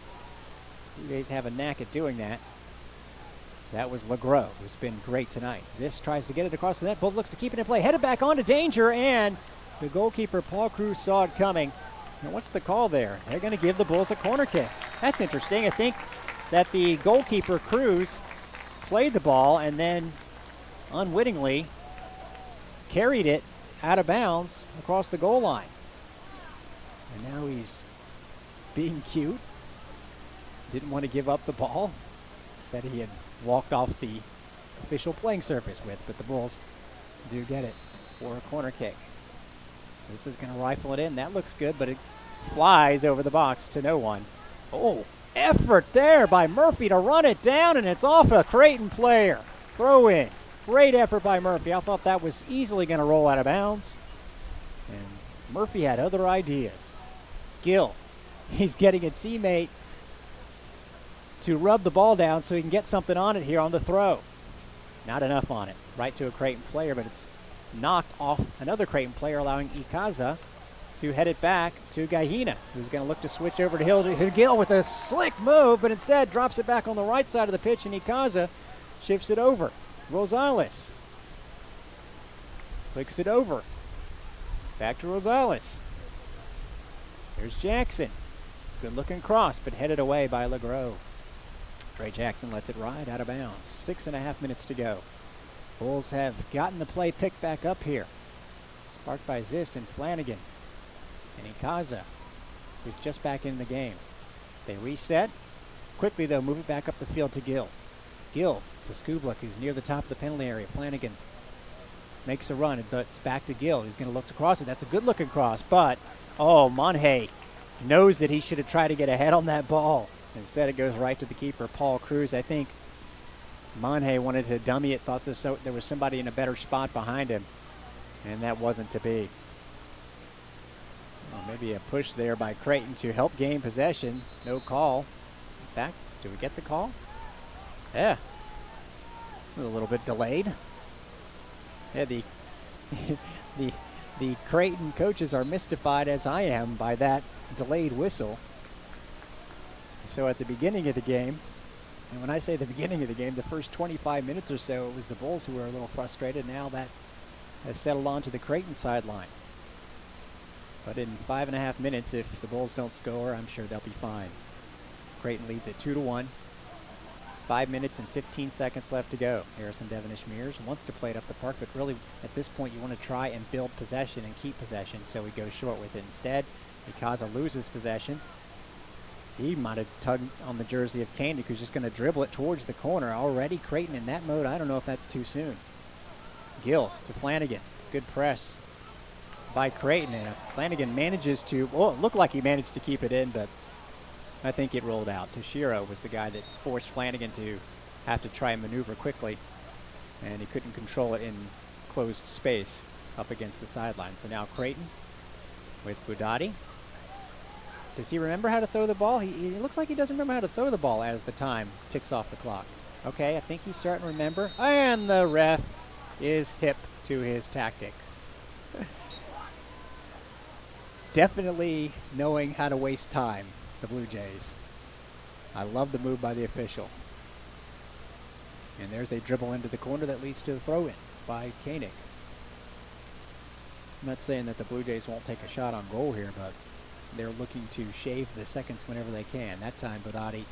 You guys have a knack at doing that. That was LeGros, who's been great tonight. Ziss tries to get it across the net. Both looks to keep it in play. Headed back onto danger, and the goalkeeper, Paul Cruz, saw it coming. Now, what's the call there? They're going to give the Bulls a corner kick. That's interesting. I think that the goalkeeper, Cruz, played the ball and then unwittingly carried it out of bounds across the goal line. And now he's being cute. Didn't want to give up the ball that he had walked off the official playing surface with, but the Bulls do get it for a corner kick. This is going to rifle it in. That looks good, but it flies over the box to no one. Oh, effort there by Murphy to run it down, and it's off a Creighton player. Throw in. Great effort by Murphy. I thought that was easily going to roll out of bounds. And Murphy had other ideas. Gill, he's getting a teammate to rub the ball down so he can get something on it here on the throw. Not enough on it. Right to a Creighton player, but it's knocked off another Creighton player, allowing Icaza to head it back to Gahina, who's going to look to switch over to Gill with a slick move, but instead drops it back on the right side of the pitch, and Icaza shifts it over. Rosales clicks it over. Back to Rosales. Here's Jackson. Good looking cross, but headed away by LeGros. Trey Jackson lets it ride out of bounds. 6.5 minutes to go. Bulls have gotten the play picked back up here. Sparked by Ziss and Flanagan. And Icaza, who's just back in the game. They reset. Quickly, though, move it back up the field to Gill. Gill to Skublik, who's near the top of the penalty area. Flanagan makes a run, but it's back to Gill. He's going to look to cross it. That's a good-looking cross, but, oh, Monhay knows that he should have tried to get ahead on that ball. Instead, it goes right to the keeper, Paul Cruz. I think Monhay wanted to dummy it, thought there was somebody in a better spot behind him, and that wasn't to be. Well, maybe a push there by Creighton to help gain possession. No call. In fact, do we get the call? Yeah. A little bit delayed. Yeah, the Creighton coaches are mystified, as I am, by that delayed whistle. So at the beginning of the game, and when I say the beginning of the game, the first 25 minutes or so, it was the Bulls who were a little frustrated. Now that has settled on to the Creighton sideline. But in 5.5 minutes, if the Bulls don't score, I'm sure they'll be fine. Creighton leads at 2-1. 5 minutes and 15 seconds left to go. Harrison Devonish Mears wants to play it up the park, but really at this point you want to try and build possession and keep possession, so he goes short with it. Instead, Icaza loses possession. He might have tugged on the jersey of Koenig, who's just going to dribble it towards the corner. Already Creighton in that mode. I don't know if that's too soon. Gill to Flanagan. Good press by Creighton, and Flanagan manages to, well, it looked like he managed to keep it in, but I think it rolled out. Toshiro was the guy that forced Flanagan to have to try and maneuver quickly, and he couldn't control it in closed space up against the sideline. So now Creighton with Budati. Does he remember how to throw the ball? He looks like he doesn't remember how to throw the ball as the time ticks off the clock. Okay, I think he's starting to remember. And the ref is hip to his tactics. Definitely knowing how to waste time, the Blue Jays. I love the move by the official. And there's a dribble into the corner that leads to a throw-in by Koenig. I'm not saying that the Blue Jays won't take a shot on goal here, but they're looking to shave the seconds whenever they can. That time, Bodati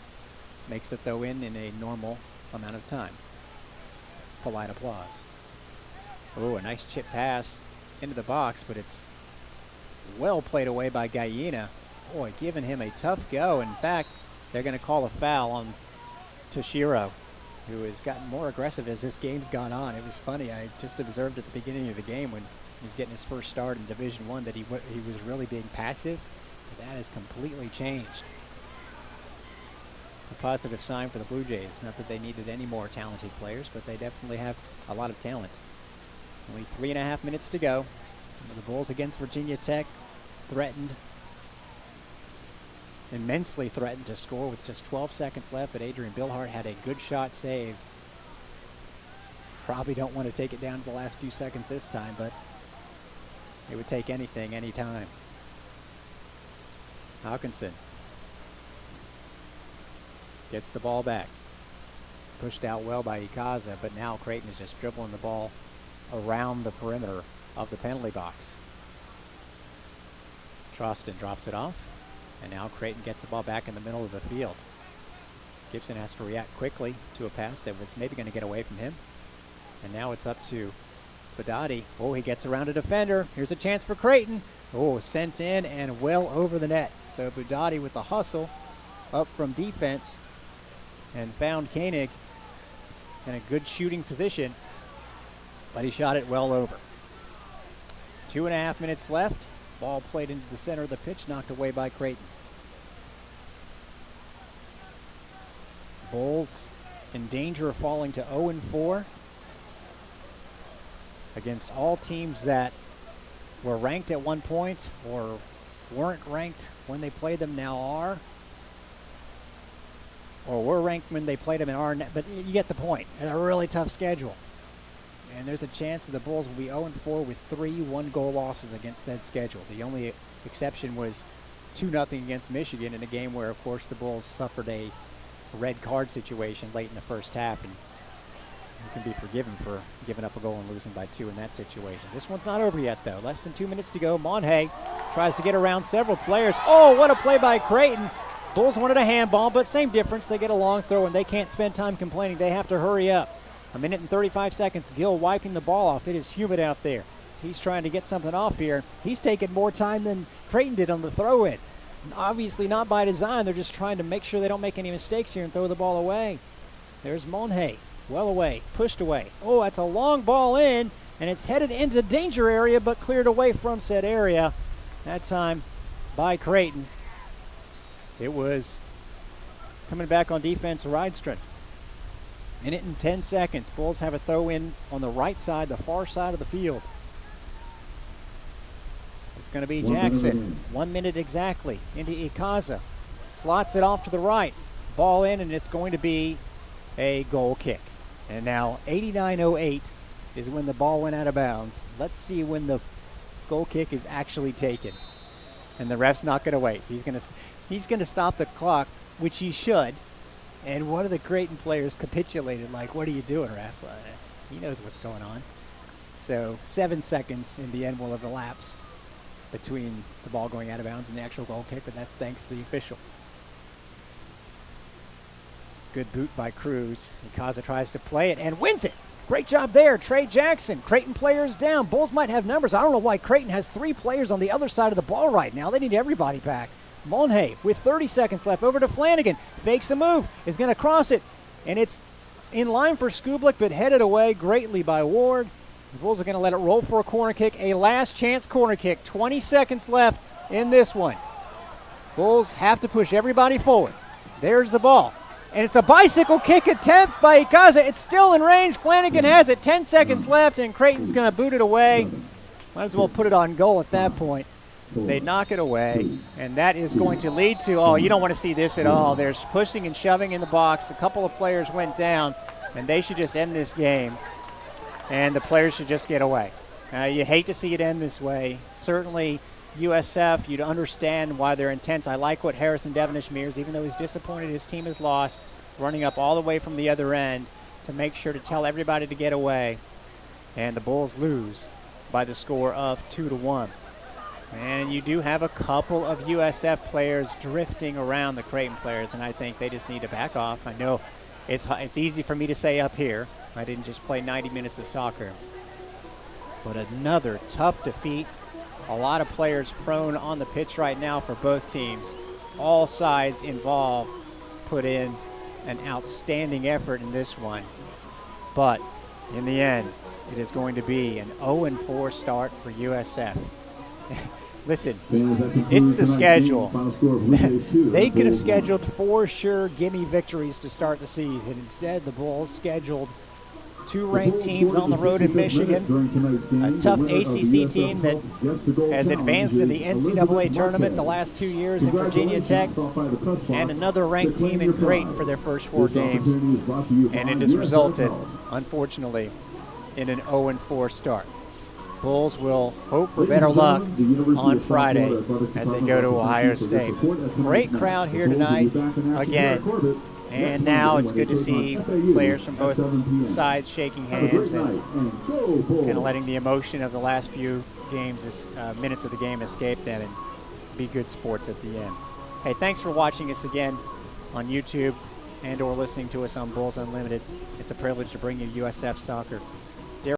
makes the throw-in in a normal amount of time. Polite applause. Oh, a nice chip pass into the box, but it's well played away by Gallina. Boy, giving him a tough go. In fact, they're going to call a foul on Toshiro, who has gotten more aggressive as this game's gone on. It was funny. I just observed at the beginning of the game when he was getting his first start in Division I that he was really being passive. But that has completely changed. A positive sign for the Blue Jays. Not that they needed any more talented players, but they definitely have a lot of talent. Only 3.5 minutes to go. The Bulls against Virginia Tech threatened, immensely threatened to score with just 12 seconds left, but Adrian Billhart had a good shot saved. Probably don't want to take it down to the last few seconds this time, but it would take anything, anytime. Hawkinson gets the ball back. Pushed out well by Ikaza, but now Creighton is just dribbling the ball around the perimeter of the penalty box. Troston drops it off, and now Creighton gets the ball back in the middle of the field. Gibson has to react quickly to a pass that was maybe going to get away from him. And now it's up to Badati. Oh, he gets around a defender. Here's a chance for Creighton. Oh, sent in and well over the net. So Badati with the hustle up from defense and found Koenig in a good shooting position, but he shot it well over. 2.5 minutes left. Ball played into the center of the pitch, knocked away by Creighton. Bulls in danger of falling to 0-4 against all teams that were ranked at one point or weren't ranked when they played them, now are, or were ranked when they played them and are, but you get the point. A really tough schedule. And there's a chance that the Bulls will be 0-4 with 3 one-goal losses against said schedule. The only exception was 2-0 against Michigan in a game where, of course, the Bulls suffered a red card situation late in the first half, and you can be forgiven for giving up a goal and losing by 2 in that situation. This one's not over yet, though. Less than 2 minutes to go. Monhay tries to get around several players. Oh, what a play by Creighton. Bulls wanted a handball, but same difference. They get a long throw, and they can't spend time complaining. They have to hurry up. 1 minute and 35 seconds. Gill wiping the ball off. It is humid out there. He's trying to get something off here. He's taking more time than Creighton did on the throw-in. Obviously not by design. They're just trying to make sure they don't make any mistakes here and throw the ball away. There's Monhay. Well away. Pushed away. Oh, that's a long ball in, and it's headed into danger area, but cleared away from said area. That time by Creighton. It was coming back on defense, Rydstrom. Minute and 10 seconds. Bulls have a throw-in on the right side, the far side of the field. It's going to be Jackson. 1 minute exactly into Ikaza. Slots it off to the right. Ball in, and it's going to be a goal kick. And now 89:08 is when the ball went out of bounds. Let's see when the goal kick is actually taken. And the ref's not going to wait. He's going to stop the clock, which he should. And one of the Creighton players capitulated, like, what are you doing, ref? He knows what's going on. So 7 seconds in the end will have elapsed between the ball going out of bounds and the actual goal kick, but that's thanks to the official. Good boot by Cruz. Ikaza tries to play it and wins it. Great job there, Trey Jackson. Creighton players down. Bulls might have numbers. I don't know why Creighton has 3 players on the other side of the ball right now. They need everybody back. Monhay with 30 seconds left over to Flanagan. Fakes a move. Is going to cross it. And it's in line for Skublik, but headed away greatly by Ward. The Bulls are going to let it roll for a corner kick. A last chance corner kick. 20 seconds left in this one. Bulls have to push everybody forward. There's the ball. And it's a bicycle kick attempt by Ikaza. It's still in range. Flanagan has it. 10 seconds left, and Creighton's going to boot it away. Might as well put it on goal at that point. They knock it away, and that is going to lead to, oh, you don't want to see this at all. There's pushing and shoving in the box. A couple of players went down, and they should just end this game, and the players should just get away. You hate to see it end this way. Certainly, USF, you'd understand why they're intense. I like what Harrison Devonish-Mears, even though he's disappointed his team has lost, running up all the way from the other end to make sure to tell everybody to get away. And the Bulls lose by the score of 2-1. And you do have a couple of USF players drifting around the Creighton players, and I think they just need to back off. I know it's easy for me to say up here. I didn't just play 90 minutes of soccer. But another tough defeat. A lot of players prone on the pitch right now for both teams. All sides involved put in an outstanding effort in this one. But in the end, it is going to be an 0-4 start for USF. Listen, it's the schedule. They could have scheduled 4 sure gimme victories to start the season. Instead, the Bulls scheduled 2 ranked teams on the road in Michigan, a tough ACC team that has advanced in the NCAA tournament the last 2 years in Virginia Tech, and another ranked team in Creighton for their first 4 games. And it has resulted, unfortunately, in an 0-4 start. Bulls will hope for better luck on Friday as they go to Ohio State. Great crowd here tonight again. And now it's good to see players from both sides shaking hands and kind of letting the emotion of the last few games, minutes of the game escape them and be good sports at the end. Hey, thanks for watching us again on YouTube and or listening to us on Bulls Unlimited. It's a privilege to bring you USF soccer.